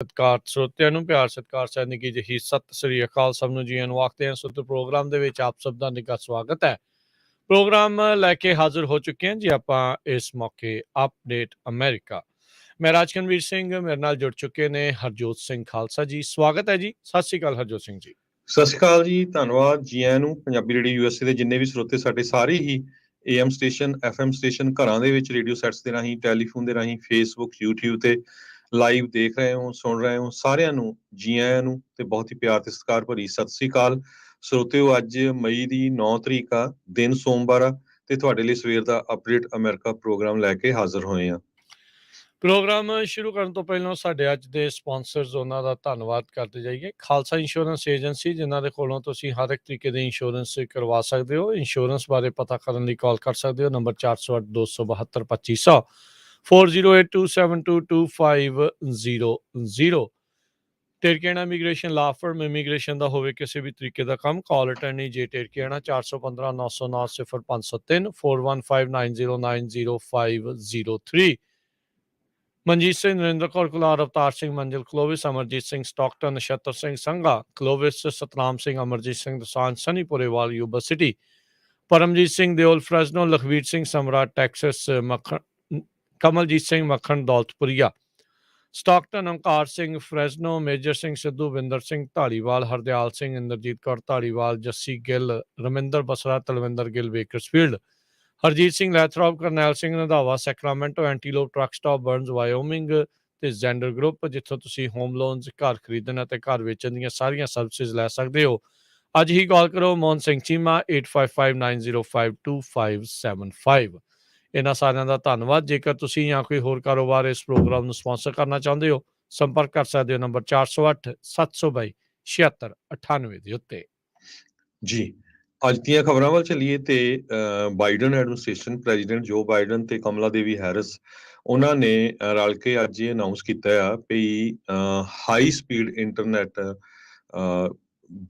ਸਤਿਕਾਰ ਸਰੋਤਿਆਂ ਨੂੰ ਪਿਆਰ ਸਤਿਕਾਰ ਸੈਨਿਕ ਨਿੱਘੀ ਜਿਹੀ ਸਤਿ ਸ੍ਰੀ ਅਕਾਲ ਸਭ ਨੂੰ ਜੀਆਂ ਨੂੰ ਆਖਦੇ ਹਾਂ। ਸੁੱਤ ਪ੍ਰੋਗਰਾਮ ਦੇ ਵਿੱਚ ਆਪ ਸਭ ਦਾ ਨਿੱਘਾ ਸਵਾਗਤ ਹੈ। ਪ੍ਰੋਗਰਾਮ ਲੈ ਕੇ ਹਾਜ਼ਰ ਹੋ ਚੁੱਕੇ ਹਾਂ ਜੀ ਆਪਾਂ ਇਸ ਮੌਕੇ ਅਪਡੇਟ ਅਮਰੀਕਾ। ਮੈਂ ਰਾਜਕਨਵੀਰ ਸਿੰਘ, ਮੇਰੇ ਨਾਲ ਜੁੜ ਚੁੱਕੇ ਨੇ ਹਰਜੋਤ ਸਿੰਘ ਖਾਲਸਾ ਜੀ। ਸਵਾਗਤ ਹੈ ਜੀ। ਸਤਿ ਸ੍ਰੀ ਅਕਾਲ ਹਰਜੋਤ ਸਿੰਘ ਜੀ। ਸਤਿ ਸ਼੍ਰੀ ਅਕਾਲ ਜੀ, ਧੰਨਵਾਦ ਜੀ ਆਇਆਂ ਨੂੰ। ਪੰਜਾਬੀ ਰੇਡੀਓ USA ਦੇ ਜਿੰਨੇ ਵੀ ਸਰੋਤੇ ਸਾਡੇ ਸਾਰੇ ਹੀ AM ਸਟੇਸ਼ਨ FM ਸਟੇਸ਼ਨ ਘਰਾਂ ਦੇ ਵਿੱਚ ਰੇਡੀਓ ਸੈਟਸ ਦੇ ਰਾਹੀਂ, ਟੈਲੀਫੋਨ ਦੇ ਰਾਹੀਂ, ਫੇਸਬੁੱਕ YouTube ਤੇ ਲਾਈਵ ਦੇਖ ਰਹੇ ਹੋ, ਸੁਣ ਰਹੇ ਹੋ, ਸਾਰਿਆਂ ਨੂੰ ਜੀ ਆਇਆਂ ਨੂੰ ਤੇ ਬਹੁਤ ਹੀ ਪਿਆਰ ਤੇ ਸਤਿਕਾਰ ਭਰੀ ਸਤਿ ਸ਼੍ਰੀ ਅਕਾਲ। ਸਰੋਤਿਓ, ਅੱਜ ਮਈ ਦੀ 9 ਤਰੀਕ ਆ, ਦਿਨ ਸੋਮਵਾਰ ਆ ਤੇ ਤੁਹਾਡੇ ਲਈ ਸਵੇਰ ਦਾ ਅਪਡੇਟ ਅਮਰੀਕਾ ਪ੍ਰੋਗਰਾਮ ਲੈ ਕੇ ਹਾਜ਼ਰ ਹੋਏ ਆ। ਪ੍ਰੋਗਰਾਮ ਸ਼ੁਰੂ ਕਰਨ ਤੋਂ ਪਹਿਲਾਂ ਸਾਡੇ ਅੱਜ ਦੇ ਸਪਾਂਸਰਸ ਉਹਨਾਂ ਦਾ ਧੰਨਵਾਦ ਕਰਦੇ ਜਾਈਏ। ਖਾਲਸਾ ਇੰਸ਼ੋਰੈਂਸ ਏਜੰਸੀ, ਜਿਨ੍ਹਾਂ ਦੇ ਕੋਲੋਂ ਤੁਸੀਂ ਹਰ ਇੱਕ ਤਰੀਕੇ ਦੇ ਇੰਸ਼ੋਰੈਂਸ ਕਰਵਾ ਸਕਦੇ ਹੋ। ਇੰਸ਼ੋਰੈਂਸ ਬਾਰੇ ਪਤਾ ਕਰਨ ਲਈ ਕਾਲ ਕਰ ਸਕਦੇ ਹੋ। ਨੰਬਰ 408 272 2500 4082722500। ਟੇਰਕੇਣਾ ਇਮੀਗ੍ਰੇਸ਼ਨ ਲਾ ਫਰਮ, ਇਮੀਗ੍ਰੇਸ਼ਨ ਦਾ ਹੋਵੇ ਕਿਸੇ ਵੀ ਤਰੀਕੇ ਦਾ ਕੰਮ, ਕਾਲ ਅਟਰਨੀ ਜੇ ਟੇਰਕੇਣਾ 415 909 0503 4159090503। ਮਨਜੀਤ ਸਿੰਘ, ਨਰਿੰਦਰ ਕੌਰ ਕੁਲਾਰ, ਅਵਤਾਰ ਸਿੰਘ ਮੰਜ਼ਿਲ ਕਲੋਵਿਸ, Amarjit Singh Stockton, Nachhattar Singh Sangha ਕਲੋਵਿਸ, Satnam Singh, Amarjit Singh Dosanjh ਸਨੀਪੁਰੇਵਾਲ Yuba city, Paramjit Singh Deol ਫਰੈਜ਼ਨੋ, Lakhvir Singh ਸਮਰਾਟ ਟੈਕਸਸ, ਕਮਲਜੀਤ ਸਿੰਘ ਮੱਖਣ ਦੌਲਤਪੁਰੀਆ, Stockton Onkar Singh ਫਰੈਜ਼ਨੋ, major Singh Sidhu, Vinder Singh Dhaliwal, Hardial Singh, Inderjit Kaur Dhaliwal, Jassi Gill, Raminder Basra, Talwinder Gill ਵੇਕਰਸਫੀਲਡ, Harjeet Singh ਲੈਥਰੋਪ, Karnail Singh Randhawa Sacramento, ਐਂਟੀਲੋਪ truck stop Burns ਵਾਇਓਮਿੰਗ ਤੇ ਜ਼ੈਂਡਰ ਗਰੁੱਪ, ਜਿੱਥੋਂ ਤੁਸੀਂ ਹੋਮ ਲੋਨਸ, ਘਰ ਖਰੀਦਣ ਅਤੇ ਘਰ ਵੇਚਣ ਦੀਆਂ ਸਾਰੀਆਂ ਸਰਵਿਸਿਜ਼ ਲੈ ਸਕਦੇ ਹੋ। ਅੱਜ ਹੀ ਕਾਲ ਕਰੋ ਮੋਹਨ ਸਿੰਘ ਚੀਮਾ 8559052575। ਇਹਨਾਂ ਸਾਰਿਆਂ ਦਾ ਧੰਨਵਾਦ। ਜੇਕਰ ਤੁਸੀਂ ਜਾਂ ਕੋਈ ਹੋਰ ਕਾਰੋਬਾਰ ਇਸ ਪ੍ਰੋਗਰਾਮ ਨੂੰ ਸਪਾਂਸਰ ਕਰਨਾ ਚਾਹੁੰਦੇ ਹੋ, ਸੰਪਰਕ ਕਰ ਸਕਦੇ ਹੋ ਨੰਬਰ 408 722 7698 ਦੇ ਉੱਤੇ। ਜੀ, ਅੱਜ ਦੀਆਂ ਖਬਰਾਂ ਵੱਲ ਚੱਲੀਏ ਤੇ ਬਾਈਡਨ ਐਡਮਿਨਿਸਟ੍ਰੇਸ਼ਨ, ਪ੍ਰੈਜ਼ੀਡੈਂਟ ਜੋ ਬਾਈਡਨ ਤੇ ਕਮਲਾ ਦੇਵੀ ਹੈਰਿਸ, ਉਹਨਾਂ ਨੇ ਰਲ ਕੇ ਅੱਜ ਇਹ ਅਨਾਉਂਸ ਕੀਤਾ ਆ ਵੀ ਹਾਈ ਸਪੀਡ ਇੰਟਰਨੈਟ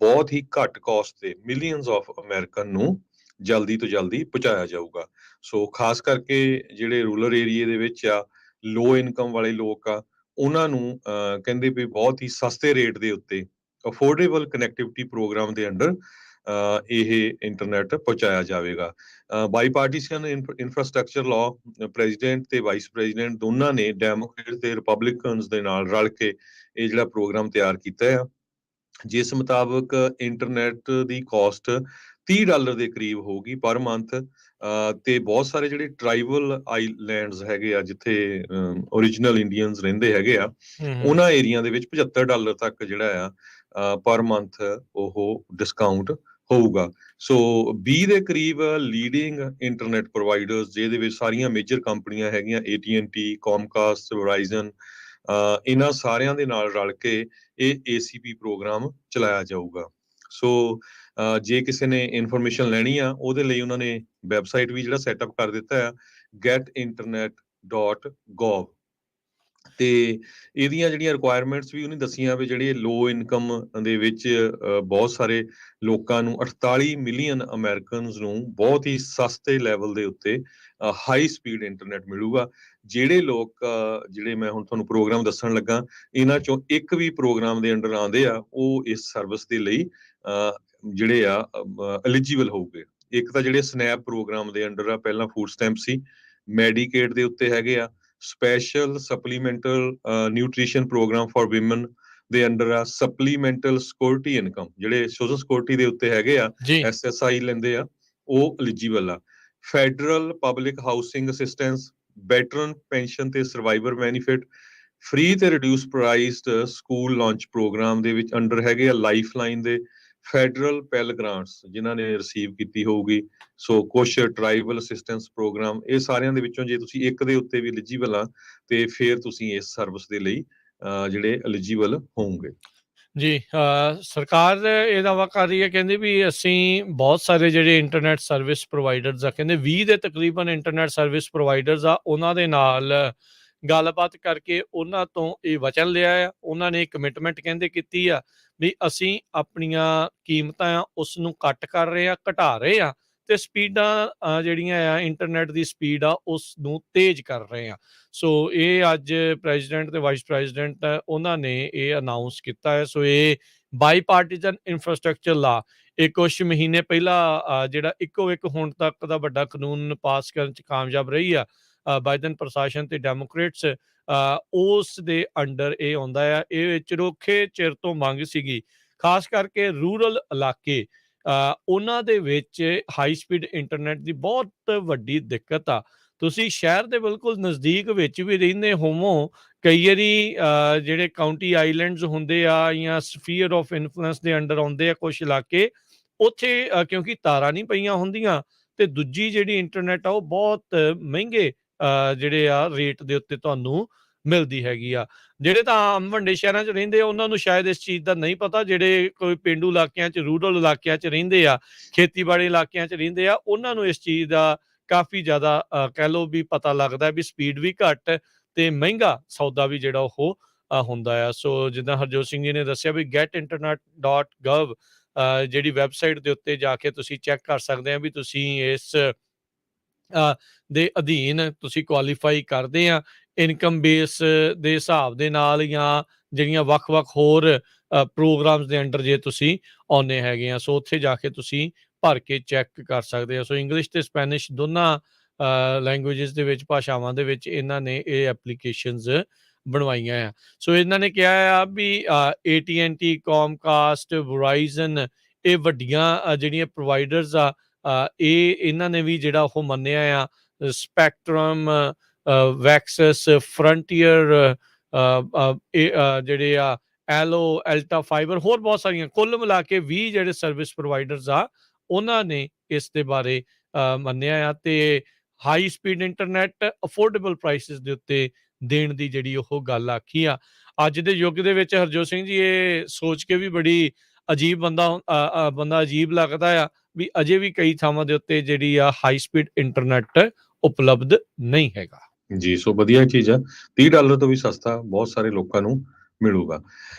ਬਹੁਤ ਹੀ ਘੱਟ ਕਾਸਟ ਤੇ ਮਿਲੀਅਨਸ ਆਫ ਅਮਰੀਕਨ ਨੂੰ ਜਲਦੀ ਤੋਂ ਜਲਦੀ ਪਹੁੰਚਾਇਆ ਜਾਊਗਾ। ਸੋ ਖਾਸ ਕਰਕੇ ਜਿਹੜੇ ਰੂਰਲ ਏਰੀਏ ਦੇ ਵਿੱਚ ਆ, ਲੋ ਇਨਕਮ ਵਾਲੇ ਲੋਕ ਆ, ਉਹਨਾਂ ਨੂੰ ਕਹਿੰਦੇ ਵੀ ਬਹੁਤ ਹੀ ਸਸਤੇ ਰੇਟ ਦੇ ਉੱਤੇ ਅਫੋਰਡੇਬਲ ਕਨੈਕਟੀਵਿਟੀ ਪ੍ਰੋਗਰਾਮ ਦੇ ਅੰਡਰ ਇਹ ਇੰਟਰਨੈਟ ਪਹੁੰਚਾਇਆ ਜਾਵੇਗਾ। ਬਾਈਪਾਰਟੀਸ਼ਨ ਇਨਫਰਾਸਟ੍ਰਕਚਰ ਲਾਅ, ਪ੍ਰੈਜ਼ੀਡੈਂਟ ਤੇ ਵਾਈਸ ਪ੍ਰੈਜ਼ੀਡੈਂਟ ਦੋਨਾਂ ਨੇ ਡੈਮੋਕ੍ਰੇਟ ਤੇ ਰਿਪਬਲਿਕਨਸ ਦੇ ਨਾਲ ਰਲ ਕੇ ਇਹ ਜਿਹੜਾ ਪ੍ਰੋਗਰਾਮ ਤਿਆਰ ਕੀਤਾ ਆ, ਜਿਸ ਮੁਤਾਬਕ ਇੰਟਰਨੈਟ ਦੀ ਕਾਸਟ $30 ਦੇ ਕਰੀਬ ਹੋਊਗੀ ਪਰ ਮੰਥ। ਤੇ ਬਹੁਤ ਸਾਰੇ ਜਿਹੜੇ ਟਰਾਈਬਲ ਆਈਲੈਂਡਸ ਹੈਗੇ ਆ, ਜਿੱਥੇ ਓਰੀਜਨਲ ਇੰਡੀਅਨਸ ਰਹਿੰਦੇ ਹੈਗੇ ਆ, ਉਹਨਾਂ ਏਰੀਆ ਦੇ ਵਿੱਚ $75 ਤੱਕ ਜਿਹੜਾ ਆ ਪਰ ਮੰਥ ਉਹ ਡਿਸਕਾਊਂਟ ਹੋਊਗਾ। ਸੋ 20 ਦੇ ਕਰੀਬ ਲੀਡਿੰਗ ਇੰਟਰਨੈਟ ਪ੍ਰੋਵਾਈਡਰਸ, ਜਿਹਦੇ ਵਿੱਚ ਸਾਰੀਆਂ ਮੇਜਰ ਕੰਪਨੀਆਂ ਹੈਗੀਆਂ, AT&T, ਕੌਮਕਾਸਟ, ਵਰਾਈਜ਼ਨ, ਇਹਨਾਂ ਸਾਰਿਆਂ ਦੇ ਨਾਲ ਰਲ ਕੇ ਇਹ ACP ਪ੍ਰੋਗਰਾਮ ਚਲਾਇਆ ਜਾਊਗਾ। ਸੋ ਜੇ ਕਿਸੇ ਨੇ ਇਨਫੋਰਮੇਸ਼ਨ ਲੈਣੀ ਆ, ਉਹਦੇ ਲਈ ਉਹਨਾਂ ਨੇ ਵੈਬਸਾਈਟ ਵੀ ਜਿਹੜਾ ਸੈਟਅਪ ਕਰ ਦਿੱਤਾ ਆ, getinternet.gov, ਤੇ ਇਹਦੀਆਂ ਜਿਹੜੀਆਂ ਰਿਕੁਆਇਰਮੈਂਟਸ ਵੀ ਉਹਨੇ ਦੱਸੀਆਂ ਵੀ ਜਿਹੜੇ ਲੋ ਇਨਕਮ ਦੇ ਵਿੱਚ ਬਹੁਤ ਸਾਰੇ ਲੋਕਾਂ ਨੂੰ, 48 ਮਿਲੀਅਨ ਅਮਰੀਕਨਸ ਨੂੰ ਬਹੁਤ ਹੀ ਸਸਤੇ ਲੈਵਲ ਦੇ ਉੱਤੇ ਹਾਈ ਸਪੀਡ ਇੰਟਰਨੈਟ ਮਿਲੂਗਾ। ਜਿਹੜੇ ਲੋਕ ਜਿਹੜੇ ਮੈਂ ਹੁਣ ਤੁਹਾਨੂੰ ਪ੍ਰੋਗਰਾਮ ਦੱਸਣ ਲੱਗਾ, ਇਹਨਾਂ ਚੋਂ ਇੱਕ ਵੀ ਪ੍ਰੋਗਰਾਮ ਦੇ ਅੰਡਰ ਆਉਂਦੇ ਆ, ਉਹ ਇਸ ਸਰਵਿਸ ਦੇ ਲਈ ਜਿਹੜੇ ਆ ਐਲੀਜੀਬਲ ਹੋਊਗੇ। ਇੱਕ ਤਾਂ ਜਿਹੜੇ ਸਨੈਪ ਪ੍ਰੋਗਰਾਮ ਦੇ ਅੰਡਰ ਆ, ਪਹਿਲਾਂ ਫੂਡ ਸਟੈਂਪ ਸੀ, ਮੈਡੀਕੇਡ ਦੇ ਉੱਤੇ ਹੈਗੇ ਆ, special supplemental nutrition program for women ਦੇ ਅੰਡਰ ਆ, ਸਪਲੀਮੈਂਟਲ ਸਿਕਿਉਰਿਟੀ ਇਨਕਮ, ਜਿਹੜੇ ਸੋਸ਼ਲ ਸਿਕਿਉਰਿਟੀ ਦੇ ਉੱਤੇ ਹੈਗੇ ਆ, SSI ਲੈਂਦੇ ਆ, ਉਹ ਐਲੀਜੀਬਲ ਆ। Federal public housing assistance, veteran pension ਤੇ ਸਰਵਾਈਵਰ ਬੈਨੀਫਿਟ, ਫ੍ਰੀ ਤੇ ਰਿਡਿਊਸ ਪ੍ਰਾਈਸਡ ਸਕੂਲ ਲਾਂਚ ਪ੍ਰੋਗਰਾਮ ਦੇ ਵਿੱਚ ਅੰਡਰ ਹੈਗੇ ਆ, ਲਾਈਫ ਲਾਈਨ ਦੇ ਫੈਡਰਲ ਪੈਲ ਗ੍ਰਾਂਟਸ ਜਿਨ੍ਹਾਂ ਨੇ ਰਿਸੀਵ ਕੀਤੀ ਹੋਊਗੀ। ਸੋ ਕੁਛ ਟਰਾਈਬਲ ਅਸਿਸਟੈਂਸ ਪ੍ਰੋਗਰਾਮ, ਇਹ ਸਾਰਿਆਂ ਦੇ ਵਿੱਚੋਂ ਜੇ ਤੁਸੀਂ ਇੱਕ ਦੇ ਉੱਤੇ ਵੀ ਐਲੀਜੀਬਲ ਆ ਤੇ ਫਿਰ ਤੁਸੀਂ ਇਸ ਸਰਵਿਸ ਦੇ ਲਈ ਜਿਹੜੇ ਐਲੀਜੀਬਲ ਹੋਵੋਗੇ। ਜੀ, ਸਰਕਾਰ ਇਹ ਦਾਅਵਾ ਕਰ ਰਹੀ ਹੈ, ਕਹਿੰਦੇ ਵੀ ਅਸੀਂ ਬਹੁਤ ਸਾਰੇ ਜਿਹੜੇ ਇੰਟਰਨੈਟ ਸਰਵਿਸ ਪ੍ਰੋਵਾਈਡਰਸ ਆ, ਕਹਿੰਦੇ 20 ਦੇ ਤਕਰੀਬਨ ਇੰਟਰਨੈਟ ਸਰਵਿਸ ਪ੍ਰੋਵਾਈਡਰਸ ਆ, ਉਹਨਾਂ ਦੇ ਨਾਲ ਗੱਲਬਾਤ ਕਰਕੇ ਉਹਨਾਂ ਤੋਂ ਇਹ ਵਚਨ ਲਿਆ ਆ। ਉਹਨਾਂ ਨੇ ਕਮਿਟਮੈਂਟ ਕਹਿੰਦੇ ਕੀਤੀ ਆ ਵੀ ਅਸੀਂ ਆਪਣੀਆਂ ਕੀਮਤਾਂ ਆ ਉਸ ਨੂੰ ਘੱਟ ਕਰ ਰਹੇ ਆ, ਘਟਾ ਰਹੇ ਆ, ਤੇ ਸਪੀਡਾਂ ਜਿਹੜੀਆਂ ਆ ਇੰਟਰਨੈਟ ਦੀ ਸਪੀਡ ਆ ਉਸ ਨੂੰ ਤੇਜ਼ ਕਰ ਰਹੇ ਆ। ਸੋ ਇਹ ਅੱਜ ਪ੍ਰੈਜ਼ੀਡੈਂਟ ਤੇ ਵਾਈਸ ਪ੍ਰੈਜ਼ੀਡੈਂਟ ਉਹਨਾਂ ਨੇ ਇਹ ਅਨਾਉਂਸ ਕੀਤਾ ਹੈ। ਸੋ ਇਹ ਬਾਈਪਾਰਟੀਜ਼ਨ ਇਨਫਰਾਸਟ੍ਰਕਚਰ ਲਾ ਇਹ ਕੁਛ ਮਹੀਨੇ ਪਹਿਲਾਂ ਜਿਹੜਾ ਇੱਕੋ ਇੱਕ ਹੁਣ ਤੱਕ ਦਾ ਵੱਡਾ ਕਾਨੂੰਨ ਪਾਸ ਕਰਨ 'ਚ ਕਾਮਯਾਬ ਰਹੀ ਆ ਬਾਈਡਨ ਪ੍ਰਸ਼ਾਸਨ ਤੇ ਡੈਮੋਕ੍ਰੇਟਸ, ਉਸ ਦੇ ਅੰਡਰ ਇਹ ਆਉਂਦਾ ਆ। ਇਹ ਚਿਰੋਖੇ ਚਿਰ ਤੋਂ ਮੰਗ ਸੀਗੀ, ਖਾਸ ਕਰਕੇ ਰੂਰਲ ਇਲਾਕੇ ਉਹਨਾਂ ਦੇ ਵਿੱਚ ਹਾਈ ਸਪੀਡ ਇੰਟਰਨੈਟ ਦੀ ਬਹੁਤ ਵੱਡੀ ਦਿੱਕਤ ਆ। ਤੁਸੀਂ ਸ਼ਹਿਰ ਦੇ ਬਿਲਕੁਲ ਨਜ਼ਦੀਕ ਵਿੱਚ ਵੀ ਰਹਿੰਦੇ ਹੋਵੋ, ਕਈ ਵਾਰੀ ਜਿਹੜੇ ਕਾਊਂਟੀ ਆਈਲੈਂਡਸ ਹੁੰਦੇ ਆ ਜਾਂ ਸਫੀਅਰ ਆਫ ਇਨਫਲੂਐਂਸ ਦੇ ਅੰਡਰ ਆਉਂਦੇ ਆ ਕੁਛ ਇਲਾਕੇ, ਉੱਥੇ ਕਿਉਂਕਿ ਤਾਰਾਂ ਨਹੀਂ ਪਈਆਂ ਹੁੰਦੀਆਂ ਤੇ ਦੂਜੀ ਜਿਹੜੀ ਇੰਟਰਨੈਟ ਆ ਉਹ ਬਹੁਤ ਮਹਿੰਗੇ ਜਿਹੜੇ ਆ ਰੇਟ ਦੇ ਉੱਤੇ ਤੁਹਾਨੂੰ ਮਿਲਦੀ ਹੈਗੀ ਆ। ਜਿਹੜੇ ਤਾਂ ਆਮ ਵੱਡੇ ਸ਼ਹਿਰਾਂ 'ਚ ਰਹਿੰਦੇ ਆ ਉਹਨਾਂ ਨੂੰ ਸ਼ਾਇਦ ਇਸ ਚੀਜ਼ ਦਾ ਨਹੀਂ ਪਤਾ, ਜਿਹੜੇ ਕੋਈ ਪੇਂਡੂ ਇਲਾਕਿਆਂ 'ਚ ਰੂਰਲ ਇਲਾਕਿਆਂ 'ਚ ਰਹਿੰਦੇ ਆ, ਖੇਤੀਬਾੜੀ ਇਲਾਕਿਆਂ 'ਚ ਰਹਿੰਦੇ ਆ, ਉਹਨਾਂ ਨੂੰ ਇਸ ਚੀਜ਼ ਦਾ ਕਾਫੀ ਜ਼ਿਆਦਾ ਕਹਿ ਲਓ ਵੀ ਪਤਾ ਲੱਗਦਾ ਵੀ ਸਪੀਡ ਵੀ ਘੱਟ ਤੇ ਮਹਿੰਗਾ ਸੌਦਾ ਵੀ ਜਿਹੜਾ ਉਹ ਹੁੰਦਾ ਆ। ਸੋ ਜਿੱਦਾਂ ਹਰਜੋਤ ਸਿੰਘ ਜੀ ਨੇ ਦੱਸਿਆ ਵੀ getinternet.gov ਜਿਹੜੀ ਵੈਬਸਾਈਟ ਦੇ ਉੱਤੇ ਜਾ ਕੇ ਤੁਸੀਂ ਚੈੱਕ ਕਰ ਸਕਦੇ ਆ ਵੀ ਤੁਸੀਂ ਇਸ ਦੇ ਅਧੀਨ ਤੁਸੀਂ ਕੁਆਲੀਫਾਈ ਕਰਦੇ ਆ ਇਨਕਮ ਬੇਸ ਦੇ ਹਿਸਾਬ ਦੇ ਨਾਲ, ਜਾਂ ਜਿਹੜੀਆਂ ਵੱਖ-ਵੱਖ ਹੋਰ ਪ੍ਰੋਗਰਾਮਸ ਦੇ ਅੰਡਰ ਜੇ ਤੁਸੀਂ ਆਉਂਦੇ ਹੈਗੇ ਆ। ਸੋ ਉੱਥੇ ਜਾ ਕੇ ਤੁਸੀਂ ਭਰ ਕੇ ਚੈੱਕ ਕਰ ਸਕਦੇ ਆ। ਸੋ ਇੰਗਲਿਸ਼ ਤੇ ਸਪੈਨਿਸ਼ ਦੋਨਾਂ ਲੈਂਗੁਏਜਸ ਦੇ ਵਿੱਚ, ਭਾਸ਼ਾਵਾਂ ਦੇ ਵਿੱਚ ਇਹਨਾਂ ਨੇ ਇਹ ਐਪਲੀਕੇਸ਼ਨਸ ਬਣਵਾਈਆਂ ਆ। ਸੋ ਇਹਨਾਂ ਨੇ ਕਿਹਾ ਆ ਵੀ AT&T, ਕੌਮਕਾਸਟ, ਵਰਾਈਜ਼ਨ ਇਹ ਵੱਡੀਆਂ ਜਿਹੜੀਆਂ ਪ੍ਰੋਵਾਈਡਰਸ ਆ, ਇਹਨਾਂ ਨੇ ਵੀ ਜਿਹੜਾ ਉਹ ਮੰਨਿਆ ਆ ਸਪੈਕਟਰਮ, ਵੈਕਸਸ, ਫਰੰਟੀਅਰ, ਜਿਹੜੇ ਆ ਐਲੋ, ਐਲਟਾ ਫਾਈਬਰ, ਹੋਰ ਬਹੁਤ ਸਾਰੀਆਂ, ਕੁੱਲ ਮਿਲਾ ਕੇ 20 ਜਿਹੜੇ ਸਰਵਿਸ ਪ੍ਰੋਵਾਈਡਰਸ ਆ ਉਹਨਾਂ ਨੇ ਇਸ ਦੇ ਬਾਰੇ ਮੰਨਿਆ ਆ ਤੇ high speed internet affordable prices ਦੇ ਉੱਤੇ ਦੇਣ ਦੀ ਜਿਹੜੀ ਉਹ ਗੱਲ ਆਖੀ ਆ। ਅੱਜ ਦੇ ਯੁੱਗ ਦੇ ਵਿੱਚ ਹਰਜੋਤ ਸਿੰਘ ਜੀ ਇਹ ਸੋਚ ਕੇ ਵੀ ਬੜੀ ਅਜੀਬ ਬੰਦਾ ਅਜੀਬ ਲੱਗਦਾ ਆ ਵੀ ਅਜੇ ਵੀ ਕਈ ਥਾਵਾਂ ਦੇ ਉੱਤੇ ਜਿਹੜੀ ਆ ਹਾਈ ਸਪੀਡ ਇੰਟਰਨੈਟ ਉਪਲਬਧ ਨਹੀਂ ਹੈਗਾ। ਜੀ, ਸੋ ਵਧੀਆ ਚੀਜ਼ ਆ। $30 ਤੋਂ ਵੀ ਸਸਤਾ ਬਹੁਤ ਸਾਰੇ ਲੋਕਾਂ ਨੂੰ ਮਿਲੂਗਾ।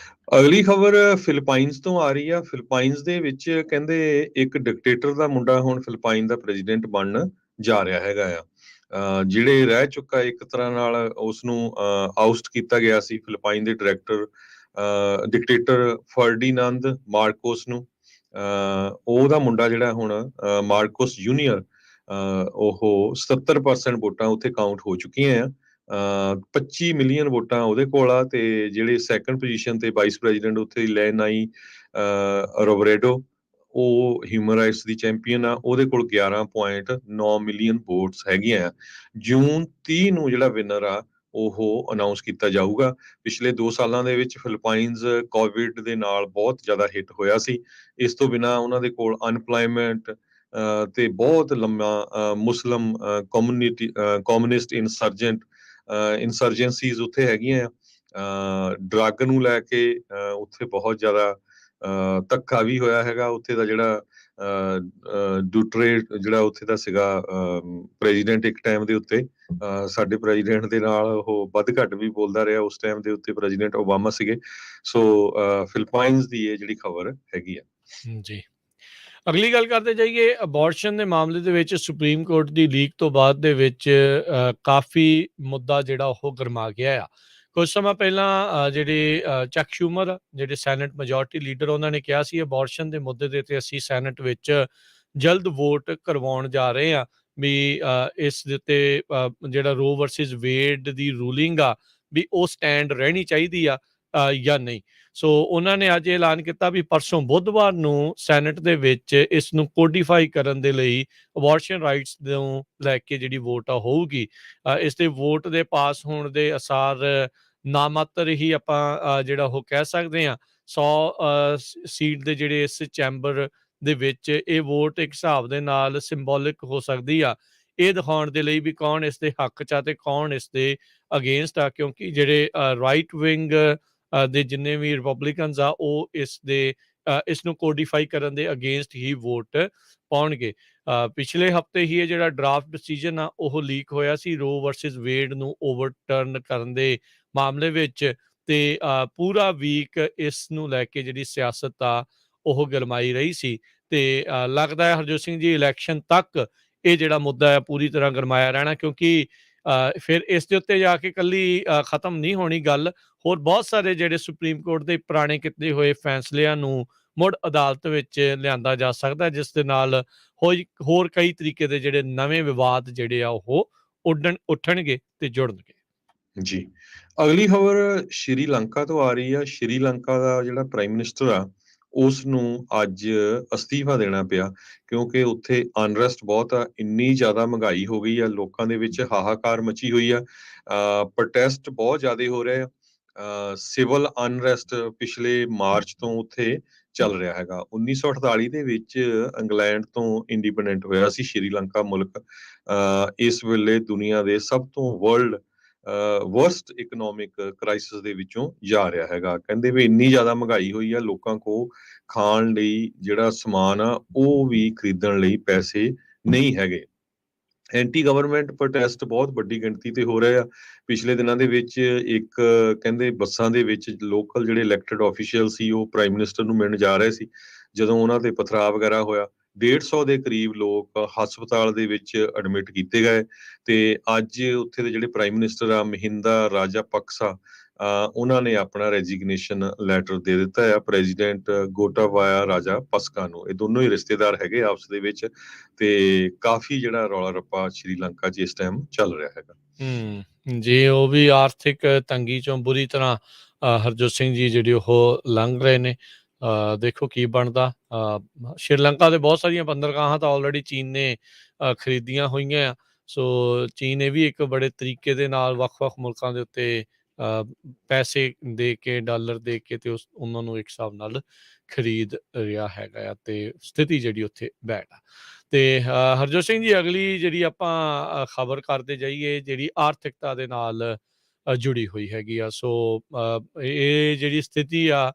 ਅਗਲੀ ਖਬਰ ਫਿਲੀਪਾਈਨਸ ਤੋਂ ਆ ਰਹੀ ਆ। ਫਿਲੀਪਾਈਨਸ ਦੇ ਵਿੱਚ ਕਹਿੰਦੇ ਇੱਕ ਡਿਕਟੇਟਰ ਦਾ ਮੁੰਡਾ ਹੁਣ ਫਿਲੀਪਾਈਨ ਦਾ ਪ੍ਰੈਜ਼ੀਡੈਂਟ ਬਣਨ ਜਾ ਰਿਹਾ ਹੈਗਾ ਆ। ਜਿਹੜੇ ਰਹਿ ਚੁੱਕਾ ਇੱਕ ਤਰ੍ਹਾਂ ਨਾਲ ਉਸਨੂੰ ਆਊਸਟ ਕੀਤਾ ਗਿਆ ਸੀ ਫਿਲੀਪਾਈਨ ਦੇ ਡਿਕਟੇਟਰ ਫਰਡੀਨਾਂਦ ਮਾਰਕੋਸ ਨੂੰ। ਉਹਦਾ ਮੁੰਡਾ ਜਿਹੜਾ ਹੁਣ ਮਾਰਕੋਸ ਜੂਨੀਅਰ, ਉਹ 70% ਵੋਟਾਂ ਉੱਥੇ ਕਾਊਂਟ ਹੋ ਚੁੱਕੀਆਂ ਆ। 25 ਮਿਲੀਅਨ ਵੋਟਾਂ ਉਹਦੇ ਕੋਲ ਆ ਤੇ ਜਿਹੜੇ ਸੈਕੰਡ ਪੋਜੀਸ਼ਨ ਤੇ ਵਾਈਸ ਪ੍ਰੈਜ਼ੀਡੈਂਟ ਉੱਥੇ ਲੈਨਾਈ ਰੋਬਰੇਡੋ, ਉਹ ਹਿਊਮਨ ਰਾਈਟਸ ਦੀ ਚੈਂਪੀਅਨ ਆ, ਉਹਦੇ ਕੋਲ 11.9 ਮਿਲੀਅਨ ਵੋਟਸ ਹੈਗੀਆਂ ਆ। ਜੂਨ 30 ਨੂੰ ਜਿਹੜਾ ਵਿਨਰ ਆ ਉਹ ਅਨਾਉਂਸ ਕੀਤਾ ਜਾਊਗਾ। ਪਿਛਲੇ 2 ਸਾਲਾਂ ਦੇ ਵਿੱਚ ਫਿਲੀਪਾਈਨਸ ਕੋਵਿਡ ਦੇ ਨਾਲ ਬਹੁਤ ਜ਼ਿਆਦਾ ਹਿੱਟ ਹੋਇਆ ਸੀ। ਇਸ ਤੋਂ ਬਿਨਾਂ ਉਹਨਾਂ ਦੇ ਕੋਲ ਅਨਪਲਾਇਮੈਂਟ ਤੇ ਬਹੁਤ ਲੰਮਾ ਮੁਸਲਿਮ ਕਮਿਊਨਿਸਟ ਇਨਸਰਜੈਂਸੀਜ਼ ਉੱਥੇ ਹੈਗੀਆਂ ਆ। ਡਰੱਗ ਨੂੰ ਲੈ ਕੇ ਉੱਥੇ ਬਹੁਤ ਜ਼ਿਆਦਾ ਧੱਕਾ ਵੀ ਹੋਇਆ ਹੈਗਾ। ਉੱਥੇ ਦਾ ਜਿਹੜਾ ਡੂਟਰੇ ਜਿਹੜਾ ਉੱਥੇ ਦਾ ਸੀਗਾ ਪ੍ਰੈਜ਼ੀਡੈਂਟ ਇੱਕ ਟਾਈਮ ਦੇ ਉੱਤੇ, ਸਾਡੇ ਪ੍ਰੈਜ਼ੀਡੈਂਟ ਦੇ ਨਾਲ ਉਹ ਵੱਧ ਘੱਟ ਵੀ ਬੋਲਦਾ ਰਿਹਾ ਉਸ ਟਾਈਮ ਦੇ ਉੱਤੇ, ਪ੍ਰੈਜ਼ੀਡੈਂਟ ਓਬਾਮਾ ਸੀਗੇ। ਸੋ ਫਿਲੀਪਾਈਨਸ ਦੀ ਇਹ ਜਿਹੜੀ ਖਬਰ ਹੈਗੀ ਆ। ਜੀ, ਅਗਲੀ ਗੱਲ ਕਰਦੇ ਜਾਈਏ। ਅਬੋਰਸ਼ਨ ਦੇ ਮਾਮਲੇ ਦੇ ਵਿੱਚ ਸੁਪਰੀਮ ਕੋਰਟ ਦੀ ਲੀਕ ਤੋਂ ਬਾਅਦ ਦੇ ਵਿੱਚ ਕਾਫੀ ਮੁੱਦਾ ਜਿਹੜਾ ਉਹ ਗਰਮਾ ਗਿਆ ਆ। ਕੁਝ ਸਮਾਂ ਪਹਿਲਾਂ ਜਿਹੜੇ ਚੱਕ ਸ਼ੂਮਰ, ਜਿਹੜੇ ਸੈਨੇਟ ਮੈਜੋਰਟੀ ਲੀਡਰ, ਉਹਨਾਂ ਨੇ ਕਿਹਾ ਸੀ ਅਬੋਰਸ਼ਨ ਦੇ ਮੁੱਦੇ ਦੇ ਉੱਤੇ ਅਸੀਂ ਸੈਨੇਟ ਵਿੱਚ ਜਲਦ ਵੋਟ ਕਰਵਾਉਣ ਜਾ ਰਹੇ ਹਾਂ ਵੀ ਇਸ ਦੇ ਉੱਤੇ ਜਿਹੜਾ ਰੋ ਵਰਸਿਸ ਵੇਡ ਦੀ ਰੂਲਿੰਗ ਆ ਵੀ ਉਹ ਸਟੈਂਡ ਰਹਿਣੀ ਚਾਹੀਦੀ ਆ ਜਾਂ ਨਹੀਂ। ਸੋ ਉਹਨਾਂ ਨੇ ਅੱਜ ਐਲਾਨ ਕੀਤਾ ਵੀ ਪਰਸੋਂ ਬੁੱਧਵਾਰ ਨੂੰ ਸੈਨੇਟ ਦੇ ਵਿੱਚ ਇਸ ਨੂੰ ਕੋਡੀਫਾਈ ਕਰਨ ਦੇ ਲਈ ਅਬੋਰਸ਼ਨ ਰਾਈਟਸ ਨੂੰ ਲੈ ਕੇ ਜਿਹੜੀ ਵੋਟ ਆ ਹੋਊਗੀ। ਇਸ ਦੇ ਵੋਟ ਦੇ ਪਾਸ ਹੋਣ ਦੇ ਅਸਾਰ ਨਾਮਾਤਰ ਹੀ ਆਪਾਂ ਜਿਹੜਾ ਉਹ ਕਹਿ ਸਕਦੇ ਹਾਂ। 100 ਸੀਟ ਦੇ ਜਿਹੜੇ ਇਸ ਚੈਂਬਰ ਦੇ ਵਿੱਚ ਇਹ ਵੋਟ ਇੱਕ ਹਿਸਾਬ ਦੇ ਨਾਲ ਸਿੰਬੋਲਿਕ ਹੋ ਸਕਦੀ ਆ, ਇਹ ਦਿਖਾਉਣ ਦੇ ਲਈ ਵੀ ਕੌਣ ਇਸ ਦੇ ਹੱਕ 'ਚ ਆ ਤੇ ਕੌਣ ਇਸ ਦੇ ਅਗੇਂਸਟ ਆ, ਕਿਉਂਕਿ ਜਿਹੜੇ ਰਾਈਟ ਵਿੰਗ ਦੇ ਜਿੰਨੇ ਵੀ ਰਿਪਬਲਿਕਨਸ ਆ ਉਹ ਇਸ ਨੂੰ ਕੋਡੀਫਾਈ ਕਰਨ ਦੇ ਅਗੇਂਸਟ ਹੀ ਵੋਟ ਪਾਉਣਗੇ। ਪਿਛਲੇ ਹਫਤੇ ਹੀ ਇਹ ਜਿਹੜਾ ਡਰਾਫਟ ਡਿਸੀਜਨ ਆ ਉਹ ਲੀਕ ਹੋਇਆ ਸੀ ਰੋ ਵਰਸਿਸ ਵੇਡ ਨੂੰ ਓਵਰਟਰਨ ਕਰਨ ਦੇ ਮਾਮਲੇ ਵਿੱਚ, ਤੇ ਪੂਰਾ ਵੀਕ ਇਸ ਨੂੰ ਲੈ ਕੇ ਜਿਹੜੀ ਸਿਆਸਤ ਆ ਉਹ ਗਰਮਾਈ ਰਹੀ ਸੀ। ਤੇ ਲੱਗਦਾ ਹੈ ਹਰਜੋਤ ਸਿੰਘ ਜੀ ਇਲੈਕਸ਼ਨ ਤੱਕ ਇਹ ਜਿਹੜਾ ਮੁੱਦਾ ਹੈ ਪੂਰੀ ਤਰ੍ਹਾਂ ਗਰਮਾਇਆ ਰਹਿਣਾ, ਕਿਉਂਕਿ ਫਿਰ ਇਸ ਦੇ ਉੱਤੇ ਜਾ ਕੇ ਇਕੱਲੀ ਖਤਮ ਨਹੀਂ ਹੋਣੀ ਗੱਲ। ਹੋਰ ਬਹੁਤ ਸਾਰੇ ਜਿਹੜੇ ਸੁਪਰੀਮ ਕੋਰਟ ਦੇ ਪੁਰਾਣੇ ਕੀਤੇ ਹੋਏ ਫੈਸਲਿਆਂ ਨੂੰ ਮੁੜ ਅਦਾਲਤ ਵਿੱਚ ਲਿਆਂਦਾ ਜਾ ਸਕਦਾ, ਜਿਸ ਦੇ ਨਾਲ ਹੋਰ ਕਈ ਤਰੀਕੇ ਦੇ ਜਿਹੜੇ ਨਵੇਂ ਵਿਵਾਦ ਜਿਹੜੇ ਆ ਉਹ ਉੱਠਣਗੇ ਤੇ ਜੁੜਨਗੇ। ਜੀ। ਅਗਲੀ ਖਬਰ ਸ਼੍ਰੀਲੰਕਾ ਤੋਂ ਆ ਰਹੀ ਆ। ਸ਼੍ਰੀਲੰਕਾ ਦਾ ਜਿਹੜਾ ਪ੍ਰਾਈਮ ਮਿਨਿਸਟਰ ਆ, ਉਸ ਨੂੰ ਅੱਜ ਅਸਤੀਫਾ ਦੇਣਾ ਪਿਆ, ਕਿਉਂਕਿ ਉੱਥੇ ਅਨਰੈਸਟ ਬਹੁਤ ਆ। ਇੰਨੀ ਜ਼ਿਆਦਾ ਮਹਿੰਗਾਈ ਹੋ ਗਈ ਆ, ਲੋਕਾਂ ਦੇ ਵਿੱਚ ਹਾਹਾਕਾਰ ਮਚੀ ਹੋਈ ਆ। ਪ੍ਰੋਟੈਸਟ ਬਹੁਤ ਜ਼ਿਆਦਾ ਹੋ ਰਹੇ ਆ। ਸਿਵਲ ਅਨਰੈਸਟ ਪਿਛਲੇ ਮਾਰਚ ਤੋਂ ਉੱਥੇ ਚੱਲ ਰਿਹਾ ਹੈਗਾ। 1948 ਦੇ ਵਿੱਚ ਇੰਗਲੈਂਡ ਤੋਂ ਇੰਡੀਪੈਂਡੈਂਟ ਹੋਇਆ ਸੀ ਸ਼੍ਰੀਲੰਕਾ ਮੁਲਕ। ਇਸ ਵੇਲੇ ਦੁਨੀਆ ਦੇ ਸਭ ਤੋਂ ਵਰਸਟ ਇਕਨੋਮਿਕ ਕ੍ਰਾਈਸਿਸ ਦੇ ਵਿੱਚੋਂ ਜਾ ਰਿਹਾ ਹੈਗਾ। ਕਹਿੰਦੇ ਵੀ ਇੰਨੀ ਜ਼ਿਆਦਾ ਮਹਿੰਗਾਈ ਹੋਈ ਆ, ਲੋਕਾਂ ਕੋਲ ਖਾਣ ਲਈ ਜਿਹੜਾ ਸਮਾਨ ਆ ਉਹ ਵੀ ਖਰੀਦਣ ਲਈ ਪੈਸੇ ਨਹੀਂ ਹੈਗੇ। ਐਂਟੀ ਗਵਰਨਮੈਂਟ ਪ੍ਰੋਟੈਸਟ ਬਹੁਤ ਵੱਡੀ ਗਿਣਤੀ ਤੇ ਹੋ ਰਹੇ ਆ। ਪਿਛਲੇ ਦਿਨਾਂ ਦੇ ਵਿੱਚ ਇੱਕ ਕਹਿੰਦੇ ਬੱਸਾਂ ਦੇ ਵਿੱਚ ਲੋਕਲ ਜਿਹੜੇ ਇਲੈਕਟਡ ਆਫੀਸ਼ੀਅਲ ਸੀ, ਉਹ ਪ੍ਰਾਈਮ ਮਿਨਿਸਟਰ ਨੂੰ ਮਿਲਣ ਜਾ ਰਹੇ ਸੀ। ਜਦੋਂ ਉਹਨਾਂ ਤੇ ਪਥਰਾਅ ਵਗੈਰਾ ਹੋਇਆ, 150 ਦੇ ਕਰੀਬ ਲੋਕ ਹਸਪਤਾਲ ਦੇ ਵਿੱਚ ਐਡਮਿਟ ਕੀਤੇ ਗਏ। ਤੇ ਅੱਜ ਉੱਥੇ ਦੇ ਜਿਹੜੇ ਪ੍ਰਾਈਮ ਮਿਨਿਸਟਰ ਆ, ਮਹਿੰਦਾ ਰਾਜਾਪਕਸਾ, ਉਹਨਾਂ ਨੇ ਆਪਣਾ ਰੈਜੀਗਨੇਸ਼ਨ ਲੈਟਰ ਦੇ ਦਿੱਤਾ ਆ ਪ੍ਰੈਜ਼ੀਡੈਂਟ ਗੋਟਾਬਾਇਆ ਰਾਜਾਪਕਸਾ ਨੂੰ। ਇਹ ਦੋਨੋਂ ਹੀ ਰਿਸ਼ਤੇਦਾਰ ਹੈਗੇ ਆਪਸ ਦੇ ਵਿੱਚ, ਤੇ ਕਾਫੀ ਜਿਹੜਾ ਰੌਲਾ ਰੱਪਾ ਸ਼੍ਰੀਲੰਕਾ 'ਚ ਇਸ ਟਾਈਮ ਚੱਲ ਰਿਹਾ ਹੈਗਾ। ਜੀ, ਉਹ ਵੀ ਆਰਥਿਕ ਤੰਗੀ ਚੋਂ ਬੁਰੀ ਤਰ੍ਹਾਂ ਹਰਜੋਤ ਸਿੰਘ ਜੀ ਜਿਹੜੇ ਉਹ ਲੰਘ ਰਹੇ ਨੇ। ਦੇਖੋ ਕੀ ਬਣਦਾ। ਸ਼੍ਰੀਲੰਕਾ ਦੇ ਬਹੁਤ ਸਾਰੀਆਂ ਬੰਦਰਗਾਹਾਂ ਤਾਂ ਆਲਰੇਡੀ ਚੀਨ ਨੇ ਖਰੀਦੀਆਂ ਹੋਈਆਂ ਆ। ਸੋ ਚੀਨ ਇਹ ਵੀ ਇੱਕ ਬੜੇ ਤਰੀਕੇ ਦੇ ਨਾਲ ਵੱਖ-ਵੱਖ ਮੁਲਕਾਂ ਦੇ ਉੱਤੇ ਪੈਸੇ ਦੇ ਕੇ, ਡਾਲਰ ਦੇ ਕੇ ਤੇ ਉਹਨਾਂ ਨੂੰ ਇੱਕ ਹਿਸਾਬ ਨਾਲ ਖਰੀਦ ਰਿਹਾ ਹੈਗਾ ਆ, ਤੇ ਸਥਿਤੀ ਜਿਹੜੀ ਉੱਥੇ ਬੈਡ ਆ। ਤੇ ਹਰਜੋਤ ਸਿੰਘ ਜੀ, ਅਗਲੀ ਜਿਹੜੀ ਆਪਾਂ ਖਬਰ ਕਰਦੇ ਜਾਈਏ, ਜਿਹੜੀ ਆਰਥਿਕਤਾ ਦੇ ਨਾਲ ਜੁੜੀ ਹੋਈ ਹੈਗੀ ਆ। ਸੋ ਇਹ ਜਿਹੜੀ ਸਥਿਤੀ ਆ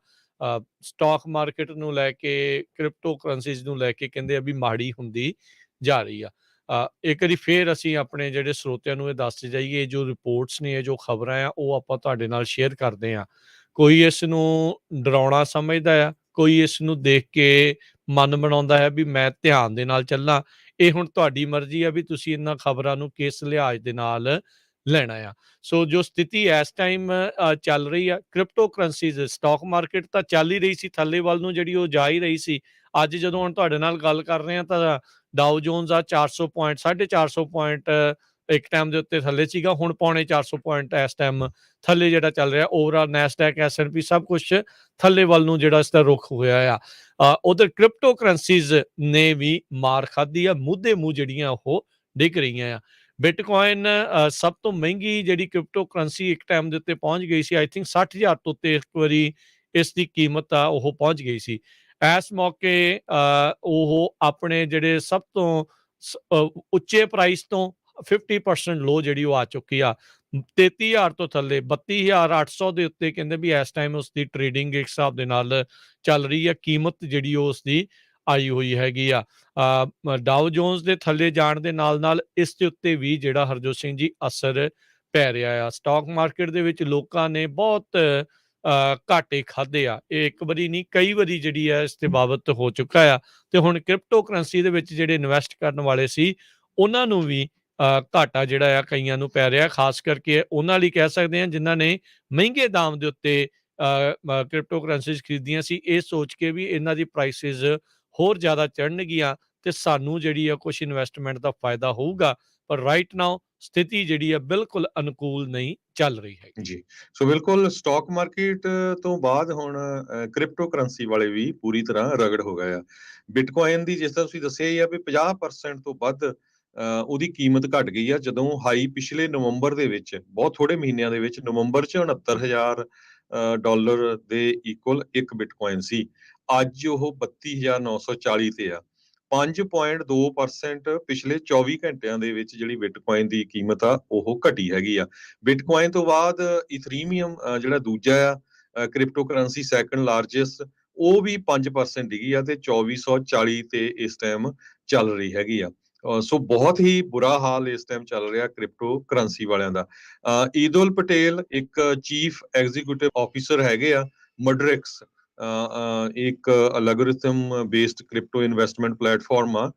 ਸਟਾਕ ਮਾਰਕੀਟ ਨੂੰ ਲੈ ਕੇ, ਕ੍ਰਿਪਟੋ ਕਰੰਸੀਜ਼ ਨੂੰ ਲੈ ਕੇ, ਕਹਿੰਦੇ ਆ ਵੀ ਮਾੜੀ ਹੁੰਦੀ ਜਾ ਰਹੀ ਆ। ਇੱਕ ਵਾਰੀ ਫੇਰ ਅਸੀਂ ਆਪਣੇ ਜਿਹੜੇ ਸਰੋਤਿਆਂ ਨੂੰ ਇਹ ਦੱਸਦੇ ਜਾਈਏ, ਜੋ ਰਿਪੋਰਟਸ ਨੇ, ਜੋ ਖਬਰਾਂ ਆ, ਉਹ ਆਪਾਂ ਤੁਹਾਡੇ ਨਾਲ ਸ਼ੇਅਰ ਕਰਦੇ ਆ। ਕੋਈ ਇਸ ਨੂੰ ਡਰਾਉਣਾ ਸਮਝਦਾ ਆ, ਕੋਈ ਇਸ ਨੂੰ ਦੇਖ ਕੇ ਮਨ ਬਣਾਉਂਦਾ ਹੈ ਵੀ ਮੈਂ ਧਿਆਨ ਦੇ ਨਾਲ ਚੱਲਾਂ। ਇਹ ਹੁਣ ਤੁਹਾਡੀ ਮਰਜ਼ੀ ਆ ਵੀ ਤੁਸੀਂ ਇਹਨਾਂ ਖਬਰਾਂ ਨੂੰ ਕਿਸ ਲਿਹਾਜ਼ ਦੇ ਨਾਲ ਲੈਣਾ ਆ। ਸੋ ਜੋ ਸਥਿਤੀ ਇਸ ਟਾਈਮ ਚੱਲ ਰਹੀ ਆ, ਕ੍ਰਿਪਟੋ ਕਰੰਸੀਜ਼, ਸਟਾਕ ਮਾਰਕੀਟ ਤਾਂ ਚੱਲ ਹੀ ਰਹੀ ਸੀ ਥੱਲੇ ਵੱਲ ਨੂੰ, ਜਿਹੜੀ ਉਹ ਜਾ ਹੀ ਰਹੀ ਸੀ। ਅੱਜ ਜਦੋਂ ਹੁਣ ਤੁਹਾਡੇ ਨਾਲ ਗੱਲ ਕਰ ਰਹੇ ਹਾਂ ਤਾਂ ਡਾਓ ਜੋਨਸ ਆ 400 ਪੁਆਇੰਟ, 450 ਪੁਆਇੰਟ ਇੱਕ ਟਾਈਮ ਦੇ ਉੱਤੇ ਥੱਲੇ ਸੀਗਾ, ਹੁਣ ਪੌਣੇ 400 ਪੁਆਇੰਟ ਇਸ ਟਾਈਮ ਥੱਲੇ ਜਿਹੜਾ ਚੱਲ ਰਿਹਾ। ਓਵਰਆਲ ਨੈਸਡੈਕ, S&P ਸਭ ਕੁਛ ਥੱਲੇ ਵੱਲ ਨੂੰ ਜਿਹੜਾ ਇਸਦਾ ਰੁਖ ਹੋਇਆ ਆ। ਉਧਰ ਕ੍ਰਿਪਟੋ ਕਰੰਸੀਜ਼ ਨੇ ਵੀ ਮਾਰ ਖਾਧੀ ਆ, ਮੂਧੇ ਮੂੰਹ ਜਿਹੜੀਆਂ ਉਹ ਡਿੱਗ ਰਹੀਆਂ ਆ। ਬਿਟਕੋਇਨ ਸਭ ਤੋਂ ਮਹਿੰਗੀ ਜਿਹੜੀ ਕ੍ਰਿਪਟੋ ਕਰੰਸੀ ਇੱਕ ਟਾਈਮ ਦੇ ਉੱਤੇ ਪਹੁੰਚ ਗਈ ਸੀ। ਆਈ ਥਿੰਕ 60,000 ਤੋਂ ਉੱਤੇ ਇੱਕ ਵਾਰੀ ਇਸ ਦੀ ਕੀਮਤ ਆ ਉਹ ਪਹੁੰਚ ਗਈ ਸੀ। ਇਸ ਮੌਕੇ ਉਹ ਆਪਣੇ ਜਿਹੜੇ ਸਭ ਤੋਂ ਉੱਚੇ ਪ੍ਰਾਈਸ ਤੋਂ 50% ਲੋ ਜਿਹੜੀ ਉਹ ਆ ਚੁੱਕੀ ਆ। 33,000 ਤੋਂ ਥੱਲੇ 32,800 ਦੇ ਉੱਤੇ ਕਹਿੰਦੇ ਵੀ ਇਸ ਟਾਈਮ ਉਸ ਦੀ ਟ੍ਰੇਡਿੰਗ ਇੱਕ ਹਿਸਾਬ ਦੇ ਨਾਲ ਚੱਲ ਰਹੀ ਆ। ਕੀਮਤ ਜਿਹੜੀ ਉਹ ਉਸ ਦੀ ਆਈ ਹੋਈ ਹੈਗੀ ਆ। ਡਾਓ ਜੋਨਸ ਦੇ ਥੱਲੇ ਜਾਣ ਦੇ ਨਾਲ ਇਸ ਦੇ ਉੱਤੇ ਵੀ ਜਿਹੜਾ ਹਰਜੋਤ ਸਿੰਘ ਜੀ ਅਸਰ ਪੈ ਰਿਹਾ ਆ। ਸਟਾਕ ਮਾਰਕੀਟ ਦੇ ਵਿੱਚ ਲੋਕਾਂ ਨੇ ਬਹੁਤ ਘਾਟੇ ਖਾਦੇ ਆ। ਇਹ ਇੱਕ ਵਾਰੀ ਨਹੀਂ, ਕਈ ਵਾਰੀ ਜਿਹੜੀ ਆ ਇਸ ਦੇ ਬਾਬਤ ਹੋ ਚੁੱਕਾ ਆ। ਤੇ ਹੁਣ ਕ੍ਰਿਪਟੋ ਕਰੰਸੀ ਦੇ ਵਿੱਚ ਜਿਹੜੇ ਇਨਵੈਸਟ ਕਰਨ ਵਾਲੇ ਸੀ, ਉਹਨਾਂ ਨੂੰ ਵੀ ਘਾਟਾ ਜਿਹੜਾ ਆ ਕਈਆਂ ਨੂੰ ਪੈ ਰਿਹਾ। ਖਾਸ ਕਰਕੇ ਉਹਨਾਂ ਲਈ ਕਹਿ ਸਕਦੇ ਹਾਂ ਜਿਨ੍ਹਾਂ ਨੇ ਮਹਿੰਗੇ ਦਾਮ ਦੇ ਉੱਤੇ ਕ੍ਰਿਪਟੋ ਕਰੰਸੀਜ਼ ਖਰੀਦੀਆਂ ਸੀ, ਇਹ ਸੋਚ ਕੇ ਵੀ ਇਹਨਾਂ ਦੀ ਪ੍ਰਾਈਸਿਸ ਹੋਰ ਜ਼ਿਆਦਾ ਚੜ੍ਹਨਗੀਆਂ ਤੇ ਸਾਨੂੰ ਜਿਹੜੀ ਆ ਕੁਛ ਇਨਵੈਸਟਮੈਂਟ ਦਾ ਫਾਇਦਾ ਹੋਊਗਾ। ਪਰ ਰਾਈਟ ਨਾਓ ਸਥਿਤੀ ਜਿਹੜੀ ਆ ਬਿਲਕੁਲ ਅਨੁਕੂਲ ਨਹੀਂ ਚੱਲ ਰਹੀ ਹੈਗੀ। ਜੀ, ਸੋ ਬਿਲਕੁਲ ਸਟਾਕ ਮਾਰਕੀਟ ਤੋਂ ਬਾਅਦ ਹੁਣ ਕ੍ਰਿਪਟੋ ਕਰੰਸੀ ਵਾਲੇ ਵੀ ਪੂਰੀ ਤਰ੍ਹਾਂ ਰਗੜ ਹੋ ਗਏ ਆ। ਬਿਟਕੋਇਨ ਦੀ ਜਿਸ ਤਰ੍ਹਾਂ ਤੁਸੀਂ ਦੱਸਿਆ ਹੀ ਆ ਵੀ 50% ਤੋਂ ਵੱਧ ਉਹਦੀ ਕੀਮਤ ਘਟ ਗਈ ਆ। ਜਦੋਂ ਹਾਈ ਪਿਛਲੇ ਨਵੰਬਰ ਦੇ ਵਿੱਚ, ਬਹੁਤ ਥੋੜੇ ਮਹੀਨਿਆਂ ਦੇ ਵਿੱਚ, ਨਵੰਬਰ 'ਚ 69,000 ਡਾਲਰ ਦੇ ਇਕੁਅਲ ਇੱਕ ਬਿਟਕੋਇਨ ਸੀ। ਅੱਜ ਉਹ 32,940 ਤੇ ਆ। 5.2% ਪਿਛਲੇ 24 ਘੰਟਿਆਂ ਦੇ ਵਿੱਚ ਜਿਹੜੀ ਬਿਟਕੋਇਨ ਦੀ ਕੀਮਤ ਆ ਉਹ ਘਟੀ ਹੈਗੀ ਆ। ਬਿਟਕੋਇਨ ਤੋਂ ਬਾਅਦ ਇਥਰੀਮੀਅਮ ਜਿਹੜਾ ਦੂਜਾ ਆ ਕ੍ਰਿਪਟੋ ਕਰੰਸੀ ਸੈਕੰਡ ਲਾਰਜੈਸਟ, ਉਹ ਵੀ 5% ਡਿੱਗੀ ਆ ਤੇ 2440 ਤੇ ਇਸ ਟਾਈਮ ਚੱਲ ਰਹੀ ਹੈਗੀ ਆ। ਸੋ ਬਹੁਤ ਹੀ ਬੁਰਾ ਹਾਲ ਇਸ ਟਾਈਮ ਚੱਲ ਰਿਹਾ ਕ੍ਰਿਪਟੋ ਕਰੰਸੀ ਵਾਲਿਆਂ ਦਾ। ਈਦੋਲ ਪਟੇਲ ਇੱਕ ਚੀਫ ਐਗਜ਼ੀਕਿਊਟਿਵ ਆਫਿਸਰ ਹੈਗੇ ਆ ਮਡਰਿਕਸ, ਇੱਕ ਅਲਗੋਰਿਥਮ ਬੇਸਡ ਕ੍ਰਿਪਟੋ ਇਨਵੈਸਟਮੈਂਟ ਪਲੇਟਫਾਰਮ ਆ,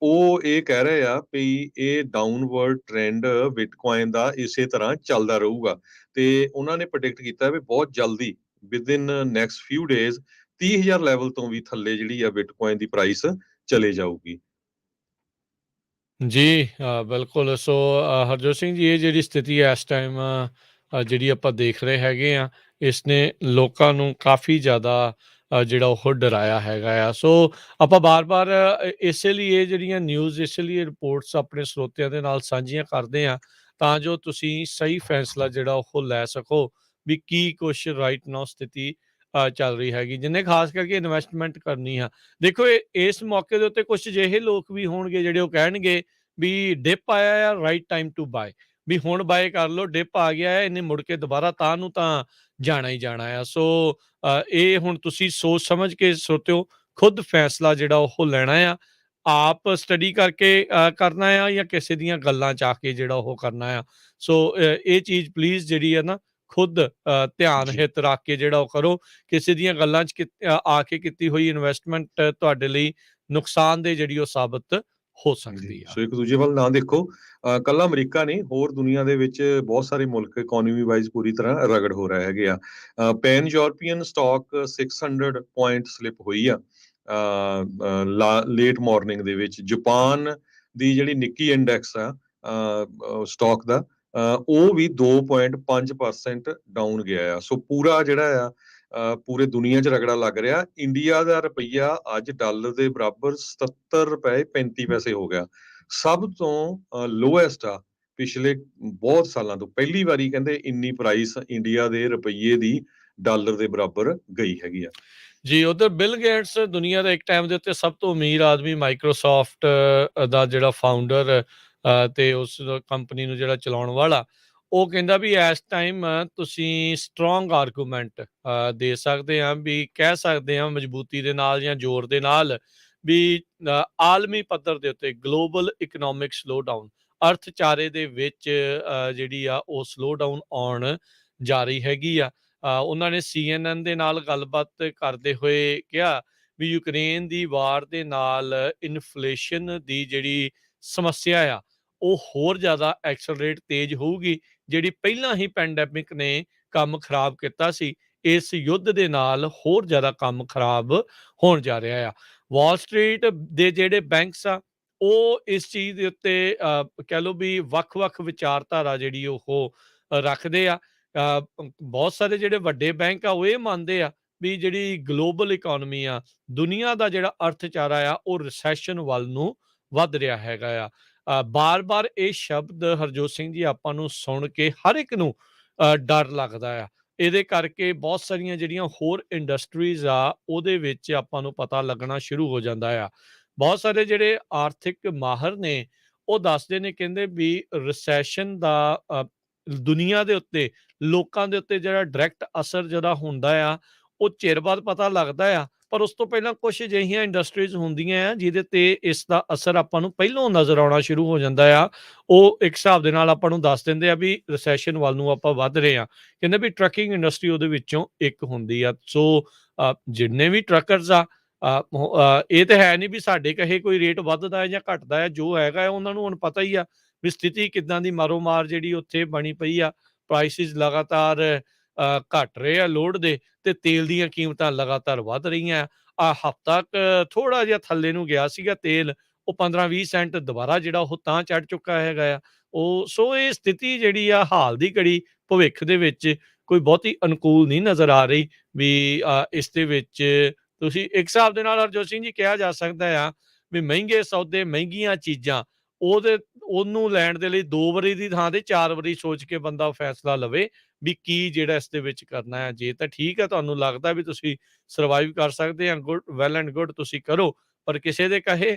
ਉਹ ਇਹ ਕਹਿ ਰਹੇ ਆ ਵੀ ਇਹ ਡਾਊਨਵਰਡ ਟ੍ਰੈਂਡ ਬਿਟਕੋਇਨ ਦਾ ਇਸੇ ਤਰ੍ਹਾਂ ਚੱਲਦਾ ਰਹੂਗਾ, ਤੇ ਉਹਨਾਂ ਨੇ ਪ੍ਰੈਡਿਕਟ ਕੀਤਾ ਵੀ ਬਹੁਤ ਜਲਦੀ ਵਿਦਿਨ ਨੈਕਸਟ ਫਿਊ ਡੇਜ਼ 30,000 ਲੈਵਲ ਤੋਂ ਵੀ ਥੱਲੇ ਜਿਹੜੀ ਆ ਬਿਟਕੋਇਨ ਦੀ ਪ੍ਰਾਈਸ ਚਲੇ ਜਾਊਗੀ। ਜੀ ਬਿਲਕੁਲ। ਸੋ ਹਰਜੋਤ ਸਿੰਘ ਜੀ, ਇਹ ਜਿਹੜੀ ਸਥਿਤੀ ਹੈ ਇਸ ਟਾਈਮ ਜਿਹੜੀ ਆਪਾਂ ਦੇਖ ਰਹੇ ਹੈਗੇ ਆ, ਇਸਨੇ ਲੋਕਾਂ ਨੂੰ ਕਾਫੀ ਜ਼ਿਆਦਾ ਜਿਹੜਾ ਉਹ ਡਰਾਇਆ ਹੈਗਾ ਆ। ਸੋ ਆਪਾਂ ਬਾਰ-ਬਾਰ ਇਸੇ ਲਈ ਇਹ ਜਿਹੜੀਆਂ ਨਿਊਜ਼, ਇਸੇ ਲਈ ਰਿਪੋਰਟਸ ਆਪਣੇ ਸਰੋਤਿਆਂ ਦੇ ਨਾਲ ਸਾਂਝੀਆਂ ਕਰਦੇ ਆ, ਤਾਂ ਜੋ ਤੁਸੀਂ ਸਹੀ ਫੈਸਲਾ ਜਿਹੜਾ ਉਹ ਲੈ ਸਕੋ ਵੀ ਕੀ ਕੁਛ ਰਾਈਟ ਨਾਓ ਸਥਿਤੀ ਚੱਲ ਰਹੀ ਹੈਗੀ, ਜਿਹਨੇ ਖਾਸ ਕਰਕੇ ਇਨਵੈਸਟਮੈਂਟ ਕਰਨੀ ਆ। ਦੇਖੋ, ਇਸ ਮੌਕੇ ਦੇ ਉੱਤੇ ਕੁਛ ਅਜਿਹੇ ਲੋਕ ਵੀ ਹੋਣਗੇ ਜਿਹੜੇ ਉਹ ਕਹਿਣਗੇ ਵੀ ਡਿਪ ਆਇਆ ਆ, ਰਾਈਟ ਟਾਈਮ ਟੂ ਬਾਏ, ਵੀ ਹੁਣ ਬਾਏ ਕਰ ਲਓ, ਡਿਪ ਆ ਗਿਆ ਹੈ, ਇਹਨੇ ਮੁੜ ਕੇ ਦੁਬਾਰਾ ਤਾਂ ਨੂੰ ਤਾਂ ਜਾਣਾ ਹੀ ਜਾਣਾ ਆ। ਸੋ ਇਹ ਹੁਣ ਤੁਸੀਂ ਸੋਚ ਸਮਝ ਕੇ ਸੋਚਿਓ, ਖੁਦ ਫੈਸਲਾ ਜਿਹੜਾ ਉਹ ਲੈਣਾ ਆ, ਆਪ ਸਟੱਡੀ ਕਰਕੇ ਕਰਨਾ ਆ ਜਾਂ ਕਿਸੇ ਦੀਆਂ ਗੱਲਾਂ ਚ ਆ ਕੇ ਜਿਹੜਾ ਉਹ ਕਰਨਾ ਆ। ਸੋ ਇਹ ਚੀਜ਼ ਪਲੀਜ਼ ਜਿਹੜੀ ਹੈ ਨਾ, ਖੁਦ ਧਿਆਨ ਜੀ ਹਿੱਤ ਰੱਖ ਕੇ ਜਿਹੜਾ ਉਹ ਕਰੋ। ਕਿਸੇ ਦੀਆਂ ਗੱਲਾਂ ਚ ਆ ਕੇ ਕੀਤੀ ਹੋਈ ਇਨਵੈਸਟਮੈਂਟ ਤੁਹਾਡੇ ਲਈ ਨੁਕਸਾਨਦੇਹ ਜਿਹੜੀ ਉਹ ਸਾਬਤ ਹੋ ਸਕਦੀ ਆ। ਸੋ ਇੱਕ ਦੂਜੇ ਵੱਲ ਨਾ ਦੇਖੋ, ਕੱਲਾ ਅਮਰੀਕਾ ਨਹੀਂ, ਹੋਰ ਦੁਨੀਆ ਦੇ ਵਿੱਚ ਬਹੁਤ ਸਾਰੇ ਮੁਲਕ ਇਕਨੋਮੀ ਵਾਈਜ਼ ਪੂਰੀ ਤਰ੍ਹਾਂ ਰਗੜ ਹੋ ਰਹੇ ਹੈਗੇ ਆ। Pan European stock 600 point slip ਹੋਈ ਆ ਲੇਟ ਮਾਰਨਿੰਗ ਦੇ ਵਿੱਚ। ਜਾਪਾਨ ਦੀ ਜਿਹੜੀ ਨਿੱਕੀ ਇੰਡੈਕਸ ਆ ਸਟਾਕ ਦਾ, ਉਹ ਵੀ 2.5% ਡਾਊਨ ਗਿਆ ਆ। ਸੋ ਪੂਰਾ ਜਿਹੜਾ ਆ ਪੂਰੇ ਦੁਨੀਆ 'ਚ ਰਗੜਾ ਲੱਗ ਰਿਹਾ। ਇੰਡੀਆ ਦਾ ਰੁਪਈਆ ਅੱਜ ਡਾਲਰ ਦੇ ਬਰਾਬਰ 77 ਰੁਪਏ 35 ਪੈਸੇ ਹੋ ਗਿਆ, ਸਭ ਤੋਂ ਲੋਐਸਟ ਆ ਪਿਛਲੇ ਬਹੁਤ ਸਾਲਾਂ ਤੋਂ। ਪਹਿਲੀ ਵਾਰੀ ਕਹਿੰਦੇ ਇੰਨੀ ਪ੍ਰਾਈਸ ਇੰਡੀਆ ਦੇ ਰੁਪਈਏ ਦੀ ਡਾਲਰ ਦੇ ਬਰਾਬਰ ਗਈ ਹੈਗੀ ਆ। ਜੀ, ਉਧਰ ਬਿਲ ਗੇਟਸ ਦੁਨੀਆ ਦਾ ਇੱਕ ਟਾਈਮ ਦੇ ਉੱਤੇ ਸਭ ਤੋਂ ਅਮੀਰ ਆਦਮੀ, ਮਾਈਕਰੋਸਾਫਟ ਦਾ ਜਿਹੜਾ ਫਾਊਂਡਰ ਤੇ ਉਸ ਕੰਪਨੀ ਨੂੰ ਜਿਹੜਾ ਚਲਾਉਣ ਵਾਲਾ, ਉਹ ਕਹਿੰਦਾ ਵੀ ਇਸ ਟਾਈਮ ਤੁਸੀਂ ਸਟਰੋਂਗ ਆਰਗੂਮੈਂਟ ਦੇ ਸਕਦੇ ਆ, ਵੀ ਕਹਿ ਸਕਦੇ ਆ ਮਜ਼ਬੂਤੀ ਦੇ ਨਾਲ ਜਾਂ ਜ਼ੋਰ ਦੇ ਨਾਲ ਵੀ ਆਲਮੀ ਪੱਧਰ ਦੇ ਉੱਤੇ ਗਲੋਬਲ ਇਕਨੋਮਿਕ ਸਲੋ ਡਾਊਨ, ਅਰਥਚਾਰੇ ਦੇ ਵਿੱਚ ਜਿਹੜੀ ਆ ਉਹ ਸਲੋ ਡਾਊਨ ਆਉਣ ਜਾ ਰਹੀ ਹੈਗੀ ਆ। ਉਹਨਾਂ ਨੇ CNN ਦੇ ਨਾਲ ਗੱਲਬਾਤ ਕਰਦੇ ਹੋਏ ਕਿਹਾ ਵੀ ਯੂਕਰੇਨ ਦੀ ਵਾਰ ਦੇ ਨਾਲ ਇਨਫਲੇਸ਼ਨ ਦੀ ਜਿਹੜੀ ਸਮੱਸਿਆ ਆ, ਉਹ ਹੋਰ ਜ਼ਿਆਦਾ ਐਕਸਲਰੇਟ ਤੇਜ਼ ਹੋਊਗੀ। ਜਿਹੜੀ ਪਹਿਲਾਂ ਹੀ ਪੈਂਡੈਮਿਕ ਨੇ ਕੰਮ ਖਰਾਬ ਕੀਤਾ ਸੀ, ਇਸ ਯੁੱਧ ਦੇ ਨਾਲ ਹੋਰ ਜ਼ਿਆਦਾ ਕੰਮ ਖਰਾਬ ਹੋਣ ਜਾ ਰਿਹਾ ਆ। ਵਾਲ ਸਟਰੀਟ ਦੇ ਜਿਹੜੇ ਬੈਂਕਸ ਆ, ਉਹ ਇਸ ਚੀਜ਼ ਦੇ ਉੱਤੇ ਕਹਿ ਲਓ ਵੀ ਵੱਖ-ਵੱਖ ਵਿਚਾਰਧਾਰਾ ਜਿਹੜੀ ਉਹ ਰੱਖਦੇ ਆ। ਬਹੁਤ ਸਾਰੇ ਜਿਹੜੇ ਵੱਡੇ ਬੈਂਕ ਆ, ਉਹ ਇਹ ਮੰਨਦੇ ਆ ਵੀ ਜਿਹੜੀ ਗਲੋਬਲ ਇਕੋਨਮੀ ਆ, ਦੁਨੀਆ ਦਾ ਜਿਹੜਾ ਅਰਥਚਾਰਾ ਆ, ਉਹ ਰਿਸੈਸ਼ਨ ਵੱਲ ਨੂੰ ਵੱਧ ਰਿਹਾ ਹੈਗਾ ਆ। ਬਾਰ-ਬਾਰ ਇਹ ਸ਼ਬਦ ਹਰਜੋਤ ਸਿੰਘ ਜੀ ਆਪਾਂ ਨੂੰ ਸੁਣ ਕੇ ਹਰ ਇੱਕ ਨੂੰ ਡਰ ਲੱਗਦਾ ਆ। ਇਹਦੇ ਕਰਕੇ ਬਹੁਤ ਸਾਰੀਆਂ ਜਿਹੜੀਆਂ ਹੋਰ ਇੰਡਸਟਰੀਜ਼ ਆ, ਉਹਦੇ ਵਿੱਚ ਆਪਾਂ ਨੂੰ ਪਤਾ ਲੱਗਣਾ ਸ਼ੁਰੂ ਹੋ ਜਾਂਦਾ ਆ। ਬਹੁਤ ਸਾਰੇ ਜਿਹੜੇ ਆਰਥਿਕ ਮਾਹਰ ਨੇ, ਉਹ ਦੱਸਦੇ ਨੇ, ਕਹਿੰਦੇ ਵੀ ਰਿਸੈਸ਼ਨ ਦਾ ਦੁਨੀਆ ਦੇ ਉੱਤੇ, ਲੋਕਾਂ ਦੇ ਉੱਤੇ ਜਿਹੜਾ ਡਾਇਰੈਕਟ ਅਸਰ ਜਿਹੜਾ ਹੁੰਦਾ ਆ, ਉਹ ਚਿਰ ਬਾਅਦ ਪਤਾ ਲੱਗਦਾ ਆ, ਪਰ ਉਸ ਤੋਂ ਪਹਿਲਾਂ ਕੁਛ ਅਜਿਹੀਆਂ ਇੰਡਸਟਰੀਜ਼ ਹੁੰਦੀਆਂ ਆ ਜਿਹਦੇ ਤੇ ਇਸ ਦਾ ਅਸਰ ਆਪਾਂ ਨੂੰ ਪਹਿਲੋਂ ਨਜ਼ਰ ਆਉਣਾ ਸ਼ੁਰੂ ਹੋ ਜਾਂਦਾ ਆ। ਉਹ ਇੱਕ ਹਿਸਾਬ ਦੇ ਨਾਲ ਆਪਾਂ ਨੂੰ ਦੱਸ ਦਿੰਦੇ ਆ ਵੀ ਰਿਸੈਸ਼ਨ ਵੱਲ ਨੂੰ ਆਪਾਂ ਵੱਧ ਰਹੇ ਆ। ਕਹਿੰਦੇ ਵੀ ਟਰੱਕਿੰਗ ਇੰਡਸਟਰੀ ਉਹਦੇ ਵਿੱਚੋਂ ਇੱਕ ਹੁੰਦੀ ਆ। ਸੋ ਜਿੰਨੇ ਵੀ ਟਰੱਕਰਸ ਆ, ਇਹ ਤਾਂ ਹੈ ਨਹੀਂ ਵੀ ਸਾਡੇ ਕਹੇ ਕੋਈ ਰੇਟ ਵੱਧਦਾ ਹੈ ਜਾਂ ਘਟਦਾ ਹੈ। ਜੋ ਹੈਗਾ ਉਹਨਾਂ ਨੂੰ ਹੁਣ ਪਤਾ ਹੀ ਆ ਵੀ ਸਥਿਤੀ ਕਿੱਦਾਂ ਦੀ ਮਾਰੋ ਮਾਰ ਜਿਹੜੀ ਉੱਥੇ ਬਣੀ ਪਈ ਆ। ਪ੍ਰਾਈਸਿਸ ਲਗਾਤਾਰ ਘਟ ਰਹੇ ਆ ਲੋਡ ਦੇ, ਤੇ ਤੇਲ ਦੀਆਂ ਕੀਮਤਾਂ ਲਗਾਤਾਰ ਵੱਧ ਰਹੀਆਂ ਆ। ਹਫ਼ਤਾ ਥੋੜਾ ਜਿਹਾ ਥੱਲੇ ਨੂੰ ਗਿਆ ਸੀਗਾ ਤੇਲ, ਉਹ 15-20 ਸੈਂਟ ਦੁਬਾਰਾ ਜਿਹੜਾ ਉਹ ਤਾਂ ਚੜ ਚੁੱਕਾ ਹੈਗਾ ਆ। ਸੋ ਇਹ ਸਥਿਤੀ ਜਿਹੜੀ ਆ ਹਾਲ ਦੀ ਘੜੀ ਭਵਿੱਖ ਦੇ ਵਿੱਚ ਕੋਈ ਬਹੁਤੀ ਅਨੁਕੂਲ ਨਹੀਂ ਨਜ਼ਰ ਆ ਰਹੀ ਵੀ ਇਸ ਦੇ ਵਿੱਚ ਤੁਸੀਂ ਇੱਕ ਹਿਸਾਬ ਦੇ ਨਾਲ ਹਰਜੋਤ ਸਿੰਘ ਜੀ ਕਿਹਾ ਜਾ ਸਕਦਾ ਆ ਵੀ ਮਹਿੰਗੇ ਸੌਦੇ, ਮਹਿੰਗੀਆਂ ਚੀਜ਼ਾਂ, ਉਹਨੂੰ ਲੈਣ ਦੇ ਲਈ 2 ਵਾਰੀ ਦੀ ਥਾਂ ਤੇ 4 ਵਾਰੀ ਸੋਚ ਕੇ ਬੰਦਾ ਫੈਸਲਾ ਲਵੇ ਵੀ ਕੀ ਜਿਹੜਾ ਇਸ ਦੇ ਵਿੱਚ ਕਰਨਾ ਹੈ। ਜੇ ਤਾਂ ਠੀਕ ਹੈ, ਤੁਹਾਨੂੰ ਲੱਗਦਾ ਵੀ ਤੁਸੀਂ ਸਰਵਾਈਵ ਕਰ ਸਕਦੇ ਆ, ਗੁੱਡ, ਵੈਲ ਐਂਡ ਗੁੱਡ, ਤੁਸੀਂ ਕਰੋ। ਪਰ ਕਿਸੇ ਦੇ ਕਹੇ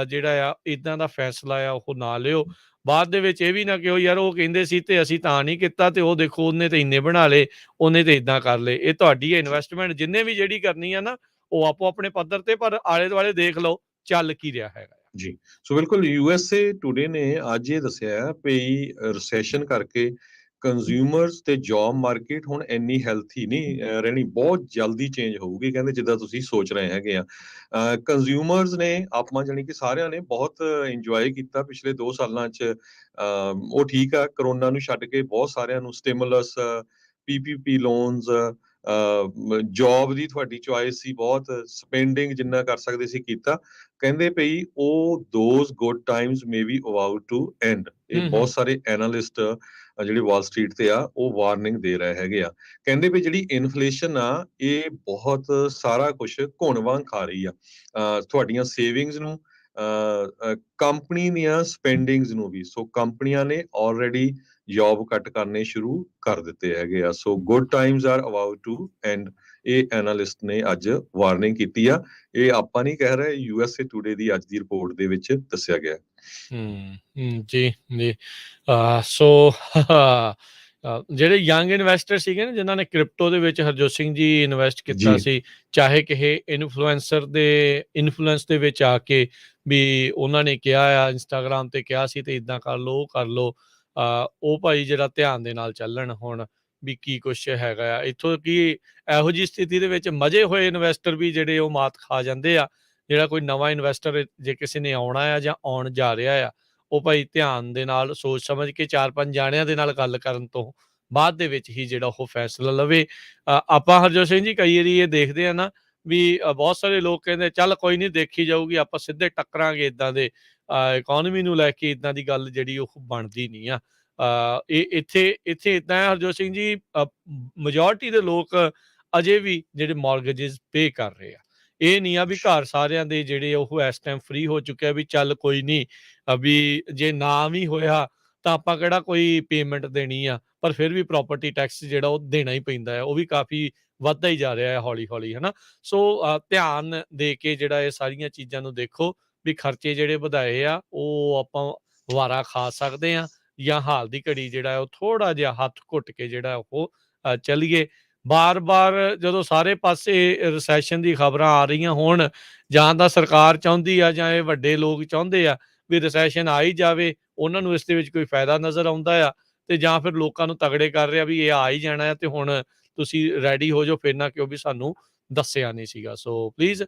ਜਿਹੜਾ ਆ ਇਦਾਂ ਦਾ ਫੈਸਲਾ ਆ ਉਹ ਨਾ ਲਿਓ। ਬਾਅਦ ਦੇ ਵਿੱਚ ਇਹ ਵੀ ਨਾ ਕਿਹੋ ਯਾਰ ਉਹ ਕਹਿੰਦੇ ਸੀ ਤੇ ਅਸੀਂ ਤਾਂ ਨਹੀਂ ਕੀਤਾ, ਤੇ ਉਹ ਦੇਖੋ ਉਹਨੇ ਤੇ ਇੰਨੇ ਬਣਾ ਲਏ, ਉਹਨੇ ਤੇ ਇਦਾਂ ਕਰ ਲਏ। ਇਹ ਤੁਹਾਡੀ ਇਨਵੈਸਟਮੈਂਟ ਜਿੰਨੇ ਵੀ ਜਿਹੜੀ ਕਰਨੀ ਆ ਨਾ, ਉਹ ਆਪੋ ਆਪਣੇ ਪੱਧਰ ਤੇ, ਪਰ ਆਲੇ ਦੁਆਲੇ ਦੇਖ ਲਓ ਚੱਲ ਕੀ ਰਿਹਾ ਹੈਗਾ। ਜੀ, ਸੋ ਬਿਲਕੁਲ USA ਟੁਡੇ ਨੇ ਅੱਜ ਇਹ ਦੱਸਿਆ ਵੀ ਰਿਸੈਸ਼ਨ ਕਰਕੇ ਕੰਜ਼ਿਊਮਰਸ ਤੇ ਜੌਬ ਮਾਰਕੀਟ ਹੁਣ ਇੰਨੀ ਹੈਲਥੀ ਨਹੀਂ ਰਹਿਣੀ, ਬਹੁਤ ਜਲਦੀ ਚੇਂਜ ਹੋਊਗੀ ਕਹਿੰਦੇ, ਜਿੱਦਾਂ ਤੁਸੀਂ ਸੋਚ ਰਹੇ ਹੈਗੇ ਆ। ਕੰਜ਼ਿਊਮਰਸ ਨੇ ਆਪਾਂ ਜਾਣੀ ਕਿ ਸਾਰਿਆਂ ਨੇ ਬਹੁਤ ਇੰਜੋਏ ਕੀਤਾ ਪਿਛਲੇ 2 ਸਾਲਾਂ 'ਚ। ਉਹ ਠੀਕ ਆ, ਕਰੋਨਾ ਨੂੰ ਛੱਡ ਕੇ ਬਹੁਤ ਸਾਰਿਆਂ ਨੂੰ ਸਟਿਮੂਲਸ, PPP ਲੋਨਸ, ਜੌਬ ਦੀ ਤੁਹਾਡੀ ਚੁਆਇਸ ਸੀ, ਬਹੁਤ ਸਪੈਂਡਿੰਗ ਜਿੰਨਾ ਕਰ ਸਕਦੇ ਸੀ ਕੀਤਾ। ਕਹਿੰਦੇ ਪਈ ਉਹ those good times may be about to end. ਇਹ ਬਹੁਤ ਸਾਰੇ ਐਨਾਲਿਸਟ ਜਿਹੜੇ ਵਾਲ ਸਟਰੀਟ ਤੇ ਆ ਉਹ ਵਾਰਨਿੰਗ ਦੇ ਰਹੇ ਹੈਗੇ ਆ। ਕਹਿੰਦੇ ਵੀ ਜਿਹੜੀ ਇਨਫਲੇਸ਼ਨ ਆ ਇਹ ਬਹੁਤ ਸਾਰਾ ਕੁਝ ਘੁਣ ਵਾਂਗ ਖਾ ਰਹੀ ਆ ਤੁਹਾਡੀਆਂ ਸੇਵਿੰਗਸ ਨੂੰ, ਕੰਪਨੀ ਦੀਆਂ ਸਪੈਂਡਿੰਗਸ ਨੂੰ ਵੀ। ਸੋ ਕੰਪਨੀਆਂ ਨੇ ਆਲਰੇਡੀ ਜੌਬ ਕੱਟ ਕਰਨੇ ਸ਼ੁਰੂ ਕਰ ਦਿੱਤੇ ਹੈਗੇ ਆ। So good times are about to end, ਇਹ ਐਨਾਲਿਸਟ ਨੇ ਅੱਜ ਵਾਰਨਿੰਗ ਕੀਤੀ ਆ। ਇਹ ਆਪਾਂ ਨਹੀਂ ਕਹਿ ਰਹੇ, USA ਟੂਡੇ ਦੀ ਅੱਜ ਦੀ ਰਿਪੋਰਟ ਦੇ ਵਿੱਚ ਦੱਸਿਆ ਗਿਆ। ਜੀ ਜੀ। ਸੋ ਜਿਹੜੇ ਯੰਗ ਇਨਵੈਸਟਰ ਸੀਗੇ ਨਾ, ਜਿਨ੍ਹਾਂ ਨੇ ਕ੍ਰਿਪਟੋ ਦੇ ਵਿੱਚ ਹਰਜੋਤ ਸਿੰਘ ਜੀ ਇਨਵੈਸਟ ਕੀਤਾ ਸੀ, ਚਾਹੇ ਕਿਸੇ ਇਨਫਲੂਐਂਸਰ ਦੇ ਇਨਫਲੂਐਂਸ ਦੇ ਵਿੱਚ ਆ ਕੇ ਵੀ ਉਹਨਾਂ ਨੇ ਕਿਹਾ ਆ, ਇੰਸਟਾਗ੍ਰਾਮ ਤੇ ਕਿਹਾ ਸੀ ਤੇ ਇੱਦਾਂ ਕਰ ਲਓ, ਉਹ ਕਰ ਲਓ, ਉਹ ਭਾਈ ਜਿਹੜਾ ਧਿਆਨ ਦੇ ਨਾਲ ਚੱਲਣ ਹੁਣ ਵੀ ਕੀ ਕੁਛ ਹੈਗਾ ਆ। ਇੱਥੋਂ ਕੀ ਇਹੋ ਜਿਹੀ ਸਥਿਤੀ ਦੇ ਵਿੱਚ ਮਜ਼ੇ ਹੋਏ ਇਨਵੈਸਟਰ ਵੀ ਜਿਹੜੇ ਉਹ ਮਾਤ ਖਾ ਜਾਂਦੇ ਆ। ਜਿਹੜਾ ਕੋਈ ਨਵਾਂ ਇਨਵੈਸਟਰ ਜੇ ਕਿਸੇ ਨੇ ਆਉਣਾ ਆ ਜਾਂ ਆਉਣ ਜਾ ਰਿਹਾ ਆ, ਉਹ ਭਾਈ ਧਿਆਨ ਦੇ ਨਾਲ ਸੋਚ ਸਮਝ ਕੇ 4-5 ਜਾਣਿਆਂ ਦੇ ਨਾਲ ਗੱਲ ਕਰਨ ਤੋਂ ਬਾਅਦ ਦੇ ਵਿੱਚ ਹੀ ਜਿਹੜਾ ਉਹ ਫੈਸਲਾ ਲਵੇ। ਆਪਾਂ ਹਰਜੋਤ ਸਿੰਘ ਜੀ ਕਈ ਵਾਰੀ ਇਹ ਦੇਖਦੇ ਆ ਨਾ ਵੀ ਬਹੁਤ ਸਾਰੇ ਲੋਕ ਕਹਿੰਦੇ ਚੱਲ ਕੋਈ ਨਹੀਂ ਦੇਖੀ ਜਾਊਗੀ, ਆਪਾਂ ਸਿੱਧੇ ਟੱਕਰਾਂਗੇ, ਇੱਦਾਂ ਦੇ ਇਕੋਨਮੀ ਨੂੰ ਲੈ ਕੇ ਇੱਦਾਂ ਦੀ ਗੱਲ ਜਿਹੜੀ ਉਹ ਬਣਦੀ ਨਹੀਂ ਆ। ਇਹ ਇੱਥੇ ਇੱਦਾਂ ਹੈ ਹਰਜੋਤ ਸਿੰਘ ਜੀ, ਮੈਜੋਰਟੀ ਦੇ ਲੋਕ ਅਜੇ ਵੀ ਜਿਹੜੇ ਮੌਰਗੇਜਿਸ ਪੇ ਕਰ ਰਹੇ ਆ। ਇਹ ਨਹੀਂ ਆ ਵੀ ਘਰ ਸਾਰਿਆਂ ਦੇ ਜਿਹੜੇ ਉਹ ਇਸ ਟਾਈਮ ਫ੍ਰੀ ਹੋ ਚੁੱਕਿਆ ਵੀ ਚੱਲ ਕੋਈ ਨਹੀਂ, ਵੀ ਜੇ ਨਾ ਵੀ ਹੋਇਆ ਤਾਂ ਆਪਾਂ ਕਿਹੜਾ ਕੋਈ ਪੇਮੈਂਟ ਦੇਣੀ ਆ, ਪਰ ਫਿਰ ਵੀ ਪ੍ਰਾਪਰਟੀ ਟੈਕਸ ਜਿਹੜਾ ਉਹ ਦੇਣਾ ਹੀ ਪੈਂਦਾ ਹੈ, ਉਹ ਵੀ ਕਾਫੀ ਵੱਧਦਾ ਹੀ ਜਾ ਰਿਹਾ ਹੈ ਹੌਲੀ ਹੌਲੀ, ਹੈ ਨਾ। ਸੋ ਧਿਆਨ ਦੇ ਕੇ ਜਿਹੜਾ ਇਹ ਸਾਰੀਆਂ ਚੀਜ਼ਾਂ ਨੂੰ ਦੇਖੋ ਵੀ ਖਰਚੇ ਜਿਹੜੇ ਵਧਾਏ ਆ ਉਹ ਆਪਾਂ ਵਾਰਾ ਖਾ ਸਕਦੇ ਆ, ਜਾਂ ਹਾਲ ਦੀ ਘੜੀ ਜਿਹੜਾ ਉਹ ਥੋੜਾ ਜਿਹਾ ਹੱਥ ਘੁੱਟ ਕੇ ਜਿਹੜਾ ਉਹ ਚੱਲੀਏ। ਬਾਰ-ਬਾਰ ਜਦੋਂ ਸਾਰੇ ਪਾਸੇ ਰਿਸੈਸ਼ਨ ਦੀ ਖਬਰਾਂ ਆ ਰਹੀਆਂ ਹੋਣ, ਜਾਂ ਤਾਂ ਸਰਕਾਰ ਚਾਹੁੰਦੀ ਆ ਜਾਂ ਇਹ ਵੱਡੇ ਲੋਕ ਚਾਹੁੰਦੇ ਆ ਵੀ ਰਿਸੈਸ਼ਨ ਆ ਹੀ ਜਾਵੇ, ਉਹਨਾਂ ਨੂੰ ਇਸ ਦੇ ਵਿੱਚ ਕੋਈ ਫਾਇਦਾ ਨਜ਼ਰ ਆਉਂਦਾ ਆ, ਤੇ ਜਾਂ ਫਿਰ ਲੋਕਾਂ ਨੂੰ ਤਗੜੇ ਕਰ ਰਿਹਾ ਵੀ ਇਹ ਆ ਹੀ ਜਾਣਾ ਹੈ ਤੇ ਹੁਣ ਤੁਸੀਂ ਰੈਡੀ ਹੋ ਜਾਓ, ਫਿਰ ਨਾ ਕਿਉਂ ਵੀ ਸਾਨੂੰ ਦੱਸਿਆ ਨਹੀਂ ਸੀਗਾ। ਸੋ ਪਲੀਜ਼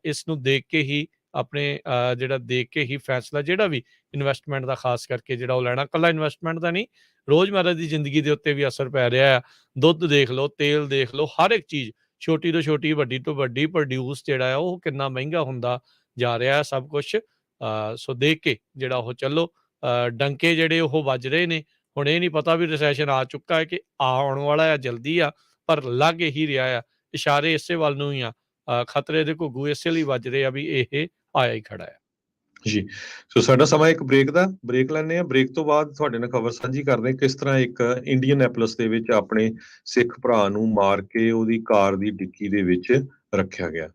ਇਸ ਨੂੰ ਦੇਖ ਕੇ ਹੀ ਆਪਣੇ ਜਿਹੜਾ ਦੇਖ ਕੇ ਹੀ ਫੈਸਲਾ ਜਿਹੜਾ ਵੀ ਇਨਵੈਸਟਮੈਂਟ ਦਾ ਖਾਸ ਕਰਕੇ ਜਿਹੜਾ ਉਹ ਲੈਣਾ। ਇਕੱਲਾ ਇਨਵੈਸਟਮੈਂਟ ਦਾ ਨਹੀਂ, ਰੋਜ਼ਮर्रा ਦੀ ਜ਼ਿੰਦਗੀ ਦੇ ਉੱਤੇ ਵੀ ਅਸਰ ਪੈ ਰਿਹਾ ਆ। ਦੁੱਧ ਦੇਖ ਲਓ, ਤੇਲ ਦੇਖ ਲਓ, ਹਰ ਇੱਕ ਚੀਜ਼ ਛੋਟੀ ਤੋਂ ਛੋਟੀ, ਵੱਡੀ ਤੋਂ ਵੱਡੀ ਪ੍ਰੋਡਿਊਸ ਜਿਹੜਾ ਆ ਉਹ ਕਿੰਨਾ ਮਹਿੰਗਾ ਹੁੰਦਾ ਜਾ ਰਿਹਾ ਹੈ ਸਭ ਕੁਛ। ਸੋ ਦੇਖ ਕੇ ਜਿਹੜਾ ਉਹ ਚੱਲੋ। ਡੰਕੇ ਜਿਹੜੇ ਉਹ ਵੱਜ ਰਹੇ ਨੇ, ਹੁਣ ਇਹ ਨਹੀਂ ਪਤਾ ਵੀ ਰਿਸੈਸ਼ਨ ਆ ਚੁੱਕਾ ਹੈ ਕਿ ਆਉਣ ਵਾਲਾ ਆ, ਜਲਦੀ ਆ, ਪਰ ਲੱਗ ਹੀ ਰਿਹਾ ਆ, ਇਸ਼ਾਰੇ ਇਸੇ ਵੱਲ ਨੂੰ ਹੀ ਆ। ਖਤਰੇ ਦੇ ਘੁੱਗੂ ਇਸੇ ਲਈ ਵੱਜ ਰਹੇ ਆ ਵੀ ਇਹ ਆਇਆ ਹੀ ਖੜਾ ਹੈ। ਜੀ, ਸੋ ਸਾਡਾ ਸਮਾਂ ਇੱਕ ਬ੍ਰੇਕ ਲੈਂਦੇ ਆ। ਬ੍ਰੇਕ ਤੋਂ ਬਾਅਦ ਤੁਹਾਡੇ ਨਾਲ ਖਬਰ ਸਾਂਝੀ ਕਰਦੇ ਕਿਸ ਤਰ੍ਹਾਂ ਇੱਕ ਇੰਡੀਅਨੈਪਲਸ ਦੇ ਵਿੱਚ ਆਪਣੇ ਸਿੱਖ ਭਰਾ ਨੂੰ ਮਾਰ ਕੇ ਉਹਦੀ ਕਾਰ ਦੀ ਡਿੱਕੀ ਦੇ ਵਿੱਚ ਰੱਖਿਆ ਗਿਆ।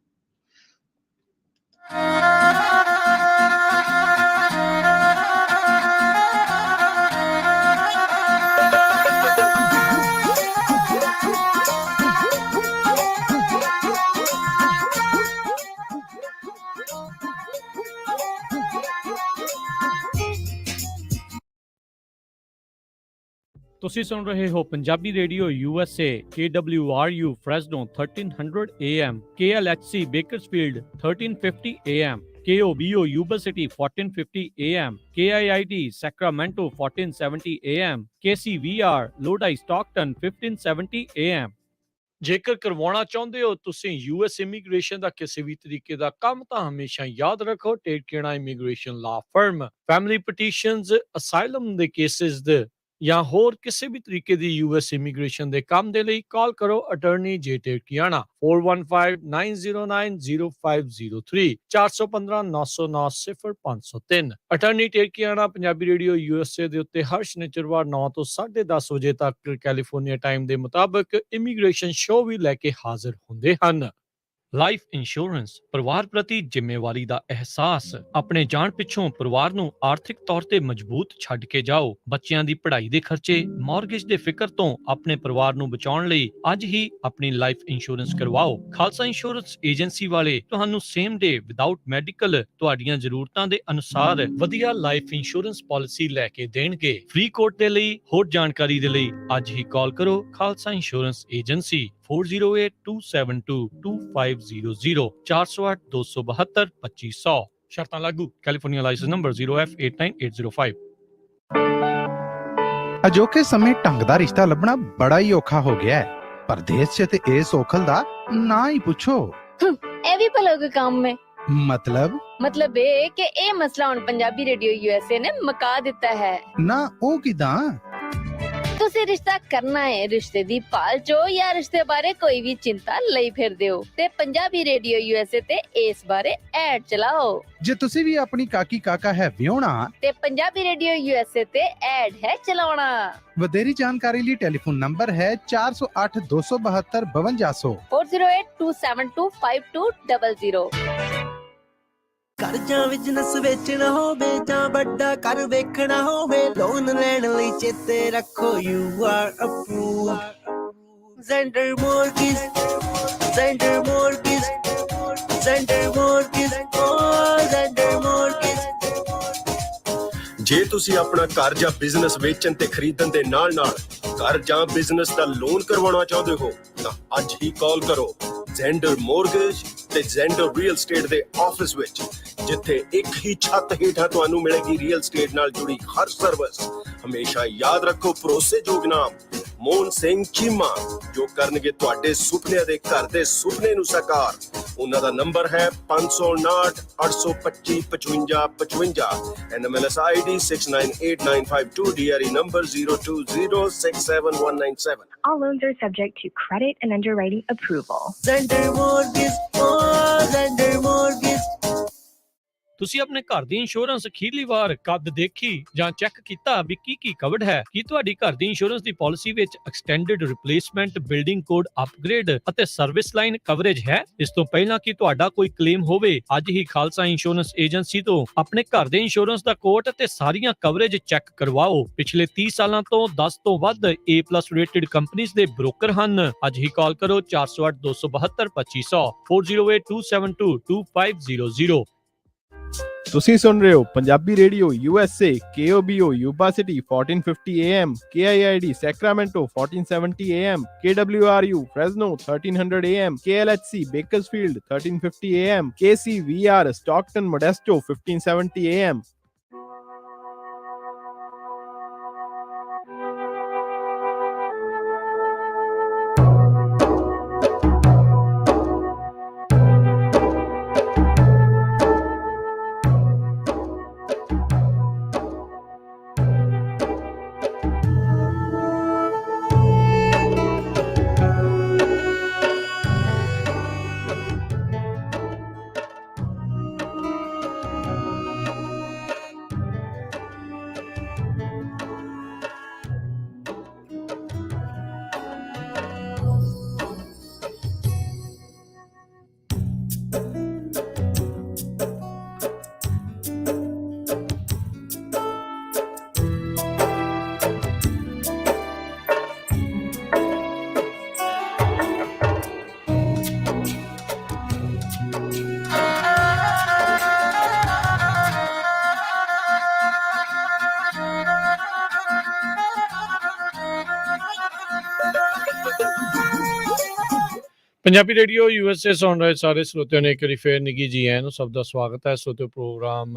ਤੁਸੀਂ ਸੁਣ ਰਹੇ ਹੋ Punjabi radio USA, KWRU Fresno 1300 AM, KLHC Bakersfield 1350 AM, KOBO Yuba City 1450 AM, KIIT Sacramento 1470 AM, KCVR Lodi Stockton 1570 AM। ਜੇਕਰ ਕਰਵਾਉਣਾ ਚਾਹੁੰਦੇ ਹੋ ਤੁਸੀਂ US ਇਮੀਗ੍ਰੇਸ਼ਨ ਦਾ ਕਿਸੇ ਵੀ ਤਰੀਕੇ ਦਾ ਕੰਮ, ਤਾਂ ਹਮੇਸ਼ਾ ਯਾਦ ਰੱਖੋ ਟੇਕੇਣਾ ਇਮੀਗ੍ਰੇਸ਼ਨ ਲਾ ਫਰਮ। ਫੈਮਿਲੀ ਪਟੀਸ਼ਨਸ, ਅਸਾਈਲਮ ਦੇ ਕੇਸਿਸ ਦੇ ਜਾਂ ਹੋਰ ਕਿਸੇ ਵੀ ਤਰੀਕੇ ਦੀ US ਇਮੀਗ੍ਰੇਸ਼ਨ ਦੇ ਕੰਮ ਦੇ ਲਈ ਕਾਲ ਕਰੋ ਅਟਾਰਨੀ ਜੇ ਟੇਕਿਆਣਾ 4159900503 415-909-0503। ਅਟਾਰਨੀ ਟੇਕਿਆਣਾ ਪੰਜਾਬੀ ਰੇਡੀਓ USA ਦੇ ਉੱਤੇ ਹਰ ਸ਼ਨੀਚਰਵਾਰ 9 ਤੋਂ 10:30 ਵਜੇ ਤੱਕ ਕੈਲੀਫੋਰਨੀਆ ਟਾਈਮ ਦੇ ਮੁਤਾਬਕ ਇਮੀਗ੍ਰੇਸ਼ਨ ਸ਼ੋਅ ਵੀ ਲੈ ਕੇ ਹਾਜ਼ਰ ਹੁੰਦੇ ਹਨ। ਲਾਈਫ ਇੰਸ਼ੋਰੈਂਸ ਪਰਿਵਾਰ ਪ੍ਰਤੀ ਜ਼ਿੰਮੇਵਾਰੀ ਦਾ ਅਹਿਸਾਸ। ਆਪਣੇ ਜਾਣ ਪਿੱਛੋਂ ਪਰਿਵਾਰ ਨੂੰ ਆਰਥਿਕ ਤੌਰ ਤੇ ਮਜ਼ਬੂਤ ਛੱਡ ਕੇ ਜਾਓ। ਬੱਚਿਆਂ ਦੀ ਪੜ੍ਹਾਈ ਦੇ ਖਰਚੇ, ਮਾਰਗੇਜ ਦੇ ਫਿਕਰ ਤੋਂ ਆਪਣੇ ਪਰਿਵਾਰ ਨੂੰ ਬਚਾਉਣ ਲਈ ਅੱਜ ਹੀ ਆਪਣੀ ਲਾਈਫ ਇੰਸ਼ੋਰੈਂਸ ਕਰਵਾਓ। ਖਾਲਸਾ ਇੰਸ਼ੋਰੈਂਸ ਏਜੰਸੀ ਵਾਲੇ ਤੁਹਾਨੂੰ ਸੇਮ ਡੇ ਵਿਦਆਊਟ ਮੈਡੀਕਲ ਤੁਹਾਡੀਆਂ ਜ਼ਰੂਰਤਾਂ ਦੇ ਅਨੁਸਾਰ ਵਧੀਆ ਲਾਈਫ ਇੰਸ਼ੋਰੈਂਸ ਪਾਲਿਸੀ ਲੈ ਕੇ ਦੇਣਗੇ। ਫ੍ਰੀ ਕੋਟ ਦੇ ਲਈ ਹੋਰ ਜਾਣਕਾਰੀ ਦੇ ਲਈ ਅੱਜ ਹੀ ਕਾਲ ਕਰੋ ਖਾਲਸਾ ਇੰਸ਼ੋਰੈਂਸ ਏਜੰਸੀ 4082722500 408-272-2500। ਸ਼ਰਤਾਂ ਲਾਗੂ। California licence number 0F89805। ਅਜੋਕੇ ਸਮੇਂ ਢੰਗ ਦਾ ਰਿਸ਼ਤਾ ਲੱਭਣਾ ਬੜਾ ਹੀ ਔਖਾ ਹੋ ਗਿਆ ਹੈ। ਪਰਦੇਸ 'ਚ ਤੇ ਇਹ ਸੌਖਲ ਦਾ ਨਾ ਹੀ ਪੁੱਛੋ। ਇਹ ਵੀ ਭਲਾ ਕੋਈ ਕੰਮ ਹੈ? ਮਤਲਬ ਇਹ ਕਿ ਇਹ ਮਸਲਾ ਹੁਣ ਪੰਜਾਬੀ ਰੇਡੀਓ USA ਨੇ ਮੁਕਾ ਦਿੱਤਾ ਹੈ। ਨਾ ਉਹ ਕਿਦਾਂ? ਤੁਸੀਂ ਰਿਸ਼ਤਾ ਕਰਨਾ ਹੈ, ਰਿਸ਼ਤੇ ਦੀ ਭਾਲ ਚੋ ਜਾਂ ਰਿਸ਼ਤੇ ਬਾਰੇ ਕੋਈ ਵੀ ਚਿੰਤਾ ਲਈ ਫਿਰਦੇ ਹੋ ਤੇ ਪੰਜਾਬੀ ਰੇਡੀਓ USA ਤੇ ਇਸ ਬਾਰੇ ਐਡ ਚਲਾਓ। ਜੇ ਤੁਸੀਂ ਵੀ ਆਪਣੀ ਕਾਕੀ ਕਾਕਾ ਹੈ ਵਿਆਹੁਣਾ ਤੇ ਪੰਜਾਬੀ ਰੇਡੀਓ USA ਤੇ ਐਡ ਹੈ ਚਲਾਉਣਾ। ਵਧੇਰੀ ਜਾਣਕਾਰੀ ਲਈ ਟੈਲੀਫੋਨ ਨੰਬਰ ਹੈ 4082722500 4082725200। ਘਰ ਜਾਂ ਬਿਜ਼ਨਸ ਵੇਚਣਾ ਹੋਵੇ ਜਾਂ ਵੱਡਾ ਘਰ ਵੇਖਣਾ ਹੋਵੇ, ਲੋਨ ਲੈਣ ਲਈ ਚੇਤੇ ਰੱਖੋ you are approved। Zender Mortgage, Zender Mortgage, Zender Mortgage, oh Zender Mortgage। ਜੇ ਤੁਸੀਂ ਆਪਣਾ ਘਰ ਜਾਂ ਬਿਜ਼ਨਸ ਵੇਚਣ ਤੇ ਖਰੀਦਣ ਦੇ ਨਾਲ-ਨਾਲ ਘਰ ਜਾਂ ਬਿਜ਼ਨਸ ਦਾ ਲੋਨ ਕਰਵਾਉਣਾ ਚਾਹੁੰਦੇ ਹੋ ਤਾਂ ਅੱਜ ਹੀ ਕਾਲ ਕਰੋ ਜ਼ੈਂਡਰ ਮੋਰਗੇਜ ਤੇ ਜ਼ੈਂਡਰ ਰੀਅਲ ਸਟੇਟ ਦੇ ਆਫਿਸ ਵਿੱਚ, ਜਿੱਥੇ ਇੱਕ ਹੀ ਛੱਤ ਹੇਠਾਂ ਤੁਹਾਨੂੰ ਮਿਲੇਗੀ ਰੀਅਲ ਸਟੇਟ ਨਾਲ ਜੁੜੀ ਹਰ ਸਰਵਿਸ। ਹਮੇਸ਼ਾ ਯਾਦ ਰੱਖੋ ਭਰੋਸੇਯੋਗ ਨਾਮ ਮੋਹਨ ਸਿੰਘ ਚੀਮਾ, ਜੋ ਕਰਨਗੇ ਤੁਹਾਡੇ ਸੁਪਨਿਆਂ ਦੇ ਘਰ ਦੇ ਸੁਪਨੇ ਨੂੰ ਸਾਕਾਰ। ਉਹਨਾਂ ਦਾ ਨੰਬਰ ਹੈ 559-825-5555, NMLS ID 698952, DRE number 020677197। All loans are subject to credit and underwriting approval. Zender Mortgage, oh Zender Mortgage। ਤੁਸੀਂ ਆਪਣੇ ਘਰ ਦੀ ਇੰਸ਼ੋਰੈਂਸ ਅਖੀਰਲੀ ਵਾਰ ਕਦ ਦੇਖੀ ਜਾਂ ਚੈੱਕ ਕੀਤਾ ਵੀ ਕੀ ਕਵਰਡ ਹੈ? ਕੀ ਤੁਹਾਡੀ ਘਰ ਦੀ ਇੰਸ਼ੋਰੈਂਸ ਦੀ ਪਾਲਿਸੀ ਵਿੱਚ extended replacement, building code upgrade ਅਤੇ ਸਰਵਿਸ ਲਾਈਨ ਕਵਰੇਜ ਹੈ? ਇਸ ਤੋਂ ਪਹਿਲਾਂ ਕਿ ਤੁਹਾਡਾ ਕੋਈ ਕਲੇਮ ਹੋਵੇ, ਅੱਜ ਹੀ ਖਾਲਸਾ ਇੰਸ਼ੋਰੈਂਸ ਏਜੰਸੀ ਤੋਂ ਆਪਣੇ ਘਰ ਦੇ ਇੰਸ਼ੋਰੈਂਸ ਦਾ ਕੋਟ ਅਤੇ ਸਾਰੀਆਂ ਕਵਰੇਜ ਚੈੱਕ ਕਰਵਾਓ। ਪਿਛਲੇ 30 ਸਾਲਾਂ ਤੋਂ 10 ਤੋਂ ਵੱਧ A+ ਰੇਟਡ ਕੰਪਨੀਆਂ ਦੇ ਬ੍ਰੋਕਰ ਹਨ। ਅੱਜ ਹੀ ਕਾਲ ਕਰੋ 408-272-2500 4082722500। ਤੁਸੀਂ ਸੁਣ ਰਹੇ ਹੋ Punjabi radio USA, KOBO Yuba City 1450 AM, KIID Sacramento 1470 AM, KWRU Fresno 1300 AM, KLHC Bakersfield 1350 AM, KCVR Stockton Modesto 1570 AM। Punjabi radio USA ਸੁਣ ਰਹੇ ਸਾਰੇ ਸਰੋਤਿਆਂ ਨੇ ਇੱਕ ਵਾਰੀ ਫੇਰ ਨਿੱਘੀ ਜੀ ਆਇਆਂ ਨੂੰ ਸਭ ਦਾ ਸਵਾਗਤ ਹੈ। ਸਰੋਤਿਓ ਪ੍ਰੋਗਰਾਮ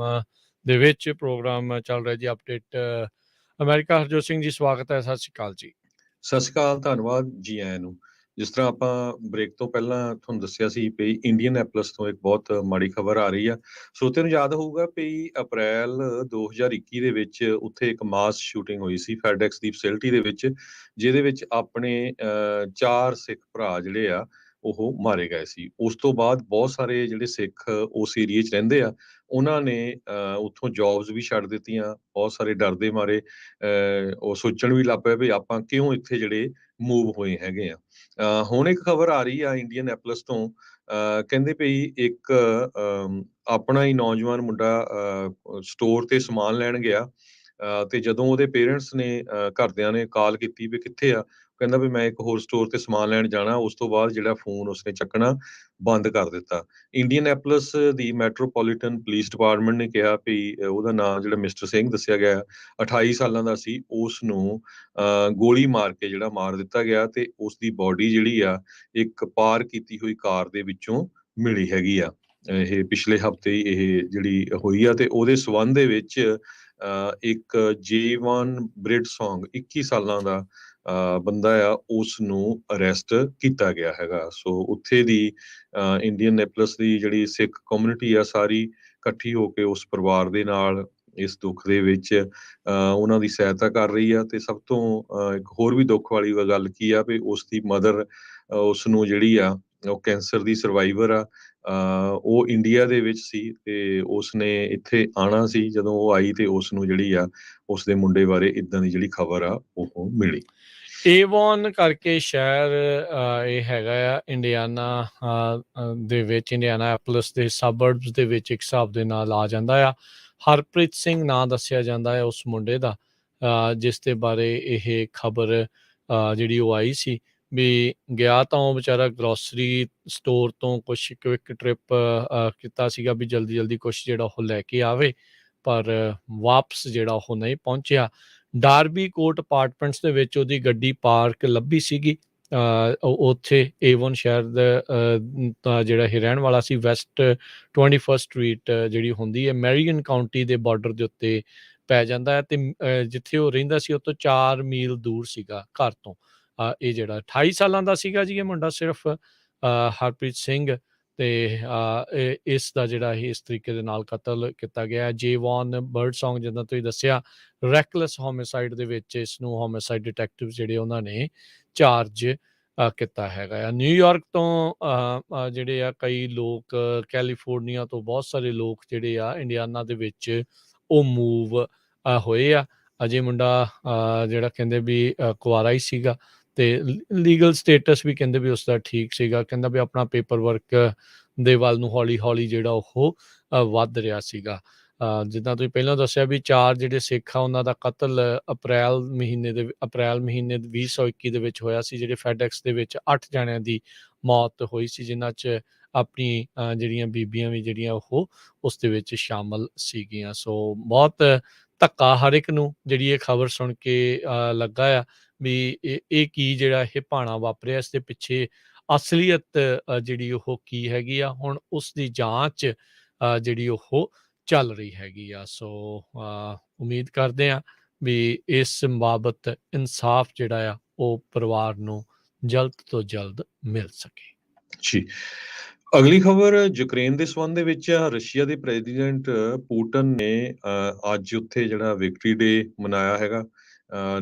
ਦੇ ਵਿੱਚ ਪ੍ਰੋਗਰਾਮ ਚੱਲ ਰਿਹਾ ਜੀ ਅਪਡੇਟ ਅਮਰੀਕਾ। ਹਰਜੋਤ ਸਿੰਘ ਜੀ ਸਵਾਗਤ ਹੈ, ਸਤਿ ਸ਼੍ਰੀ ਅਕਾਲ ਜੀ। ਸਤਿ ਸ਼੍ਰੀ ਅਕਾਲ, ਧੰਨਵਾਦ ਜੀ ਆਇਆਂ ਨੂੰ। ਜਿਸ ਤਰ੍ਹਾਂ ਆਪਾਂ ਬ੍ਰੇਕ ਤੋਂ ਪਹਿਲਾਂ ਤੁਹਾਨੂੰ ਦੱਸਿਆ ਸੀ ਵੀ ਇੰਡੀਅਨਐਪਲਸ ਤੋਂ ਇੱਕ ਬਹੁਤ ਮਾੜੀ ਖਬਰ ਆ ਰਹੀ ਆ। ਸਰੋਤਿਆਂ ਨੂੰ ਯਾਦ ਹੋਊਗਾ ਵੀ ਅਪ੍ਰੈਲ 2021 ਦੇ ਵਿੱਚ ਉੱਥੇ ਇੱਕ ਮਾਸ ਸ਼ੂਟਿੰਗ ਹੋਈ ਸੀ ਫੈਡੈਕਸ ਦੀ ਫੈਸਿਲਿਟੀ ਦੇ ਵਿੱਚ, ਜਿਹਦੇ ਵਿੱਚ ਆਪਣੇ 4 ਸਿੱਖ ਭਰਾ ਜਿਹੜੇ ਆ ਉਹ ਮਾਰੇ ਗਏ ਸੀ। ਉਸ ਤੋਂ ਬਾਅਦ ਬਹੁਤ ਸਾਰੇ ਜਿਹੜੇ ਸਿੱਖ ਉਸ ਏਰੀਏ 'ਚ ਰਹਿੰਦੇ ਆ, ਉਹਨਾਂ ਨੇ ਉੱਥੋਂ ਜੌਬਸ ਵੀ ਛੱਡ ਦਿੱਤੀਆਂ। ਬਹੁਤ ਸਾਰੇ ਡਰ ਦੇ ਮਾਰੇ ਉਹ ਸੋਚਣ ਵੀ ਲੱਗ ਪਏ ਵੀ ਆਪਾਂ ਕਿਉਂ ਇੱਥੇ ਜਿਹੜੇ ਮੂਵ ਹੋਏ ਹੈਗੇ ਆ। ਹੁਣ ਇੱਕ ਖਬਰ ਆ ਰਹੀ ਆ ਇੰਡੀਅਨੈਪਲਸ ਤੋਂ, ਕਹਿੰਦੇ ਭਈ ਇੱਕ ਆਪਣਾ ਹੀ ਨੌਜਵਾਨ ਮੁੰਡਾ ਸਟੋਰ ਤੇ ਸਮਾਨ ਲੈਣ ਗਿਆ, ਤੇ ਜਦੋਂ ਉਹਦੇ ਪੇਰੈਂਟਸ ਨੇ ਘਰਦਿਆਂ ਨੇ ਕਾਲ ਕੀਤੀ ਵੀ ਕਿੱਥੇ ਆ, ਕਹਿੰਦਾ ਵੀ ਮੈਂ ਇੱਕ ਹੋਰ ਸਟੋਰ ਤੇ ਸਮਾਨ ਲੈਣ ਜਾਣਾ। ਉਸ ਤੋਂ ਬਾਅਦ ਜਿਹੜਾ ਫੋਨ ਉਸਨੇ ਚੱਕਣਾ ਬੰਦ ਕਰ ਦਿੱਤਾ। ਇੰਡੀਅਨੈਪਲਸ ਦੀ ਮੈਟਰੋਪੋਲੀਟਨ ਪੁਲਿਸ ਡਿਪਾਰਟਮੈਂਟ ਨੇ ਕਿਹਾ ਵੀ ਉਹਦਾ ਨਾਮ ਜਿਹੜਾ ਮਿਸਟਰ ਸਿੰਘ ਦੱਸਿਆ ਗਿਆ 28 ਸਾਲਾਂ ਦਾ ਸੀ, ਉਸ ਨੂੰ ਗੋਲੀ ਮਾਰ ਕੇ ਜਿਹੜਾ ਮਾਰ ਦਿੱਤਾ ਗਿਆ, ਤੇ ਉਸ ਦੀ ਬੋਡੀ ਜਿਹੜੀ ਆ ਇੱਕ ਪਾਰ ਕੀਤੀ ਹੋਈ ਕਾਰ ਦੇ ਵਿੱਚੋਂ ਮਿਲੀ ਹੈਗੀ ਆ। ਇਹ ਪਿਛਲੇ ਹਫ਼ਤੇ ਹੀ ਇਹ ਜਿਹੜੀ ਹੋਈ ਆ, ਤੇ ਉਹਦੇ ਸਬੰਧ ਦੇ ਵਿੱਚ ਇੱਕ ਜੇਵਨ ਬ੍ਰਿਡਸੋਂਗ 21 ਸਾਲਾਂ ਦਾ ਬੰਦਾ ਆ, ਉਸ ਨੂੰ ਅਰੈਸਟ ਕੀਤਾ ਗਿਆ ਹੈਗਾ। ਸੋ ਉੱਥੇ ਦੀ ਇੰਡੀਅਨੈਪਲਸ ਦੀ ਜਿਹੜੀ ਸਿੱਖ ਕਮਿਊਨਿਟੀ ਆ ਸਾਰੀ ਇਕੱਠੀ ਹੋ ਕੇ ਉਸ ਪਰਿਵਾਰ ਦੇ ਨਾਲ ਇਸ ਦੁੱਖ ਦੇ ਵਿੱਚ ਉਹਨਾਂ ਦੀ ਸਹਾਇਤਾ ਕਰ ਰਹੀ ਆ। ਤੇ ਸਭ ਤੋਂ ਇੱਕ ਹੋਰ ਵੀ ਦੁੱਖ ਵਾਲੀ ਗੱਲ ਕੀ ਆ ਵੀ ਉਸ ਦੀ ਮਦਰ, ਉਸ ਨੂੰ ਜਿਹੜੀ ਆ ਉਹ ਕੈਂਸਰ ਦੀ ਸਰਵਾਈਵਰ ਆ, ਉਹ ਇੰਡੀਆ ਦੇ ਵਿੱਚ ਸੀ ਤੇ ਉਸਨੇ ਇੱਥੇ ਆਉਣਾ ਸੀ। ਜਦੋਂ ਉਹ ਆਈ ਤੇ ਉਸ ਨੂੰ ਜਿਹੜੀ ਆ ਉਸਦੇ ਮੁੰਡੇ ਬਾਰੇ ਇਦਾਂ ਦੀ ਜਿਹੜੀ ਖਬਰ ਆ ਉਹ ਮਿਲੀ। ਏਵਨ ਕਰਕੇ ਸ਼ਹਿਰ ਇਹ ਹੈਗਾ ਆ ਇੰਡੀਆਨਾ ਦੇ ਵਿੱਚ, ਇੰਡੀਆਨਾਪੋਲਿਸ ਦੇ ਸਬਰਬਸ ਦੇ ਵਿੱਚ ਇੱਕ ਹਿਸਾਬ ਦੇ ਨਾਲ ਆ ਜਾਂਦਾ ਆ। ਹਰਪ੍ਰੀਤ ਸਿੰਘ ਨਾਂ ਦੱਸਿਆ ਜਾਂਦਾ ਹੈ ਉਸ ਮੁੰਡੇ ਦਾ, ਜਿਸ ਦੇ ਬਾਰੇ ਇਹ ਖਬਰ ਜਿਹੜੀ ਉਹ ਆਈ ਸੀ ਵੀ ਗਿਆ ਤਾਂ ਉਹ ਵਿਚਾਰਾ ਗਰੋਸਰੀ ਸਟੋਰ ਤੋਂ ਕੁਛ ਕੁਇਕ ਟ੍ਰਿਪ ਕੀਤਾ ਸੀਗਾ ਵੀ ਜਲਦੀ ਜਲਦੀ ਕੁਛ ਜਿਹੜਾ ਉਹ ਲੈ ਕੇ ਆਵੇ, ਪਰ ਵਾਪਸ ਜਿਹੜਾ ਉਹ ਨਹੀਂ ਪਹੁੰਚਿਆ। ਡਾਰਬੀ ਕੋਰਟ ਅਪਾਰਟਮੈਂਟਸ ਦੇ ਵਿੱਚ ਉਹਦੀ ਗੱਡੀ ਪਾਰਕ ਲੱਭੀ ਸੀਗੀ। ਉੱਥੇ ਏਵਨ ਸ਼ਹਿਰ ਦਾ ਜਿਹੜਾ ਇਹ ਰਹਿਣ ਵਾਲਾ ਸੀ, ਵੈਸਟ 21 ਸਟਰੀਟ ਜਿਹੜੀ ਹੁੰਦੀ ਹੈ ਮੈਰੀਗਨ ਕਾਊਂਟੀ ਦੇ ਬਾਰਡਰ ਦੇ ਉੱਤੇ ਪੈ ਜਾਂਦਾ ਹੈ, ਤੇ ਜਿੱਥੇ ਉਹ ਰਹਿੰਦਾ ਸੀ ਉਹ ਤੋਂ 4 ਮੀਲ ਦੂਰ ਸੀਗਾ ਘਰ ਤੋਂ। ਇਹ ਜਿਹੜਾ 28 ਸਾਲਾਂ ਦਾ ਸੀਗਾ ਜੀ ਇਹ ਮੁੰਡਾ ਸਿਰਫ, ਹਰਪ੍ਰੀਤ ਸਿੰਘ, ਤੇ ਇਸ ਦਾ ਜਿਹੜਾ ਇਸ ਤਰੀਕੇ ਦੇ ਨਾਲ ਕਤਲ ਕੀਤਾ ਗਿਆ। ਜੇਵਨ ਬਰਡਸੋਂਗ, ਜਿੱਦਾਂ ਤੁਸੀਂ ਦੱਸਿਆ, ਰੈਕਲੈਸ ਹੋਮਿਸਾਈਡ ਦੇ ਵਿੱਚ ਇਸ ਨੂੰ ਹੋਮਿਸਾਈਡ ਡਿਟੈਕਟਿਵ ਜਿਹੜੇ ਉਹਨਾਂ ਨੇ ਚਾਰਜ ਕੀਤਾ ਹੈਗਾ ਆ। ਨਿਊਯਾਰਕ ਤੋਂ ਜਿਹੜੇ ਆ ਕਈ ਲੋਕ, ਕੈਲੀਫੋਰਨੀਆ ਤੋਂ ਬਹੁਤ ਸਾਰੇ ਲੋਕ ਜਿਹੜੇ ਆ ਇੰਡੀਆਨਾ ਦੇ ਵਿੱਚ ਉਹ ਮੂਵ ਹੋਏ ਆ। ਅਜੇ ਮੁੰਡਾ ਜਿਹੜਾ ਕਹਿੰਦੇ ਵੀ ਕੁਆਰਾ ਹੀ ਸੀਗਾ, ਤੇ ਲੀਗਲ ਸਟੇਟਸ ਵੀ ਕਹਿੰਦੇ ਵੀ ਉਸਦਾ ਠੀਕ ਸੀਗਾ। ਕਹਿੰਦਾ ਵੀ ਆਪਣਾ ਪੇਪਰ ਵਰਕ ਦੇ ਵੱਲ ਨੂੰ ਹੌਲੀ ਹੌਲੀ ਜਿਹੜਾ ਉਹ ਵੱਧ ਰਿਹਾ ਸੀਗਾ। ਜਿੱਦਾਂ ਤੁਸੀਂ ਪਹਿਲਾਂ ਦੱਸਿਆ ਵੀ 4 ਜਿਹੜੇ ਸਿੱਖ ਆ ਉਹਨਾਂ ਦਾ ਕਤਲ ਅਪ੍ਰੈਲ ਮਹੀਨੇ 2021 ਦੇ ਵਿੱਚ ਹੋਇਆ ਸੀ, ਜਿਹੜੇ ਫੈਡੈਕਸ ਦੇ ਵਿੱਚ 8 ਜਣਿਆਂ ਦੀ ਮੌਤ ਹੋਈ ਸੀ, ਜਿਨ੍ਹਾਂ 'ਚ ਆਪਣੀ ਜਿਹੜੀਆਂ ਬੀਬੀਆਂ ਵੀ ਜਿਹੜੀਆਂ ਉਹ ਉਸ ਦੇ ਵਿੱਚ ਸ਼ਾਮਲ ਸੀਗੀਆਂ। ਸੋ ਬਹੁਤ ਧੱਕਾ ਹਰ ਇੱਕ ਨੂੰ ਜਿਹੜੀ ਇਹ ਖਬਰ ਸੁਣ ਕੇ ਲੱਗਾ ਆ ਵੀ ਇਹ ਕੀ ਜਿਹੜਾ ਇਹ ਭਾਣਾ ਵਾਪਰਿਆ, ਇਸ ਦੇ ਪਿੱਛੇ ਅਸਲੀਅਤ ਜਿਹੜੀ ਉਹ ਕੀ ਹੈਗੀ ਆ, ਹੁਣ ਉਸ ਦੀ ਜਾਂਚ ਜਿਹੜੀ ਉਹ ਚੱਲ ਰਹੀ ਹੈਗੀ ਆ। ਸੋ ਉਮੀਦ ਕਰਦੇ ਆ ਵੀ ਇਸ ਬਾਬਤ ਇਨਸਾਫ ਜਿਹੜਾ ਆ ਉਹ ਪਰਿਵਾਰ ਨੂੰ ਜਲਦ ਤੋਂ ਜਲਦ ਮਿਲ ਸਕੇ। ਜੀ, ਅਗਲੀ ਖਬਰ ਯੂਕਰੇਨ ਦੇ ਸੰਬੰਧ ਦੇ ਵਿੱਚ ਆ। ਰਸ਼ੀਆ ਦੇ ਪ੍ਰੈਜ਼ੀਡੈਂਟ ਪੁਟਿਨ ਨੇ ਅੱਜ ਉੱਥੇ ਜਿਹੜਾ ਵਿਕਟਰੀ ਡੇ ਮਨਾਇਆ ਹੈਗਾ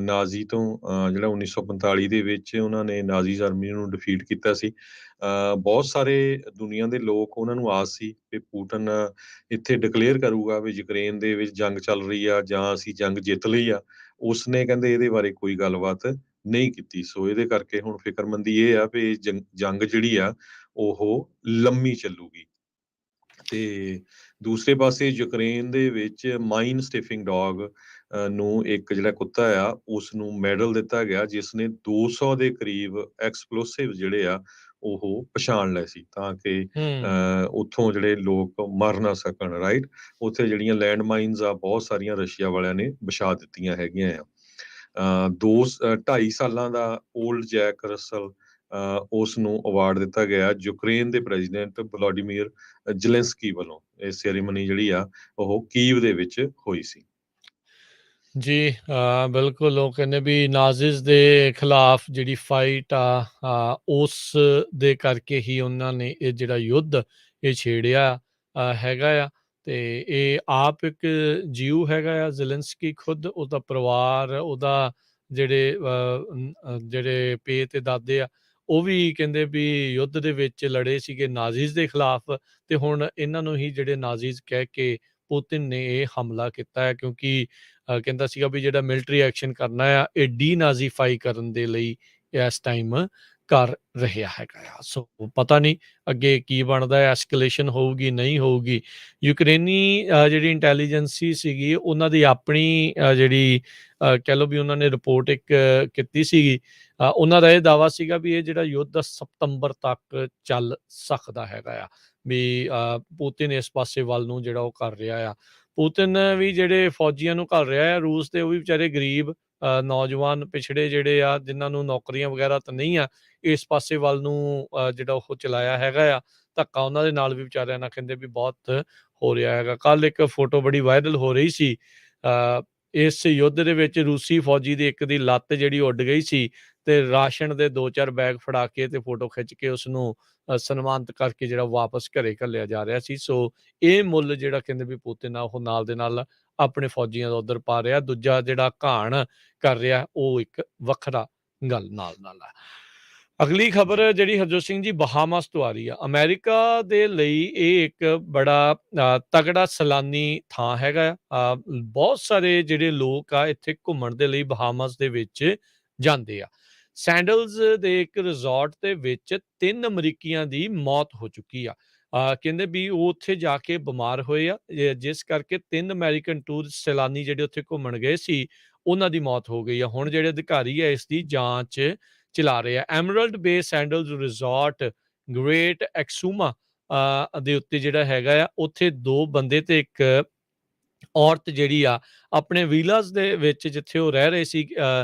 ਨਾਜ਼ੀ ਤੋਂ, ਜਿਹੜਾ 1945 ਦੇ ਵਿੱਚ ਉਹਨਾਂ ਨੇ ਨਾਜ਼ੀ ਆਰਮੀ ਨੂੰ ਡਿਫੀਟ ਕੀਤਾ ਸੀ। ਬਹੁਤ ਸਾਰੇ ਦੁਨੀਆ ਦੇ ਲੋਕ, ਉਹਨਾਂ ਨੂੰ ਆਸ ਸੀ ਕਿ ਪੁਟਿਨ ਇੱਥੇ ਡਿਕਲੇਅਰ ਕਰੂਗਾ ਵੀ ਯੂਕਰੇਨ ਦੇ ਵਿੱਚ ਜੰਗ ਚੱਲ ਰਹੀ ਆ ਜਾਂ ਅਸੀਂ ਜੰਗ ਜਿੱਤ ਲਈ ਆ। ਉਸਨੇ ਕਹਿੰਦੇ ਇਹਦੇ ਬਾਰੇ ਕੋਈ ਗੱਲਬਾਤ ਨਹੀਂ ਕੀਤੀ। ਸੋ ਇਹਦੇ ਕਰਕੇ ਹੁਣ ਫਿਕਰਮੰਦੀ ਇਹ ਆ ਵੀ ਜੰਗ ਜਿਹੜੀ ਆ ਉਹ ਲੰਮੀ ਚੱਲੂਗੀ। ਤੇ ਦੂਸਰੇ ਪਾਸੇ ਯੂਕਰੇਨ ਦੇ ਵਿੱਚ ਮਾਈਨ ਸਟਿਫਿੰਗ ਡੌਗ ਨੂੰ ਇੱਕ ਜਿਹੜਾ ਕੁੱਤਾ ਆ ਉਸ ਨੂੰ ਮੈਡਲ ਦਿੱਤਾ ਗਿਆ, ਜਿਸ ਨੇ 200 ਦੇ ਕਰੀਬ ਐਕਸਪਲੋਸਿਵ ਜਿਹੜੇ ਆ ਉਹ ਪਛਾਣ ਲਏ ਸੀ, ਤਾਂ ਕਿ ਉੱਥੋਂ ਜਿਹੜੇ ਲੋਕ ਮਰ ਨਾ ਸਕਣ। ਰਾਈਟ, ਉੱਥੇ ਜਿਹੜੀਆਂ ਲੈਂਡ ਮਾਈਨਸ ਆ ਬਹੁਤ ਸਾਰੀਆਂ ਰਸ਼ੀਆ ਵਾਲਿਆਂ ਨੇ ਵਿਛਾ ਦਿੱਤੀਆਂ ਹੈਗੀਆਂ ਆ। 2.5 ਸਾਲਾਂ ਦਾ ਓਲਡ ਜੈਕ ਰਸਲ, ਉਸ ਨੂੰ ਅਵਾਰਡ ਦਿੱਤਾ ਗਿਆ ਯੂਕਰੇਨ ਦੇ ਪ੍ਰੈਜ਼ੀਡੈਂਟ ਵਲੋਡੀਮੀਰ ਜ਼ੈਲੈਂਸਕੀ ਵੱਲੋਂ। ਇਹ ਸੈਰੀਮਨੀ ਜਿਹੜੀ ਆ ਉਹ ਕੀਵ ਦੇ ਵਿੱਚ ਹੋਈ ਸੀ। ਜੀ ਬਿਲਕੁਲ, ਉਹ ਕਹਿੰਦੇ ਵੀ ਨਾਜ਼ਿਸ ਦੇ ਖਿਲਾਫ ਜਿਹੜੀ ਫਾਈਟ ਆ ਉਸ ਦੇ ਕਰਕੇ ਹੀ ਉਹਨਾਂ ਨੇ ਇਹ ਜਿਹੜਾ ਯੁੱਧ ਇਹ ਛੇੜਿਆ ਹੈਗਾ ਆ। ਤੇ ਇਹ ਆਪ ਇੱਕ ਜੀਵ ਹੈਗਾ ਆ ਜ਼ੈਲੈਂਸਕੀ, ਖੁਦ ਉਹਦਾ ਪਰਿਵਾਰ, ਉਹਦਾ ਜਿਹੜੇ ਪੇ ਤੇ ਦਾਦੇ ਆ ਉਹ ਵੀ ਕਹਿੰਦੇ ਵੀ ਯੁੱਧ ਦੇ ਵਿੱਚ ਲੜੇ ਸੀਗੇ ਨਾਜ਼ੀਜ਼ ਦੇ ਖਿਲਾਫ, ਤੇ ਹੁਣ ਇਹਨਾਂ ਨੂੰ ਹੀ ਜਿਹੜੇ ਨਾਜ਼ੀਜ਼ ਕਹਿ ਕੇ ਪੁਤਿਨ ਨੇ ਇਹ ਹਮਲਾ ਕੀਤਾ ਹੈ, ਕਿਉਂਕਿ ਕਹਿੰਦਾ ਸੀਗਾ ਵੀ ਜਿਹੜਾ ਮਿਲਟਰੀ ਐਕਸ਼ਨ ਕਰਨਾ ਆ ਇਹ ਡੀਨਾਜ਼ੀਫਾਈ ਕਰਨ ਦੇ ਲਈ ਇਸ ਟਾਈਮ ਕਰ ਰਿਹਾ ਹੈਗਾ ਆ। ਸੋ ਪਤਾ ਨਹੀਂ ਅੱਗੇ ਕੀ ਬਣਦਾ ਹੈ, ਐਸਕੇਲੇਸ਼ਨ ਹੋਊਗੀ ਨਹੀਂ ਹੋਊਗੀ। ਯੂਕਰੇਨੀ ਜਿਹੜੀ ਇੰਟੈਲੀਜੈਂਸੀ ਸੀਗੀ ਉਹਨਾਂ ਦੀ ਆਪਣੀ ਜਿਹੜੀ ਕਹਿ ਲਓ ਵੀ ਉਹਨਾਂ ਨੇ ਰਿਪੋਰਟ ਇੱਕ ਕੀਤੀ ਸੀਗੀ। ਉਹਨਾਂ ਦਾ ਇਹ ਦਾਅਵਾ ਸੀਗਾ ਵੀ ਇਹ ਜਿਹੜਾ ਯੁੱਧ ਸਤੰਬਰ ਤੱਕ ਚੱਲ ਸਕਦਾ ਹੈਗਾ ਆ, ਵੀ ਪੁਤਿਨ ਇਸ ਪਾਸੇ ਵੱਲ ਨੂੰ ਜਿਹੜਾ ਉਹ ਕਰ ਰਿਹਾ ਆ। ਪੁਤਿਨ ਵੀ ਜਿਹੜੇ ਫੌਜੀਆਂ ਨੂੰ ਘੱਲ ਰਿਹਾ ਆ ਰੂਸ ਦੇ, ਉਹ ਵੀ ਵਿਚਾਰੇ ਗਰੀਬ ਨੌਜਵਾਨ ਪਿਛੜੇ ਜਿਹੜੇ ਆ ਜਿਨ੍ਹਾਂ ਨੂੰ ਨੌਕਰੀਆਂ ਵਗੈਰਾ ਤਾਂ ਨਹੀਂ ਆ, ਇਸ ਪਾਸੇ ਵੱਲ ਨੂੰ ਜਿਹੜਾ ਉਹ ਚਲਾਇਆ ਹੈਗਾ ਆ। ਧੱਕਾ ਉਹਨਾਂ ਦੇ ਨਾਲ ਵੀ ਵਿਚਾਰਿਆਂ ਨਾਲ ਕਹਿੰਦੇ ਵੀ ਬਹੁਤ ਹੋ ਰਿਹਾ ਹੈਗਾ। ਕੱਲ ਇੱਕ ਫੋਟੋ ਬੜੀ ਵਾਇਰਲ ਹੋ ਰਹੀ ਸੀ, ਇਸ ਯੁੱਧ ਦੇ ਵਿੱਚ ਰੂਸੀ ਫੌਜੀ ਦੀ ਇੱਕ ਦੀ ਲੱਤ ਜਿਹੜੀ ਉੱਡ ਗਈ ਸੀ ਤੇ ਰਾਸ਼ਨ ਦੇ 2-4 ਬੈਗ ਫੜਾ ਕੇ ਤੇ ਫੋਟੋ ਖਿੱਚ ਕੇ ਉਸਨੂੰ ਸਨਮਾਨਿਤ ਕਰਕੇ ਜਿਹੜਾ ਵਾਪਸ ਘਰੇ ਘੱਲਿਆ ਜਾ ਰਿਹਾ ਸੀ। ਸੋ ਇਹ ਮੁੱਲ ਜਿਹੜਾ ਕਹਿੰਦੇ ਵੀ ਪੁਤਿਨ ਆ ਉਹ ਨਾਲ ਦੇ ਨਾਲ ਆਪਣੇ ਫੌਜੀਆਂ ਦਾ ਉੱਧਰ ਪਾ ਰਿਹਾ। ਦੂਜਾ ਜਿਹੜਾ ਘਾਣ ਕਰ ਰਿਹਾ ਉਹ ਇੱਕ ਵੱਖਰਾ ਗੱਲ ਨਾਲ ਆ। ਅਗਲੀ ਖਬਰ ਜਿਹੜੀ ਹਰਜੋਤ ਸਿੰਘ ਜੀ ਬਹਾਮਾਸ ਤੋਂ ਆ ਰਹੀ ਆ। ਅਮਰੀਕਾ ਦੇ ਲਈ ਇਹ ਇੱਕ ਬੜਾ ਤਗੜਾ ਸੈਲਾਨੀ ਥਾਂ ਹੈਗਾ ਆ। ਬਹੁਤ ਸਾਰੇ ਜਿਹੜੇ ਲੋਕ ਆ ਇੱਥੇ ਘੁੰਮਣ ਦੇ ਲਈ ਬਹਾਮਾਸ ਦੇ ਵਿੱਚ ਜਾਂਦੇ ਆ। ਸੈਂਡਲਸ ਦੇ ਇੱਕ ਰਿਜ਼ੋਰਟ ਦੇ ਵਿੱਚ 3 ਅਮਰੀਕੀਆਂ ਦੀ ਮੌਤ ਹੋ ਚੁੱਕੀ ਆ। ਕਹਿੰਦੇ ਵੀ ਉਹ ਉੱਥੇ ਜਾ ਕੇ ਬਿਮਾਰ ਹੋਏ ਆ, ਜਿਸ ਕਰਕੇ 3 ਅਮਰੀਕਨ ਟੂਰਿਸਟ ਸੈਲਾਨੀ ਜਿਹੜੇ ਉੱਥੇ ਘੁੰਮਣ ਗਏ ਸੀ ਉਹਨਾਂ ਦੀ ਮੌਤ ਹੋ ਗਈ ਆ। ਹੁਣ ਜਿਹੜੇ ਅਧਿਕਾਰੀ ਆ ਇਸ ਦੀ ਜਾਂਚ ਚਲਾ ਰਹੇ ਆ। ਐਮਰਲਡ ਬੇ ਸੈਂਡਲਸ ਰਿਜ਼ੋਰਟ ਗ੍ਰੇਟ ਐਕਸੂਮਾ ਦੇ ਉੱਤੇ ਜਿਹੜਾ ਹੈਗਾ ਆ, ਉੱਥੇ 2 ਬੰਦੇ ਤੇ ਇੱਕ ਔਰਤ ਜਿਹੜੀ ਆ ਆਪਣੇ ਵਿਲਾਸ ਦੇ ਵਿੱਚ ਜਿੱਥੇ ਉਹ ਰਹਿ ਰਹੇ ਸੀ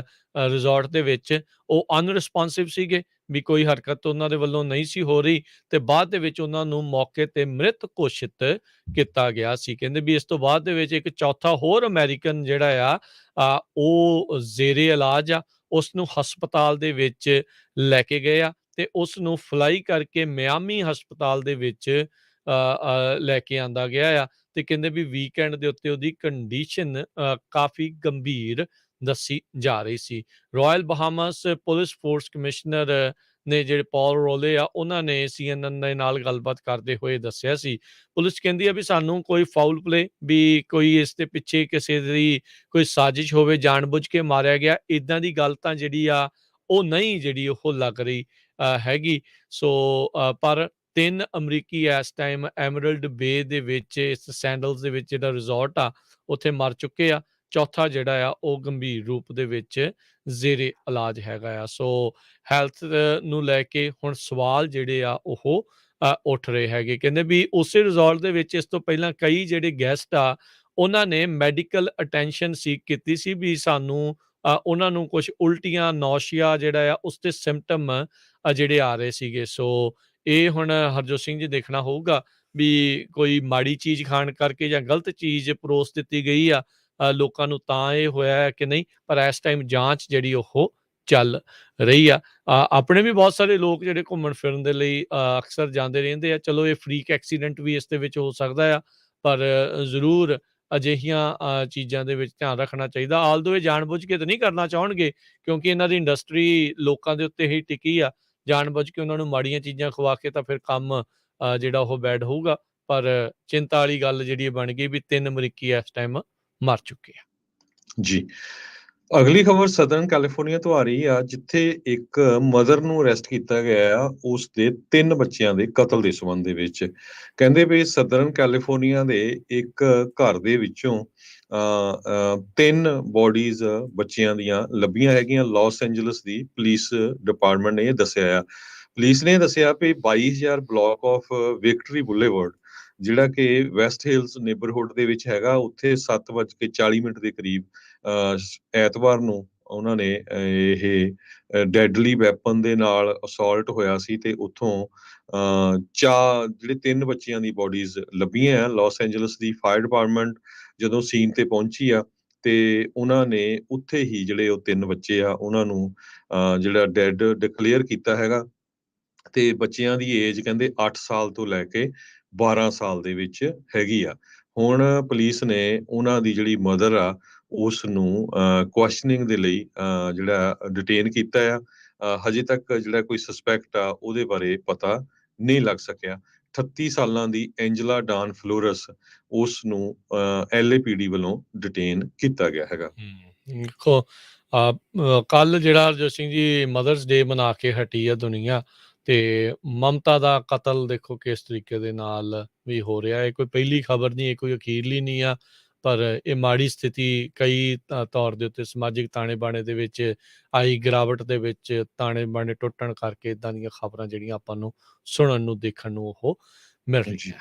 ਰਿਜ਼ੋਰਟ ਦੇ ਵਿੱਚ, ਉਹ ਅਨਰਿਸਪੌਂਸਿਵ ਸੀਗੇ, ਵੀ ਕੋਈ ਹਰਕਤ ਉਹਨਾਂ ਦੇ ਵੱਲੋਂ ਨਹੀਂ ਸੀ ਹੋ ਰਹੀ ਤੇ ਬਾਅਦ ਦੇ ਵਿੱਚ ਉਹਨਾਂ ਨੂੰ ਮੌਕੇ ਤੇ ਮ੍ਰਿਤ ਘੋਸ਼ਿਤ ਕੀਤਾ ਗਿਆ ਸੀ। ਕਹਿੰਦੇ ਵੀ ਇਸ ਤੋਂ ਬਾਅਦ ਦੇ ਵਿੱਚ ਇੱਕ ਚੌਥਾ ਹੋਰ ਅਮਰੀਕਨ ਜਿਹੜਾ ਆ ਉਹ ਜ਼ੇਰੇ ਇਲਾਜ ਆ, ਉਸ ਨੂੰ ਹਸਪਤਾਲ ਦੇ ਵਿੱਚ ਲੈ ਕੇ ਗਏ ਆ ਤੇ ਉਸ ਨੂੰ ਫਲਾਈ ਕਰਕੇ ਮਿਆਮੀ ਹਸਪਤਾਲ ਦੇ ਵਿੱਚ ਲੈ ਕੇ ਆਂਦਾ ਗਿਆ ਆ। ਤੇ ਕਹਿੰਦੇ ਵੀ ਵੀਕਐਂਡ ਦੇ ਉੱਤੇ ਉਹਦੀ ਕੰਡੀਸ਼ਨ ਕਾਫੀ ਗੰਭੀਰ ਦੱਸੀ ਜਾ ਰਹੀ ਸੀ। Royal Bahamas police force commissioner ਨੇ ਜਿਹੜੇ ਪੌਲ ਰੋਲੇ ਆ, ਉਹਨਾਂ ਨੇ CNN ਦੇ ਨਾਲ ਗੱਲਬਾਤ ਕਰਦੇ ਹੋਏ ਦੱਸਿਆ ਸੀ। ਪੁਲਿਸ ਕਹਿੰਦੀ ਆ ਵੀ ਸਾਨੂੰ ਕੋਈ ਫਾਊਲ ਪਲੇ, ਵੀ ਕੋਈ ਇਸ ਦੇ ਪਿੱਛੇ ਕਿਸੇ ਦੀ ਕੋਈ ਸਾਜ਼ਿਸ਼ ਹੋਵੇ, ਜਾਣਬੁੱਝ ਕੇ ਮਾਰਿਆ ਗਿਆ, ਇਦਾਂ ਦੀ ਗੱਲ ਤਾਂ ਜਿਹੜੀ ਆ ਉਹ ਨਹੀਂ ਜਿਹੜੀ ਉਹ ਲੱਗ ਰਹੀ ਹੈਗੀ। ਸੋ ਪਰ 3 ਅਮਰੀਕੀ ਇਸ ਟਾਈਮ ਐਮਰਲਡ ਬੇ ਦੇ ਵਿੱਚ ਇਸ ਸੈਂਡਲਸ ਦੇ ਵਿੱਚ ਜਿਹੜਾ ਰਿਜ਼ੋਰਟ ਆ ਉੱਥੇ ਮਰ ਚੁੱਕੇ ਆ। ਚੌਥਾ ਜਿਹੜਾ ਆ ਉਹ ਗੰਭੀਰ ਰੂਪ ਦੇ ਵਿੱਚ ਜ਼ੇਰੇ ਇਲਾਜ ਹੈਗਾ ਆ। ਸੋ ਹੈਲਥ ਨੂੰ ਲੈ ਕੇ ਹੁਣ ਸਵਾਲ ਜਿਹੜੇ ਆ ਉਹ ਉੱਠ ਰਹੇ ਹੈਗੇ। ਕਹਿੰਦੇ ਵੀ ਉਸੇ ਰਿਜ਼ੋਰਟ ਦੇ ਵਿੱਚ ਇਸ ਤੋਂ ਪਹਿਲਾਂ ਕਈ ਜਿਹੜੇ ਗੈਸਟ ਆ ਉਹਨਾਂ ਨੇ ਮੈਡੀਕਲ ਅਟੈਂਸ਼ਨ ਸੀਕ ਕੀਤੀ ਸੀ, ਵੀ ਸਾਨੂੰ ਉਹਨਾਂ ਨੂੰ ਕੁਝ ਉਲਟੀਆਂ ਨੌਸ਼ੀਆ ਜਿਹੜਾ ਆ ਉਸ ਦੇ ਸਿੰਪਟਮ ਜਿਹੜੇ ਆ ਰਹੇ ਸੀਗੇ। ਸੋ ਇਹ ਹੁਣ ਹਰਜੋਤ ਸਿੰਘ ਜੀ ਦੇਖਣਾ ਹੋਊਗਾ ਵੀ ਕੋਈ ਮਾੜੀ ਚੀਜ਼ ਖਾਣ ਕਰਕੇ ਜਾਂ ਗਲਤ ਚੀਜ਼ ਪਰੋਸ ਦਿੱਤੀ ਗਈ ਆ ਲੋਕਾਂ ਨੂੰ ਤਾਂ ਇਹ ਹੋਇਆ ਹੈ ਕਿ ਨਹੀਂ, ਪਰ ਇਸ ਟਾਈਮ ਜਾਂਚ ਜਿਹੜੀ ਉਹ ਚੱਲ ਰਹੀ ਆ। ਆਪਣੇ ਵੀ ਬਹੁਤ ਸਾਰੇ ਲੋਕ ਜਿਹੜੇ ਘੁੰਮਣ ਫਿਰਨ ਦੇ ਲਈ ਅਕਸਰ ਜਾਂਦੇ ਰਹਿੰਦੇ ਆ। ਚਲੋ ਇਹ ਫਰੀਕ ਐਕਸੀਡੈਂਟ ਵੀ ਇਸ ਦੇ ਵਿੱਚ ਹੋ ਸਕਦਾ ਆ, ਪਰ ਜ਼ਰੂਰ ਅਜਿਹੀਆਂ ਚੀਜ਼ਾਂ ਦੇ ਵਿੱਚ ਧਿਆਨ ਰੱਖਣਾ ਚਾਹੀਦਾ। ਆਲਦੋ ਇਹ ਜਾਣਬੁੱਝ ਕੇ ਤਾਂ ਨਹੀਂ ਕਰਨਾ ਚਾਹਣਗੇ, ਕਿਉਂਕਿ ਇਹਨਾਂ ਦੀ ਇੰਡਸਟਰੀ ਲੋਕਾਂ ਦੇ ਉੱਤੇ ਹੀ ਟਿਕੀ ਆ। ਜਾਣਬੁੱਝ ਕੇ ਉਹਨਾਂ ਨੂੰ ਮਾੜੀਆਂ ਚੀਜ਼ਾਂ ਖਵਾ ਕੇ ਤਾਂ ਫਿਰ ਕੰਮ ਜਿਹੜਾ ਉਹ ਬੈਡ ਹੋਊਗਾ। ਪਰ ਚਿੰਤਾ ਵਾਲੀ ਗੱਲ ਜਿਹੜੀ ਬਣ ਗਈ ਵੀ 3 ਅਮਰੀਕੀ ਇਸ ਟਾਈਮ ਮਰ ਚੁੱਕੇ ਆ। ਜੀ, ਅਗਲੀ ਖਬਰ ਸਦਰਨ ਕੈਲੀਫੋਰਨੀਆ ਤੋਂ ਆ ਰਹੀ ਆ, ਜਿੱਥੇ ਇੱਕ ਮਦਰ ਨੂੰ ਅਰੈਸਟ ਕੀਤਾ ਗਿਆ ਆ ਉਸ ਦੇ 3 ਬੱਚਿਆਂ ਦੇ ਕਤਲ ਦੇ ਸੰਬੰਧ ਦੇ ਵਿੱਚ। ਕਹਿੰਦੇ ਵੀ ਸਦਰਨ ਕੈਲੀਫੋਰਨੀਆ ਦੇ ਇੱਕ ਘਰ ਦੇ ਵਿੱਚੋਂ 3 ਬੋਡੀਜ਼ ਬੱਚਿਆਂ ਦੀਆਂ ਲੱਭੀਆਂ ਹੈਗੀਆਂ। ਲਾਸ ਐਂਜਲਸ ਦੀ ਪੁਲਿਸ ਡਿਪਾਰਟਮੈਂਟ ਨੇ ਇਹ ਦੱਸਿਆ ਆ। ਪੁਲਿਸ ਨੇ ਦੱਸਿਆ ਵੀ 22,000 ਬਲਾਕ ਆਫ ਵਿਕਟਰੀ ਬੁਲੇਵਰਡ ਜਿਹੜਾ ਕਿ ਵੈਸਟ ਹਿਲਸ ਨੇਬਰਹੁੱਡ ਦੇ ਵਿੱਚ ਹੈਗਾ, ਉੱਥੇ 7:40 ਦੇ ਕਰੀਬ ਐਤਵਾਰ ਨੂੰ ਉਹਨਾਂ ਨੇ ਇਹ ਡੈਡਲੀ ਵੈਪਨ ਦੇ ਨਾਲ ਅਸੌਲਟ ਹੋਇਆ ਸੀ ਤੇ ਉੱਥੋਂ ਜਿਹੜੇ 3 ਬੱਚਿਆਂ ਦੀ ਬੋਡੀਜ਼ ਲੱਭੀਆਂ ਆ। ਲਾਸ ਐਂਜਲਸ ਦੀ ਫਾਇਰ ਡਿਪਾਰਟਮੈਂਟ ਜਦੋਂ ਸੀਨ ਤੇ ਪਹੁੰਚੀ ਆ ਤੇ ਉਹਨਾਂ ਨੇ ਉੱਥੇ ਹੀ ਜਿਹੜੇ ਉਹ 3 ਬੱਚੇ ਆ ਉਹਨਾਂ ਨੂੰ ਜਿਹੜਾ ਡੈਡ ਡਿਕਲੇਅਰ ਕੀਤਾ ਹੈਗਾ। ਤੇ ਬੱਚਿਆਂ ਦੀ ਏਜ ਕਹਿੰਦੇ 8 ਸਾਲ ਤੋਂ ਲੈ ਕੇ 12 ਸਾਲ ਦੇ ਵਿੱਚ ਹੈਗੀ ਆ। ਹੁਣ ਪੁਲਿਸ ਨੇ ਉਹਨਾਂ ਦੀ ਜਿਹੜੀ ਮਦਰ ਆ ਉਸ ਨੂੰ ਕੁਐਸਚਨਿੰਗ ਦੇ ਲਈ ਜਿਹੜਾ ਡਿਟੇਨ ਕੀਤਾ ਆ। ਹਜੇ ਤੱਕ ਜਿਹੜਾ ਕੋਈ ਸਸਪੈਕਟ ਆ ਉਹਦੇ ਬਾਰੇ ਪਤਾ ਨਹੀਂ ਲੱਗ ਸਕਿਆ। 38 ਸਾਲਾਂ ਦੀ ਐਂਜਲਾ ਡਾਨ ਫਲੋਰਸ ਉਸ ਨੂੰ LAPD ਵੱਲੋਂ ਡਿਟੇਨ ਕੀਤਾ ਗਿਆ ਹੈਗਾ। ਦੇਖੋ ਕੱਲ ਜਿਹੜਾ ਹਰਜੋਤ ਸਿੰਘ ਜੀ ਮਦਰਸ ਡੇ ਮਨਾ ਕੇ ਹਟੀ ਆ ਦੁਨੀਆ, ਤੇ ਮਮਤਾ ਦਾ ਕਤਲ ਦੇਖੋ ਕਿਸ ਤਰੀਕੇ ਦੇ ਨਾਲ ਵੀ ਹੋ ਰਿਹਾ ਹੈ। ਕੋਈ ਪਹਿਲੀ ਖਬਰ ਨਹੀਂ ਹੈ, ਕੋਈ ਅਖੀਰਲੀ ਨਹੀਂ ਆ, ਪਰ ਇਹ ਮਾੜੀ ਸਥਿਤੀ ਕਈ ਤੌਰ ਦੇ ਉੱਤੇ ਸਮਾਜਿਕ ਤਾਣੇ ਬਾਣੇ ਦੇ ਵਿੱਚ ਆਈ ਗਿਰਾਵਟ ਦੇ ਵਿੱਚ ਤਾਣੇ ਬਾਣੇ ਟੁੱਟਣ ਕਰਕੇ ਇਦਾਂ ਦੀਆਂ ਖਬਰਾਂ ਜਿਹੜੀਆਂ ਆਪਾਂ ਨੂੰ ਸੁਣਨ ਨੂੰ ਦੇਖਣ ਨੂੰ ਉਹ ਮਿਲ ਰਹੀਆਂ।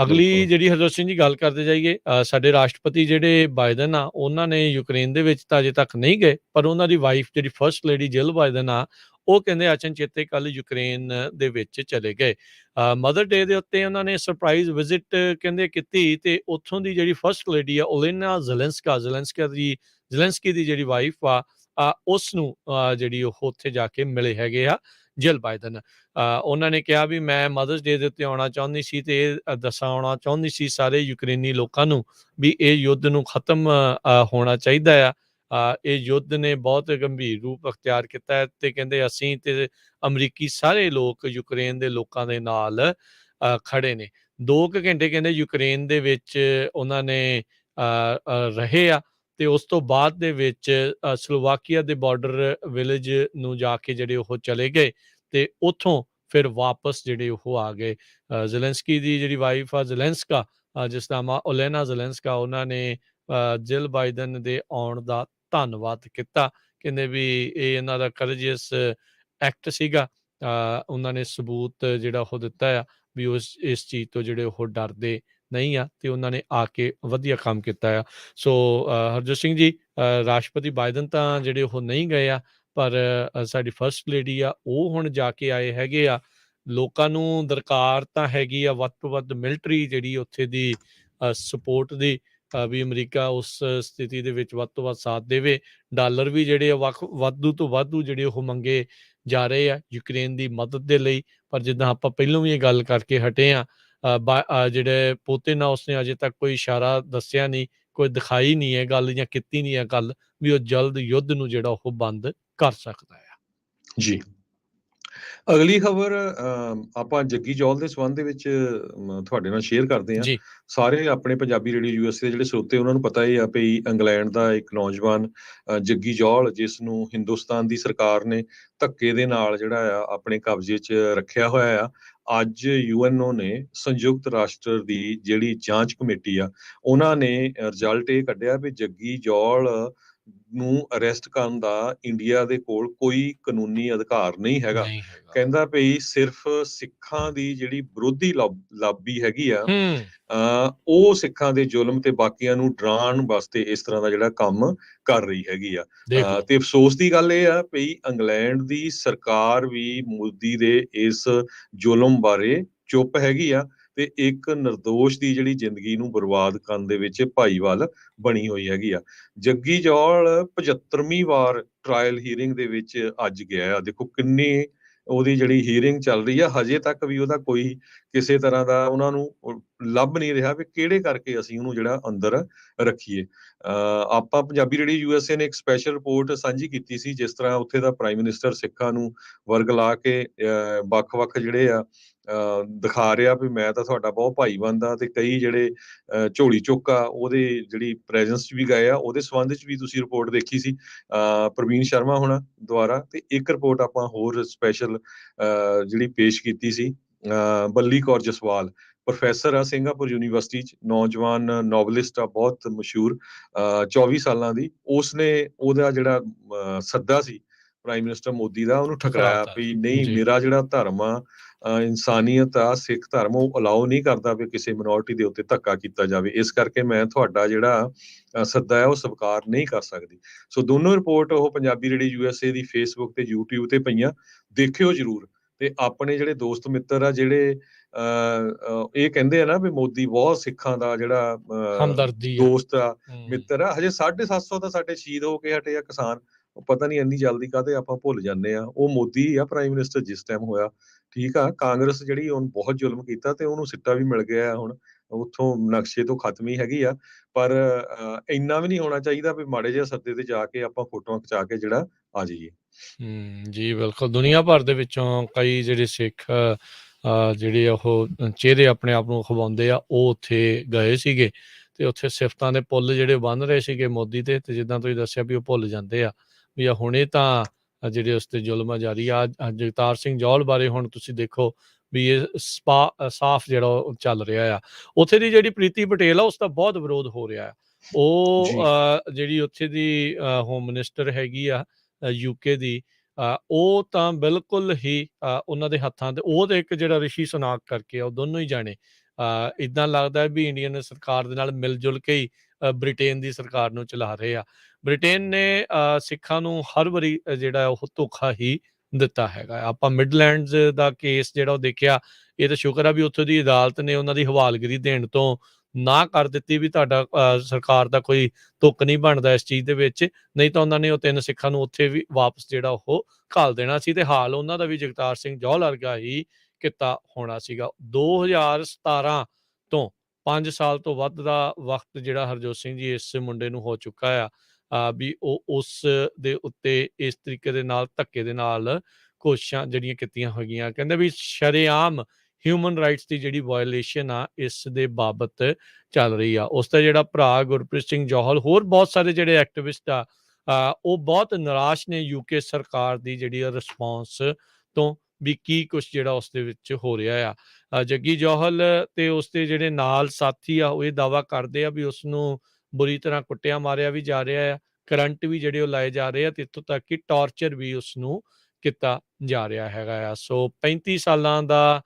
ਅਗਲੀ ਜਿਹੜੀ ਹਰਜੋਤ ਸਿੰਘ ਜੀ ਗੱਲ ਕਰਦੇ ਜਾਈਏ, ਸਾਡੇ ਰਾਸ਼ਟਰਪਤੀ ਜਿਹੜੇ ਬਾਈਡਨ ਆ, ਉਹਨਾਂ ਨੇ ਯੂਕਰੇਨ ਦੇ ਵਿੱਚ ਤਾਂ ਅਜੇ ਤੱਕ ਨਹੀਂ ਗਏ, ਪਰ ਉਹਨਾਂ ਦੀ ਵਾਈਫ ਜਿਹੜੀ ਫਰਸਟ ਲੇਡੀ ਜਿਲ ਬਾਈਡਨ ਆ, ਉਹ ਕਹਿੰਦੇ ਅਚਨਚੇਤੇ ਕੱਲ ਯੂਕਰੇਨ ਦੇ ਵਿੱਚ ਚਲੇ ਗਏ। ਮਦਰ ਡੇ ਦੇ ਉੱਤੇ ਉਹਨਾਂ ਨੇ ਸਰਪ੍ਰਾਈਜ਼ ਵਿਜ਼ਿਟ ਕਹਿੰਦੇ ਕੀਤੀ, ਤੇ ਉੱਥੋਂ ਦੀ ਜਿਹੜੀ ਫਰਸਟ ਲੇਡੀ ਆ ਓਲੇਨਾ ਜ਼ੈਲੈਂਸਕੀ ਦੀ ਜਿਹੜੀ ਵਾਈਫ ਆ, ਉਸ ਨੂੰ ਜਿਹੜੀ ਉਹ ਉੱਥੇ ਜਾ ਕੇ ਮਿਲੇ ਹੈਗੇ ਆ ਜਿਲ ਬਾਈਡਨ। ਉਹਨਾਂ ਨੇ ਕਿਹਾ ਵੀ ਮੈਂ ਮਦਰਸ ਡੇ ਦੇ ਉੱਤੇ ਆਉਣਾ ਚਾਹੁੰਦੀ ਸੀ, ਤੇ ਇਹ ਦੱਸਾਉਣਾ ਚਾਹੁੰਦੀ ਸੀ ਸਾਰੇ ਯੂਕਰੇਨੀ ਲੋਕਾਂ ਨੂੰ ਵੀ ਇਹ ਯੁੱਧ ਨੂੰ ਖਤਮ ਹੋਣਾ ਚਾਹੀਦਾ ਆ। ਇਹ ਯੁੱਧ ਨੇ ਬਹੁਤ ਗੰਭੀਰ ਰੂਪ ਅਖਤਿਆਰ ਕੀਤਾ ਹੈ, ਤੇ ਕਹਿੰਦੇ ਅਸੀਂ ਤੇ ਅਮਰੀਕੀ ਸਾਰੇ ਲੋਕ ਯੂਕਰੇਨ ਦੇ ਲੋਕਾਂ ਦੇ ਨਾਲ ਖੜੇ ਨੇ। 2 ਘੰਟੇ ਕਹਿੰਦੇ ਯੂਕਰੇਨ ਦੇ ਵਿੱਚ ਉਹਨਾਂ ਨੇ ਰਹੇ ਆ, ਤੇ ਉਸ ਤੋਂ ਬਾਅਦ ਦੇ ਵਿੱਚ ਸਲੋਵਾਕੀਆ ਦੇ ਬਾਰਡਰ ਵਿਲੇਜ ਨੂੰ ਜਾ ਕੇ ਜਿਹੜੇ ਉਹ ਚਲੇ ਗਏ, ਤੇ ਉੱਥੋਂ ਫਿਰ ਵਾਪਸ ਜਿਹੜੇ ਉਹ ਆ ਗਏ। ਜ਼ੈਲੈਂਸਕੀ ਦੀ ਜਿਹੜੀ ਵਾਈਫ ਆ ਜ਼ੈਲੈਂਸਕਾ, ਜਿਸ ਦਾ ਨਾਮ ਆ ਓਲੇਨਾ ਜ਼ੈਲੈਂਸਕਾ, ਉਹਨਾਂ ਨੇ ਜਿਲ ਬਾਈਡਨ ਦੇ ਆਉਣ ਦਾ ਧੰਨਵਾਦ ਕੀਤਾ। ਕਹਿੰਦੇ ਵੀ ਇਹ ਇਹਨਾਂ ਦਾ ਕਰੇਜੀਅਸ ਐਕਟ ਸੀਗਾ। ਉਹਨਾਂ ਨੇ ਸਬੂਤ ਜਿਹੜਾ ਉਹ ਦਿੱਤਾ ਆ ਵੀ ਇਸ ਚੀਜ਼ ਤੋਂ ਜਿਹੜੇ ਉਹ ਡਰਦੇ ਨਹੀਂ ਆ, ਤੇ ਉਹਨਾਂ ਨੇ ਆ ਕੇ ਵਧੀਆ ਕੰਮ ਕੀਤਾ ਆ। ਸੋ ਹਰਜੋਤ ਸਿੰਘ ਜੀ, ਰਾਸ਼ਟਰਪਤੀ ਬਾਈਡਨ ਤਾਂ ਜਿਹੜੇ ਉਹ ਨਹੀਂ ਗਏ ਆ, ਪਰ ਸਾਡੀ ਫਰਸਟ ਲੇਡੀ ਆ ਉਹ ਹੁਣ ਜਾ ਕੇ ਆਏ ਹੈਗੇ ਆ। ਲੋਕਾਂ ਨੂੰ ਦਰਕਾਰ ਤਾਂ ਹੈਗੀ ਆ ਵੱਧ ਤੋਂ ਵੱਧ ਮਿਲਟਰੀ ਜਿਹੜੀ ਉੱਥੇ ਦੀ ਸਪੋਰਟ ਦੀ, ਵੀ ਅਮਰੀਕਾ ਉਸ ਸਥਿਤੀ ਦੇ ਵਿੱਚ ਵੱਧ ਤੋਂ ਵੱਧ ਸਾਥ ਦੇਵੇ। ਡਾਲਰ ਵੀ ਜਿਹੜੇ ਆ ਵਾਧੂ ਤੋਂ ਵਾਧੂ ਜਿਹੜੇ ਉਹ ਮੰਗੇ ਜਾ ਰਹੇ ਆ ਯੂਕਰੇਨ ਦੀ ਮਦਦ ਦੇ ਲਈ। ਪਰ ਜਿੱਦਾਂ ਆਪਾਂ ਪਹਿਲਾਂ ਵੀ ਇਹ ਗੱਲ ਕਰਕੇ ਹਟੇ ਆ, ਜਿਹੜੇ ਪੁਤਿਨ ਆ ਉਸਨੇ ਅਜੇ ਤੱਕ ਕੋਈ ਇਸ਼ਾਰਾ ਦੱਸਿਆ ਨਹੀਂ, ਕੋਈ ਦਿਖਾਈ ਨਹੀਂ ਹੈ ਗੱਲ, ਜਾਂ ਕੀਤੀ ਨਹੀਂ ਹੈ ਗੱਲ ਵੀ ਉਹ ਜਲਦ ਯੁੱਧ ਨੂੰ ਜਿਹੜਾ ਉਹ ਬੰਦ ਕਰ ਸਕਦਾ ਆ। ਜੀ, ਅਗਲੀ ਖਬਰ ਆਪਾਂ ਜੱਗੀ ਜੌਲ ਦੇ ਸੰਬੰਧ ਦੇ ਵਿੱਚ ਤੁਹਾਡੇ ਨਾਲ ਸ਼ੇਅਰ ਕਰਦੇ ਹਾਂ। ਜੀ, ਸਾਰੇ ਆਪਣੇ ਪੰਜਾਬੀ ਰੇਡੀਓ ਯੂਐਸਏ ਦੇ ਜਿਹੜੇ ਸਰੋਤੇ ਉਹਨਾਂ ਨੂੰ ਪਤਾ ਹੀ ਆ ਵੀ ਇੰਗਲੈਂਡ ਦਾ ਇੱਕ ਨੌਜਵਾਨ ਜੱਗੀ ਜੌਲ, ਜਿਸ ਨੂੰ ਹਿੰਦੁਸਤਾਨ ਦੀ ਸਰਕਾਰ ਨੇ ਧੱਕੇ ਦੇ ਨਾਲ ਜਿਹੜਾ ਆ ਆਪਣੇ ਕਬਜ਼ੇ 'ਚ ਰੱਖਿਆ ਹੋਇਆ ਆ। ਅੱਜ ਯੂਐਨਓ ਨੇ, ਸੰਯੁਕਤ ਰਾਸ਼ਟਰ ਦੀ ਜਿਹੜੀ ਜਾਂਚ ਕਮੇਟੀ ਆ, ਉਹਨਾਂ ਨੇ ਰਿਜ਼ਲਟ ਇਹ ਕੱਢਿਆ ਵੀ ਜੱਗੀ ਜੌਲ ਨੂੰ ਅਰੈਸਟ ਕਰਨ ਦਾ ਇੰਡੀਆ ਦੇ ਕੋਲ ਕੋਈ ਕਾਨੂੰਨੀ ਅਧਿਕਾਰ ਨਹੀਂ ਹੈਗਾ। ਕਹਿੰਦਾ ਵੀ ਸਿਰਫ ਸਿੱਖਾਂ ਦੀ ਜਿਹੜੀ ਵਿਰੋਧੀ ਲਾਬੀ ਹੈਗੀ ਆ, ਉਹ ਸਿੱਖਾਂ ਦੇ ਜ਼ੁਲਮ ਤੇ ਬਾਕੀਆਂ ਨੂੰ ਡਰਾਉਣ ਵਾਸਤੇ ਇਸ ਤਰ੍ਹਾਂ ਦਾ ਜਿਹੜਾ ਕੰਮ ਕਰ ਰਹੀ ਹੈਗੀ ਆ। ਤੇ ਅਫਸੋਸ ਦੀ ਗੱਲ ਇਹ ਆ ਵੀ ਇੰਗਲੈਂਡ ਦੀ ਸਰਕਾਰ ਵੀ ਮੋਦੀ ਦੇ ਇਸ ਜ਼ੁਲਮ ਬਾਰੇ ਚੁੱਪ ਹੈਗੀ ਆ, ਤੇ ਇੱਕ ਨਿਰਦੋਸ਼ ਦੀ ਜਿਹੜੀ ਜ਼ਿੰਦਗੀ ਨੂੰ ਬਰਬਾਦ ਕਰਨ ਦੇ ਵਿੱਚ ਭਾਈਵਾਲ ਬਣੀ ਹੋਈ ਹੈਗੀ ਆ। ਜੱਗੀ ਜੌਲ 75ਵੀਂ ਵਾਰ ਟਰਾਇਲ ਹੀਅਰਿੰਗ ਦੇ ਵਿੱਚ ਅੱਜ ਗਿਆ ਆ। ਦੇਖੋ ਕਿੰਨੀ ਉਹਦੀ ਜਿਹੜੀ ਹੀਅਰਿੰਗ ਚੱਲ ਰਹੀ ਆ, ਹਜੇ ਤੱਕ ਵੀ ਉਹਦਾ ਕੋਈ ਕਿਸੇ ਤਰ੍ਹਾਂ ਦਾ ਉਹਨਾਂ ਨੂੰ ਲੱਭ ਨਹੀਂ ਰਿਹਾ ਵੀ ਕਿਹੜੇ ਕਰਕੇ ਅਸੀਂ ਉਹਨੂੰ ਜਿਹੜਾ ਅੰਦਰ ਰੱਖੀਏ। ਆਪਾਂ ਪੰਜਾਬੀ ਰੇਡੀਓ ਯੂਐਸਏ ਨੇ ਇੱਕ ਸਪੈਸ਼ਲ ਰਿਪੋਰਟ ਸਾਂਝੀ ਕੀਤੀ ਸੀ, ਜਿਸ ਤਰ੍ਹਾਂ ਉੱਥੇ ਦਾ ਪ੍ਰਾਈਮ ਮਿਨਿਸਟਰ ਸਿੱਖਾਂ ਨੂੰ ਵਰਗਲਾ ਕੇ ਵੱਖ-ਵੱਖ ਜਿਹੜੇ ਆ ਦਿਖਾ ਰਿਹਾ ਵੀ ਮੈਂ ਤਾਂ ਤੁਹਾਡਾ ਬਹੁਤ ਭਾਈ ਬਣਦਾ, ਤੇ ਕਈ ਜਿਹੜੇ ਝੋਲੀ ਚੁੱਕ ਆ ਉਹਦੇ ਜਿਹੜੀ ਪ੍ਰੈਜ਼ੈਂਸ 'ਚ ਵੀ ਗਏ ਆ, ਉਹਦੇ ਸੰਬੰਧ 'ਚ ਵੀ ਤੁਸੀਂ ਰਿਪੋਰਟ ਦੇਖੀ ਸੀ ਪ੍ਰਵੀਨ ਸ਼ਰਮਾ ਹੋਣਾ ਦੁਆਰਾ। ਤੇ ਇੱਕ ਰਿਪੋਰਟ ਆਪਾਂ ਹੋਰ ਸਪੈਸ਼ਲ ਜਿਹੜੀ ਪੇਸ਼ ਕੀਤੀ ਸੀ, ਬੱਲੀ ਕੌਰ ਜਸਵਾਲ ਪ੍ਰੋਫੈਸਰ ਆ ਸਿੰਗਾਪੁਰ ਯੂਨੀਵਰਸਿਟੀ 'ਚ, ਨੌਜਵਾਨ ਨੋਵਲਿਸਟ ਆ, ਬਹੁਤ ਮਸ਼ਹੂਰ, 24 ਸਾਲਾਂ ਦੀ। ਉਸਨੇ ਉਹਦਾ ਜਿਹੜਾ ਸੱਦਾ ਸੀ ਪ੍ਰਾਈਮ ਮਿਨਿਸਟਰ ਮੋਦੀ ਦਾ, ਉਹਨੂੰ ਠਕਰਾਇਆ ਵੀ ਨਹੀਂ, ਮੇਰਾ ਜਿਹੜਾ ਧਰਮ ਆ, ਇਨਸਾਨੀਅਤ ਆ, ਸਿੱਖ ਧਰਮ, ਉਹ ਅਲਾਓ ਨਹੀਂ ਕਰਦਾ ਵੀ ਕਿਸੇ ਮਿਨੋਰਿਟੀ ਦੇ ਉੱਤੇ ਧੱਕਾ ਕੀਤਾ ਜਾਵੇ, ਇਸ ਕਰਕੇ ਮੈਂ ਤੁਹਾਡਾ ਜਿਹੜਾ ਸੱਦਾ ਹੈ ਉਹ ਸਵੀਕਾਰ ਨਹੀਂ ਕਰ ਸਕਦੀ। ਸੋ ਦੋਨੋਂ ਰਿਪੋਰਟ ਉਹ ਪੰਜਾਬੀ ਰੇਡੀਓ ਯੂਐਸਏ ਦੀ ਫੇਸਬੁੱਕ ਤੇ ਯੂਟਿਊਬ ਤੇ ਪਈਆਂ, ਦੇਖਿਓ ਜ਼ਰੂਰ। ਤੇ ਆਪਣੇ ਜਿਹੜੇ ਦੋਸਤ ਮਿੱਤਰ ਆ ਜਿਹੜੇ ਇਹ ਕਹਿੰਦੇ ਆ ਨਾ ਵੀ ਮੋਦੀ ਬਹੁਤ ਸਿੱਖਾਂ ਦਾ ਜਿਹੜਾ ਦੋਸਤ ਆ, ਮਿੱਤਰ ਆ, ਹਜੇ 750 ਤਾਂ ਸਾਡੇ ਸ਼ਹੀਦ ਹੋ ਕੇ ਹਟੇ ਆ ਕਿਸਾਨ, ਪਤਾ ਨਹੀਂ ਇੰਨੀ ਜਲਦੀ ਕਾਹਦੇ ਆਪਾਂ ਭੁੱਲ ਜਾਂਦੇ ਆ। ਉਹ ਮੋਦੀ ਆ ਪ੍ਰਾਈਮ ਮਿਨਿਸਟਰ ਜਿਸ ਟਾਈਮ ਹੋਇਆ। ਠੀਕ ਆ, ਕਾਂਗਰਸ ਜਿਹੜੀ ਉਹਨੂੰ ਬਹੁਤ ਜ਼ੁਲਮ ਕੀਤਾ ਤੇ ਉਹਨੂੰ ਸਿੱਟਾ ਵੀ ਮਿਲ ਗਿਆ, ਹੁਣ ਉੱਥੋਂ ਨਕਸ਼ੇ ਤੋਂ ਖਤਮ ਹੀ ਹੈਗੀ ਆ। ਪਰ ਇੰਨਾ ਵੀ ਨਹੀਂ ਹੋਣਾ ਚਾਹੀਦਾ ਵੀ ਮਾੜੇ ਜਿਹੇ ਸੱਦੇ ਤੇ ਜਾ ਕੇ ਆਪਾਂ ਫੋਟੋਆਂ ਖਿਚਾ ਕੇ ਜਿਹੜਾ ਆ ਜਾਈਏ। ਜੀ ਬਿਲਕੁਲ, ਦੁਨੀਆ ਭਰ ਦੇ ਵਿੱਚੋਂ ਕਈ ਜਿਹੜੇ ਸਿੱਖ ਜਿਹੜੇ ਉਹ ਚਿਹਰੇ ਆਪਣੇ ਆਪ ਨੂੰ ਖਵਾਉਂਦੇ ਆ, ਉਹ ਉੱਥੇ ਗਏ ਸੀਗੇ, ਤੇ ਉੱਥੇ ਸਿਫਤਾਂ ਦੇ ਪੁੱਲ ਜਿਹੜੇ ਬੰਨ ਰਹੇ ਸੀਗੇ ਮੋਦੀ ਤੇ ਜਿੱਦਾਂ ਤੁਸੀਂ ਦੱਸਿਆ ਵੀ ਉਹ ਭੁੱਲ ਜਾਂਦੇ ਆ ਵੀ ਆ ਹੁਣੇ ਤਾਂ ਜਿਹੜੇ ਉਸ ਤੇ ਜ਼ੁਲਮ ਆ ਜਾਰੀ ਆ। ਜਗਤਾਰ ਸਿੰਘ ਜੌਹਲ ਬਾਰੇ ਹੁਣ ਤੁਸੀਂ ਦੇਖੋ ਵੀ ਇਹ ਸਾਫ਼ ਜਿਹੜਾ ਉਹ ਚੱਲ ਰਿਹਾ ਆ। ਉੱਥੇ ਦੀ ਜਿਹੜੀ ਪ੍ਰੀਤੀ ਪਟੇਲ ਆ ਉਸ ਦਾ ਬਹੁਤ ਵਿਰੋਧ ਹੋ ਰਿਹਾ ਆ। ਉਹ ਜੀ ਜਿਹੜੀ ਉੱਥੇ ਦੀ ਹੋਮ ਮਿਨਿਸਟਰ ਹੈਗੀ ਆ UK ਦੀ, ਉਹ ਤਾਂ ਬਿਲਕੁਲ ਹੀ ਉਹਨਾਂ ਦੇ ਹੱਥਾਂ ਤੇ, ਉਹ ਤੇ ਇੱਕ ਜਿਹੜਾ ਰਿਸ਼ੀ ਸੁਨਾਕ ਕਰਕੇ ਆ, ਉਹ ਦੋਨੋਂ ਹੀ ਜਾਣੇ ਇੱਦਾਂ ਲੱਗਦਾ ਵੀ ਇੰਡੀਅਨ ਸਰਕਾਰ ਦੇ ਨਾਲ ਮਿਲ ਜੁਲ ਕੇ ਹੀ ਬ੍ਰਿਟੇਨ ਦੀ ਸਰਕਾਰ ਨੂੰ ਚਲਾ ਰਹੇ ਆ। ਬ੍ਰਿਟੇਨ ਨੇ ਸਿੱਖਾਂ ਨੂੰ ਹਰ ਵਾਰੀ ਜਿਹੜਾ ਉਹ ਧੋਖਾ ਹੀ ਦਿੱਤਾ ਹੈਗਾ। ਆਪਾਂ ਮਿਡਲੈਂਡਸ ਦਾ ਕੇਸ ਜਿਹੜਾ ਉਹ ਦੇਖਿਆ, ਇਹ ਤਾਂ ਸ਼ੁਕਰ ਆ ਵੀ ਉੱਥੋਂ ਦੀ ਅਦਾਲਤ ਨੇ ਉਹਨਾਂ ਦੀ ਹਵਾਲਗਿਰੀ ਦੇਣ ਤੋਂ ਨਾ ਕਰ ਦਿੱਤੀ ਵੀ ਤੁਹਾਡਾ ਸਰਕਾਰ ਦਾ ਕੋਈ ਤੁੱਕ ਨਹੀਂ ਬਣਦਾ ਇਸ ਚੀਜ਼ ਦੇ ਵਿੱਚ, ਨਹੀਂ ਤਾਂ ਉਹਨਾਂ ਨੇ ਉਹ 3 ਸਿੱਖਾਂ ਨੂੰ ਉੱਥੇ ਵੀ ਵਾਪਸ ਜਿਹੜਾ ਉਹ ਘੱਲ ਦੇਣਾ ਸੀ ਤੇ ਹਾਲ ਉਹਨਾਂ ਦਾ ਵੀ ਜਗਤਾਰ ਸਿੰਘ ਜੌਹਲ ਵਰਗਾ ਹੀ ਕਿੱਤਾ ਹੋਣਾ ਸੀਗਾ। 2017 ਤੋਂ 5 ਸਾਲ ਤੋਂ ਵੱਧ ਦਾ ਵਕਤ ਜਿਹੜਾ ਹਰਜੋਤ ਸਿੰਘ ਜੀ ਇਸ ਮੁੰਡੇ ਨੂੰ ਹੋ ਚੁੱਕਾ ਆ ਵੀ ਉਹ ਉਸ ਦੇ ਉੱਤੇ ਇਸ ਤਰੀਕੇ ਦੇ ਨਾਲ ਧੱਕੇ ਦੇ ਨਾਲ ਕੋਸ਼ਿਸ਼ਾਂ ਜਿਹੜੀਆਂ ਕੀਤੀਆਂ ਹੋਈਆਂ। ਕਹਿੰਦੇ ਵੀ ਸ਼ਰੇਆਮ ਹਿਊਮਨ ਰਾਈਟਸ ਦੀ ਜਿਹੜੀ ਵਾਇਓਲੇਸ਼ਨ ਆ ਇਸ ਦੇ ਬਾਬਤ ਚੱਲ ਰਹੀ ਆ। ਉਸ ਦਾ ਜਿਹੜਾ ਭਰਾ ਗੁਰਪ੍ਰੀਤ ਸਿੰਘ ਜੌਹਲ, ਹੋਰ ਬਹੁਤ ਸਾਰੇ ਜਿਹੜੇ ਐਕਟਿਵਿਸਟ ਆ, ਉਹ ਬਹੁਤ ਨਿਰਾਸ਼ ਨੇ UK ਸਰਕਾਰ ਦੀ ਜਿਹੜੀ ਰਿਸਪੌਂਸ ਤੋਂ ਵੀ ਕੀ ਕੁਛ ਜਿਹੜਾ ਉਸ ਦੇ ਵਿੱਚ ਹੋ ਰਿਹਾ ਆ। ਜੱਗੀ ਜੌਹਲ ਤੇ ਉਸ ਦੇ ਜਿਹੜੇ ਨਾਲ ਸਾਥੀ ਆ ਉਹ ਇਹ ਦਾਅਵਾ ਕਰਦੇ ਆ ਵੀ ਉਸ ਨੂੰ ਬੁਰੀ ਤਰ੍ਹਾਂ ਕੁੱਟਿਆ ਮਾਰਿਆ ਵੀ ਜਾ ਰਿਹਾ ਆ, ਕਰੰਟ ਵੀ ਜਿਹੜੇ ਉਹ ਲਾਏ ਜਾ ਰਹੇ ਆ ਤੇ ਇੱਥੋਂ ਤੱਕ ਕਿ ਟਾਰਚਰ ਵੀ ਉਸ ਨੂੰ ਕੀਤਾ ਜਾ ਰਿਹਾ ਹੈਗਾ ਆ। ਸੋ 35 ਸਾਲਾਂ ਦਾ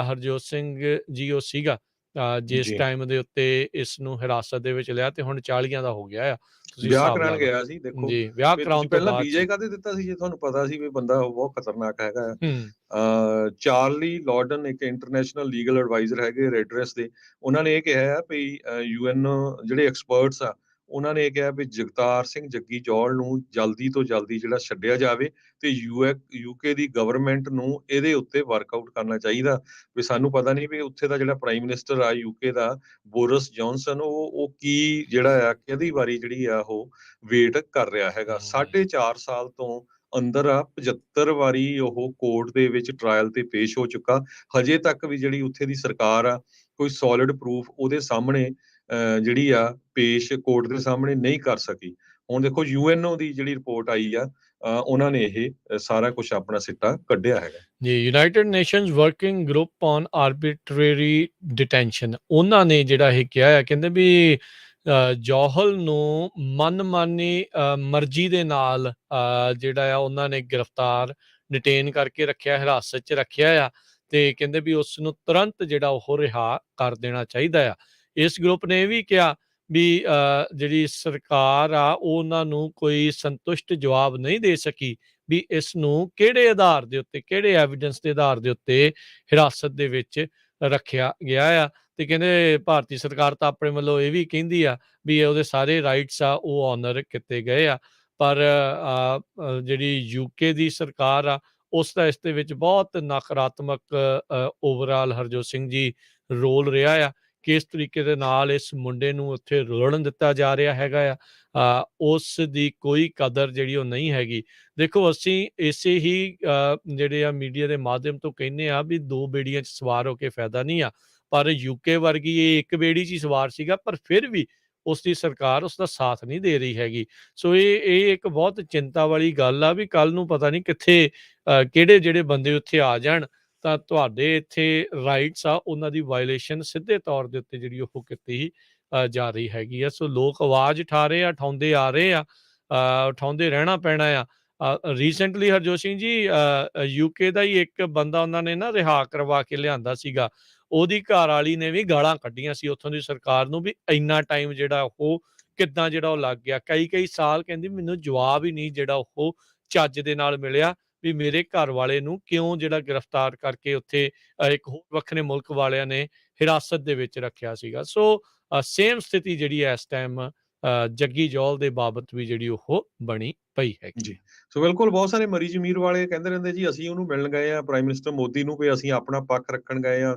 ਹਰਜੋਤ ਸਿੰਘ ਜੀ ਉਹ ਸੀਗਾ ਜਿਸ ਜੀ ਟਾਈਮ ਦੇ ਉੱਤੇ ਇਸ ਨੂੰ ਹਿਰਾਸਤ ਦੇ ਵਿੱਚ ਲਿਆ ਤੇ ਹੁਣ 40 ਦਾ ਹੋ ਗਿਆ ਆ। ਤੁਸੀਂ ਵਿਆਹ ਹਿਸਾਬ ਲਾ ਕਰਾਉਣ ਲਓ ਗਿਆ ਸੀ। ਦੇਖੋ ਜੀ, ਵਿਆਹ ਵੀ ਕਰਾਉਣ ਤੁਸੀਂ ਤੋਂ ਪਹਿਲਾਂ ਬਾਅਦ ਵੀਜ਼ਾ ਚ। ਕਾਹਦੇ ਦਿੱਤਾ ਸੀ ਜੇ ਤੁਹਾਨੂੰ ਪਤਾ ਸੀ ਵੀ ਬੰਦਾ ਉਹ ਬਹੁਤ ਖਤਰਨਾਕ ਹੈਗਾ ਆ। ਹੂੰ ਚਾਰਲੀ ਲੌਰਡਨ ਇੱਕ ਇੰਟਰਨੈਸ਼ਨਲ ਲੀਗਲ ਐਡਵਾਈਜ਼ਰ ਹੈਗੇ ਰੈਡਰੈਸ ਦੇ, ਉਹਨਾਂ ਨੇ ਇਹ ਕਿਹਾ ਆ ਵੀ UN ਜਿਹੜੇ ਐਕਸਪਰਟਸ ਆ ਉਹਨਾਂ ਨੇ ਇਹ ਕਿਹਾ ਵੀ ਜਗਤਾਰ ਸਿੰਘ ਜੱਗੀ ਜੌਹਲ ਨੂੰ ਜਲਦੀ ਤੋਂ ਜਲਦੀ ਜਿਹੜਾ ਛੱਡਿਆ ਜਾਵੇ ਤੇ UK ਦੀ ਗਵਰਨਮੈਂਟ ਨੂੰ ਇਹਦੇ ਉੱਤੇ ਵਰਕਆਊਟ ਕਰਨਾ ਚਾਹੀਦਾ। ਵੀ ਸਾਨੂੰ ਪਤਾ ਨਹੀਂ ਵੀ ਉੱਥੇ ਦਾ ਜਿਹੜਾ ਪ੍ਰਾਈਮ ਮਿਨਿਸਟਰ ਆ UK ਦਾ ਬੋਰਿਸ ਜੌਨਸਨ, ਉਹ ਕੀ ਜਿਹੜਾ ਆ ਕਿਹਦੀ ਵਾਰੀ ਜਿਹੜੀ ਆ ਉਹ ਵੇਟ ਕਰ ਰਿਹਾ ਹੈਗਾ। 4.5 ਸਾਲ ਤੋਂ ਅੰਦਰ ਆ, 75 ਵਾਰੀ ਉਹ ਕੋਰਟ ਦੇ ਵਿੱਚ ਟ੍ਰਾਇਲ ਤੇ ਪੇਸ਼ ਹੋ ਚੁੱਕਾ। ਹਜੇ ਤੱਕ ਵੀ ਜਿਹੜੀ ਉੱਥੇ ਦੀ ਸਰਕਾਰ ਆ ਕੋਈ ਸੋਲਿਡ ਪ੍ਰੂਫ ਉਹਦੇ ਸਾਹਮਣੇ ਜਿਹੜੀ ਆ ਪੇਸ਼ ਕੋਰਟ ਦੇ ਸਾਹਮਣੇ ਨਹੀਂ ਕਰ ਸਕੀ। ਹੁਣ ਦੇਖੋ UNO ਦੀ ਜਿਹੜੀ ਰਿਪੋਰਟ ਆਈ ਆ, ਉਹਨਾਂ ਨੇ ਇਹ ਸਾਰਾ ਕੁਝ ਆਪਣਾ ਸਿੱਟਾ ਕੱਢਿਆ ਹੈਗਾ। ਜੀ, United Nations working group on arbitrary detention, ਉਹਨਾਂ ਨੇ ਜਿਹੜਾ ਇਹ ਕਿਹਾ ਹੈ, ਕਹਿੰਦੇ ਵੀ ਜੌਹਲ ਨੂੰ ਮਨਮਾਨੀ ਮਰਜ਼ੀ ਦੇ ਨਾਲ ਜਿਹੜਾ ਆ ਉਹਨਾਂ ਨੇ ਗ੍ਰਿਫਤਾਰ ਡਿਟੇਨ ਕਰਕੇ ਰੱਖਿਆ, ਹਿਰਾਸਤ 'ਚ ਰੱਖਿਆ ਆ ਤੇ ਕਹਿੰਦੇ ਵੀ ਉਸ ਨੂੰ ਤੁਰੰਤ ਜਿਹੜਾ ਉਹ ਰਿਹਾ ਕਰ ਦੇਣਾ ਚਾਹੀਦਾ ਆ। ਇਸ ਗਰੁੱਪ ਨੇ ਇਹ ਵੀ ਕਿਹਾ ਵੀ ਜਿਹੜੀ ਸਰਕਾਰ ਆ ਉਹ ਉਹਨਾਂ ਨੂੰ ਕੋਈ ਸੰਤੁਸ਼ਟ ਜਵਾਬ ਨਹੀਂ ਦੇ ਸਕੀ ਵੀ ਇਸ ਨੂੰ ਕਿਹੜੇ ਆਧਾਰ ਦੇ ਉੱਤੇ, ਕਿਹੜੇ ਐਵੀਡੈਂਸ ਦੇ ਆਧਾਰ ਦੇ ਉੱਤੇ ਹਿਰਾਸਤ ਦੇ ਵਿੱਚ ਰੱਖਿਆ ਗਿਆ ਆ। ਤੇ ਕਹਿੰਦੇ ਭਾਰਤੀ ਸਰਕਾਰ ਤਾਂ ਆਪਣੇ ਵੱਲੋਂ ਇਹ ਵੀ ਕਹਿੰਦੀ ਆ ਵੀ ਉਹਦੇ ਸਾਰੇ ਰਾਈਟਸ ਆ ਉਹ ਆਨਰ ਕੀਤੇ ਗਏ ਆ, ਪਰ ਜਿਹੜੀ UK ਦੀ ਸਰਕਾਰ ਆ ਉਸ ਦਾ ਇਸ ਦੇ ਵਿੱਚ ਬਹੁਤ ਨਕਾਰਾਤਮਕ ਓਵਰਆਲ ਹਰਜੋਤ ਸਿੰਘ ਜੀ ਰੋਲ ਰਿਹਾ ਆ। ਕਿਸ ਤਰੀਕੇ ਦੇ ਨਾਲ ਇਸ ਮੁੰਡੇ ਨੂੰ ਉੱਥੇ ਰੁਲਣ ਦਿੱਤਾ ਜਾ ਰਿਹਾ ਹੈਗਾ ਆ, ਉਸ ਦੀ ਕੋਈ ਕਦਰ ਜਿਹੜੀ ਉਹ ਨਹੀਂ ਹੈਗੀ। ਦੇਖੋ ਅਸੀਂ ਇਸੇ ਹੀ ਜਿਹੜੇ ਆ ਮੀਡੀਆ ਦੇ ਮਾਧਿਅਮ ਤੋਂ ਕਹਿੰਦੇ ਆ ਵੀ 2 ਬੇੜੀਆਂ 'ਚ ਸਵਾਰ ਹੋ ਕੇ ਫਾਇਦਾ ਨਹੀਂ ਆ, ਪਰ UK ਵਰਗੀ ਇਹ ਇੱਕ ਬੇੜੀ 'ਚ ਹੀ ਸਵਾਰ ਸੀਗਾ, ਪਰ ਫਿਰ ਵੀ ਉਸ ਦੀ ਸਰਕਾਰ ਉਸ ਦਾ ਸਾਥ ਨਹੀਂ ਦੇ ਰਹੀ ਹੈਗੀ। ਸੋ ਇਹ ਇੱਕ ਬਹੁਤ ਚਿੰਤਾ ਵਾਲੀ ਗੱਲ ਆ ਵੀ ਕੱਲ ਨੂੰ ਪਤਾ ਨਹੀਂ ਕਿੱਥੇ ਕਿਹੜੇ ਜਿਹੜੇ ਬੰਦੇ ਉੱਥੇ ਆ ਜਾਣ ਤਾਂ ਤੁਹਾਡੇ ਇੱਥੇ ਰਾਈਟਸ ਆ ਉਹਨਾਂ ਦੀ ਵਾਇਓਲੇਸ਼ਨ ਸਿੱਧੇ ਤੌਰ ਦੇ ਉੱਤੇ ਜਿਹੜੀ ਉਹ ਕੀਤੀ ਜਾ ਰਹੀ ਹੈਗੀ ਆ। ਸੋ ਲੋਕ ਆਵਾਜ਼ ਉਠਾ ਰਹੇ ਆ, ਉਠਾਉਂਦੇ ਆ ਰਹੇ ਆ, ਉਠਾਉਂਦੇ ਰਹਿਣਾ ਪੈਣਾ ਆ। ਰੀਸੈਂਟਲੀ ਹਰਜੋਤ ਸਿੰਘ ਜੀ UK ਦਾ ਹੀ ਇੱਕ ਬੰਦਾ ਉਹਨਾਂ ਨੇ ਨਾ ਰਿਹਾ ਕਰਵਾ ਕੇ ਲਿਆਂਦਾ ਸੀਗਾ, ਉਹਦੀ ਘਰ ਵਾਲੀ ਨੇ ਵੀ ਗਾਲਾਂ ਕੱਢੀਆਂ ਸੀ ਉੱਥੋਂ ਦੀ ਸਰਕਾਰ ਨੂੰ ਵੀ ਇੰਨਾ ਟਾਈਮ ਜਿਹੜਾ ਉਹ ਕਿੱਦਾਂ ਜਿਹੜਾ ਉਹ ਲੱਗ ਗਿਆ, ਕਈ ਸਾਲ ਕਹਿੰਦੀ ਮੈਨੂੰ ਜਵਾਬ ਹੀ ਨਹੀਂ ਜਿਹੜਾ ਉਹ ਚੱਜ ਦੇ ਨਾਲ ਮਿਲਿਆ ਵੀ ਮੇਰੇ ਘਰ ਵਾਲੇ ਨੂੰ ਕਿਉਂ ਜਿਹੜਾ ਗ੍ਰਿਫਤਾਰ ਕਰਕੇ ਉੱਥੇ ਇੱਕ ਹੋਰ ਵੱਖਰੇ ਮੁਲਕ ਵਾਲਿਆਂ ਨੇ ਹਿਰਾਸਤ ਦੇ ਵਿੱਚ ਰੱਖਿਆ ਸੀਗਾ। ਸੋ ਸੇਮ ਸਥਿਤੀ ਜਿਹੜੀ ਹੈ ਇਸ ਟਾਈਮ ਜੱਗੀ ਜੌਹਲ ਦੇ ਬਾਬਤ ਵੀ ਜਿਹੜੀ ਉਹ ਬਣੀ ਪਈ ਹੈਗੀ। ਜੀ, ਸੋ ਬਿਲਕੁਲ ਬਹੁਤ ਸਾਰੇ ਮਰੀ ਜ਼ਮੀਰ ਵਾਲੇ ਕਹਿੰਦੇ ਰਹਿੰਦੇ ਜੀ ਅਸੀਂ ਉਹਨੂੰ ਮਿਲਣ ਗਏ ਆ ਪ੍ਰਾਈਮ ਮਿਨਿਸਟਰ ਮੋਦੀ ਨੂੰ ਵੀ ਅਸੀਂ ਆਪਣਾ ਪੱਖ ਰੱਖਣ ਗਏ ਆ,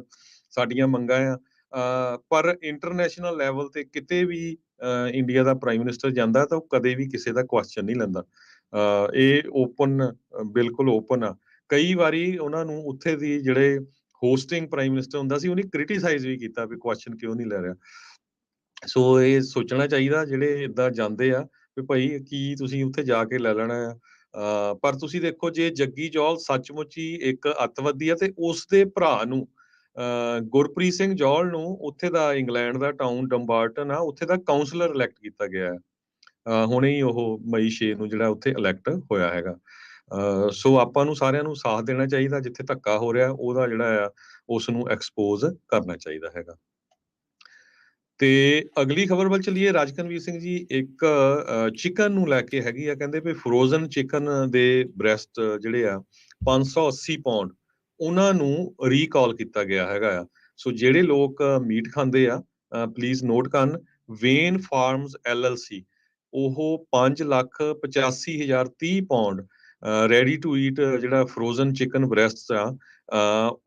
ਸਾਡੀਆਂ ਮੰਗਾਂ ਆ, ਪਰ ਇੰਟਰਨੈਸ਼ਨਲ ਲੈਵਲ ਤੇ ਕਿਤੇ ਵੀ ਇੰਡੀਆ ਦਾ ਪ੍ਰਾਈਮ ਮਿਨਿਸਟਰ ਜਾਂਦਾ ਤਾਂ ਉਹ ਕਦੇ ਵੀ ਕਿਸੇ ਦਾ ਕੁਐਸਚਨ ਨਹੀਂ ਲੈਂਦਾ। ਇਹ ਓਪਨ, ਬਿਲਕੁਲ ਓਪਨ ਆ। ਕਈ ਵਾਰੀ ਉਹਨਾਂ ਨੂੰ ਉੱਥੇ ਦੀ ਜਿਹੜੇ ਹੋਸਟਿੰਗ ਪ੍ਰਾਈਮ ਮਿਨਿਸਟਰ ਹੁੰਦਾ ਸੀ ਉਹਨੇ ਕ੍ਰਿਟੀਸਾਈਜ਼ ਵੀ ਕੀਤਾ ਵੀ ਕੁਐਸਚਨ ਕਿਉਂ ਨਹੀਂ ਲੈ ਰਿਹਾ। ਸੋ ਇਹ ਸੋਚਣਾ ਚਾਹੀਦਾ ਜਿਹੜੇ ਏਦਾਂ ਜਾਂਦੇ ਆ ਵੀ ਭਾਈ ਕੀ ਤੁਸੀਂ ਉੱਥੇ ਜਾ ਕੇ ਲੈ ਲੈਣਾ ਆ। ਪਰ ਤੁਸੀਂ ਦੇਖੋ ਜੇ ਜੱਗੀ ਜੌਲ ਸੱਚਮੁੱਚ ਹੀ ਇੱਕ ਅੱਤਵਾਦੀ ਆ ਤੇ ਉਸਦੇ ਭਰਾ ਨੂੰ ਗੁਰਪ੍ਰੀਤ ਸਿੰਘ ਜੌਲ ਨੂੰ ਉੱਥੇ ਦਾ ਇੰਗਲੈਂਡ ਦਾ ਟਾਊਨ ਡੰਬਾਰਟਨ ਆ ਉੱਥੇ ਦਾ ਕਾਉਂਸਲਰ ਇਲੈਕਟ ਕੀਤਾ ਗਿਆ ਹੈ। ਹੁਣੇ ਹੀ ਉਹ ਮਈ 6 ਨੂੰ ਜਿਹੜਾ ਉੱਥੇ ਇਲੈਕਟ ਹੋਇਆ ਹੈਗਾ। ਸੋ ਆਪਾਂ ਨੂੰ ਸਾਰਿਆਂ ਨੂੰ ਸਾਥ ਦੇਣਾ ਚਾਹੀਦਾ, ਜਿੱਥੇ ਧੱਕਾ ਹੋ ਰਿਹਾ ਉਹਦਾ ਜਿਹੜਾ ਆ ਉਸ ਨੂੰ ਐਕਸਪੋਜ਼ ਕਰਨਾ ਚਾਹੀਦਾ ਹੈਗਾ। ਤੇ ਅਗਲੀ ਖਬਰ ਵੱਲ ਚੱਲੀਏ। ਰਾਜਕਨਵੀਰ ਸਿੰਘ ਜੀ, ਇੱਕ ਚਿਕਨ ਨੂੰ ਲੈ ਕੇ ਹੈਗੀ ਆ, ਕਹਿੰਦੇ ਵੀ ਫਰੋਜ਼ਨ ਚਿਕਨ ਦੇ ਬ੍ਰੈਸਟ ਜਿਹੜੇ ਆ 580 ਪਾਉਂਡ ਉਹਨਾਂ ਨੂੰ ਰੀਕਾਲ ਕੀਤਾ ਗਿਆ ਹੈਗਾ ਆ। ਸੋ ਜਿਹੜੇ ਲੋਕ ਮੀਟ ਖਾਂਦੇ ਆ ਪਲੀਜ਼ ਨੋਟ ਕਰਨ, ਵੇਨ ਫਾਰਮਸ LLC ਉਹ 5,85,030 ਪਾਉਂਡ ਰੈਡੀ ਟੂ ਈਟ ਜਿਹੜਾ ਫਰੋਜ਼ਨ ਚਿਕਨ ਬ੍ਰੈਸਟ ਆ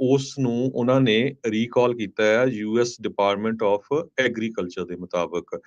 ਉਸ ਨੂੰ ਉਹਨਾਂ ਨੇ ਰੀਕਾਲ ਕੀਤਾ ਹੈ US ਡਿਪਾਰਟਮੈਂਟ ਆਫ ਐਗਰੀਕਲਚਰ ਦੇ ਮੁਤਾਬਕ।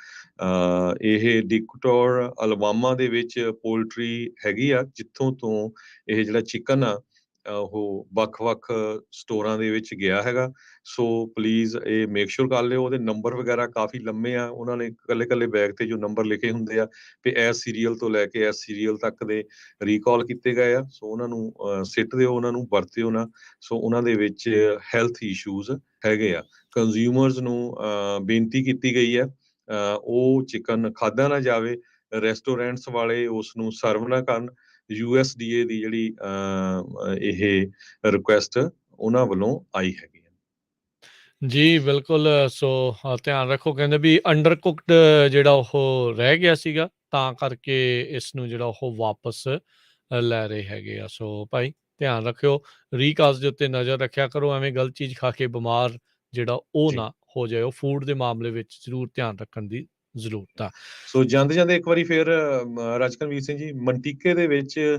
ਇਹ ਡਿਕਟੋਰ ਅਲਬਾਮਾ ਦੇ ਵਿੱਚ ਪੋਲਟਰੀ ਹੈਗੀ ਆ ਜਿੱਥੋਂ ਤੋਂ ਇਹ ਜਿਹੜਾ ਚਿਕਨ ਆ ਉਹ ਵੱਖ-ਵੱਖ ਸਟੋਰਾਂ ਦੇ ਵਿੱਚ ਗਿਆ ਹੈਗਾ। ਸੋ ਪਲੀਜ਼ ਇਹ ਮੇਕ ਸ਼ੋਰ ਕਰ ਲਿਓ। ਉਹਦੇ ਨੰਬਰ ਵਗੈਰਾ ਕਾਫੀ ਲੰਮੇ ਆ, ਉਹਨਾਂ ਨੇ ਇਕੱਲੇ ਬੈਗ ਤੇ ਜੋ ਨੰਬਰ ਲਿਖੇ ਹੁੰਦੇ ਆ ਵੀ ਇਸ ਸੀਰੀਅਲ ਤੋਂ ਲੈ ਕੇ ਇਸ ਸੀਰੀਅਲ ਤੱਕ ਦੇ ਰੀਕਾਲ ਕੀਤੇ ਗਏ ਆ। ਸੋ ਉਹਨਾਂ ਨੂੰ ਸਿੱਟ ਦਿਓ, ਉਹਨਾਂ ਨੂੰ ਵਰਤਿਓ ਨਾ। ਸੋ ਉਹਨਾਂ ਦੇ ਵਿੱਚ ਹੈਲਥ ਇਸ਼ੂਜ਼ ਹੈਗੇ ਆ। ਕੰਜ਼ਿਊਮਰਸ ਨੂੰ ਬੇਨਤੀ ਕੀਤੀ ਗਈ ਹੈ ਉਹ ਚਿਕਨ ਖਾਧਾ ਨਾ ਜਾਵੇ, ਰੈਸਟੋਰੈਂਟਸ ਵਾਲੇ ਉਸ ਨੂੰ ਸਰਵ ਨਾ ਕਰਨ। USDA ਦੀ ਜਿਹੜੀ ਇਹ ਰਿਕੁਐਸਟ ਉਹਨਾਂ ਵੱਲੋਂ ਆਈ ਹੈਗੀ ਹੈ। ਜੀ ਬਿਲਕੁਲ। ਸੋ ਧਿਆਨ ਰੱਖੋ, ਕਹਿੰਦੇ ਵੀ ਅੰਡਰ ਕੁਕਡ ਜਿਹੜਾ ਉਹ ਰਹਿ ਗਿਆ ਸੀਗਾ ਤਾਂ ਕਰਕੇ ਇਸ ਨੂੰ ਜਿਹੜਾ ਉਹ ਵਾਪਸ ਲੈ ਰਹੇ ਹੈਗੇ ਆ। ਸੋ ਭਾਈ ਧਿਆਨ ਰੱਖਿਓ, ਰੀਕਾਸ ਦੇ ਉੱਤੇ ਨਜ਼ਰ ਰੱਖਿਆ ਕਰੋ, ਐਵੇਂ ਗਲਤ ਚੀਜ਼ ਖਾ ਕੇ ਬਿਮਾਰ ਜਿਹੜਾ ਉਹ ਜੀ। ਨਾ ਹੋ ਜਾਏ। ਉਹ ਫੂਡ ਦੇ ਮਾਮਲੇ ਵਿੱਚ ਜ਼ਰੂਰ ਧਿਆਨ ਰੱਖਣ ਦੀ ਜ਼ਰੂਰਤ ਆ। ਸੋ ਜਾਂਦੇ ਇੱਕ ਵਾਰੀ ਫਿਰ ਰਾਜਕਨਵੀਰ ਸਿੰਘ ਜੀ, ਮੰਟੀਕੇ ਦੇ ਵਿੱਚ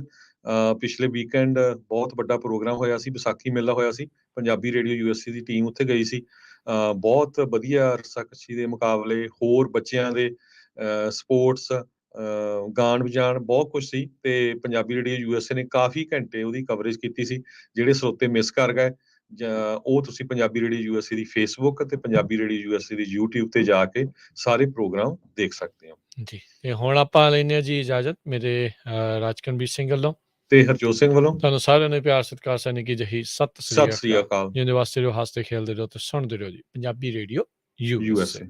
ਪਿਛਲੇ ਵੀਕਐਂਡ ਬਹੁਤ ਵੱਡਾ ਪ੍ਰੋਗਰਾਮ ਹੋਇਆ ਸੀ, ਵਿਸਾਖੀ ਮੇਲਾ ਹੋਇਆ ਸੀ। ਪੰਜਾਬੀ ਰੇਡੀਓ USA ਦੀ ਟੀਮ ਉੱਥੇ ਗਈ ਸੀ। ਬਹੁਤ ਵਧੀਆ ਰਸਾਕਸ਼ੀ ਦੇ ਮੁਕਾਬਲੇ, ਹੋਰ ਬੱਚਿਆਂ ਦੇ ਸਪੋਰਟਸ, ਗਾਣ ਵਜਾਣ ਬਹੁਤ ਕੁਝ ਸੀ ਤੇ ਪੰਜਾਬੀ ਰੇਡੀਓ USA ਨੇ ਕਾਫੀ ਘੰਟੇ ਉਹਦੀ ਕਵਰੇਜ ਕੀਤੀ ਸੀ। ਜਿਹੜੇ ਸਰੋਤੇ ਮਿਸ ਕਰ ਗਏ ਉਹ ਤੁਸੀਂ ਪੰਜਾਬੀ ਰੇਡੀਓ USA ਦੀ ਫੇਸਬੁੱਕ ਅਤੇ ਪੰਜਾਬੀ ਰੇਡੀਓ USA ਦੀ YouTube ਤੇ ਜਾ ਕੇ ਸਾਰੇ ਪ੍ਰੋਗਰਾਮ ਦੇਖ ਸਕਦੇ ਹੋ। ਜੀ ਤੇ ਹੁਣ ਆਪਾਂ ਲੈਂਦੇ ਹਾਂ ਜੀ ਇਜਾਜ਼ਤ ਮੇਰੇ ਰਾਜਕਨਵੀਰ ਸਿੰਘ ਵੱਲੋਂ ਤੇ ਹਰਜੋਤ ਸਿੰਘ ਵੱਲੋਂ ਤੁਹਾਨੂੰ ਸਾਰਿਆਂ ਨੂੰ ਪਿਆਰ ਸਤਿਕਾਰ ਸੈਨਿਕ ਕੀ ਜਹੀ ਸਤਿ ਸਤਿ ਸ੍ਰੀ ਸ੍ਰੀ ਅਕਾਲ। ਅਕਾਲ। ਜਿਹਦੇ ਵਾਸਤੇ ਰਹੋ, ਹੱਸਦੇ ਖੇਲਦੇ ਰਹੋ ਤੇ ਸੁਣਦੇ ਰਹੋ ਜੀ ਪੰਜਾਬੀ ਰੇਡੀਓ USA। USA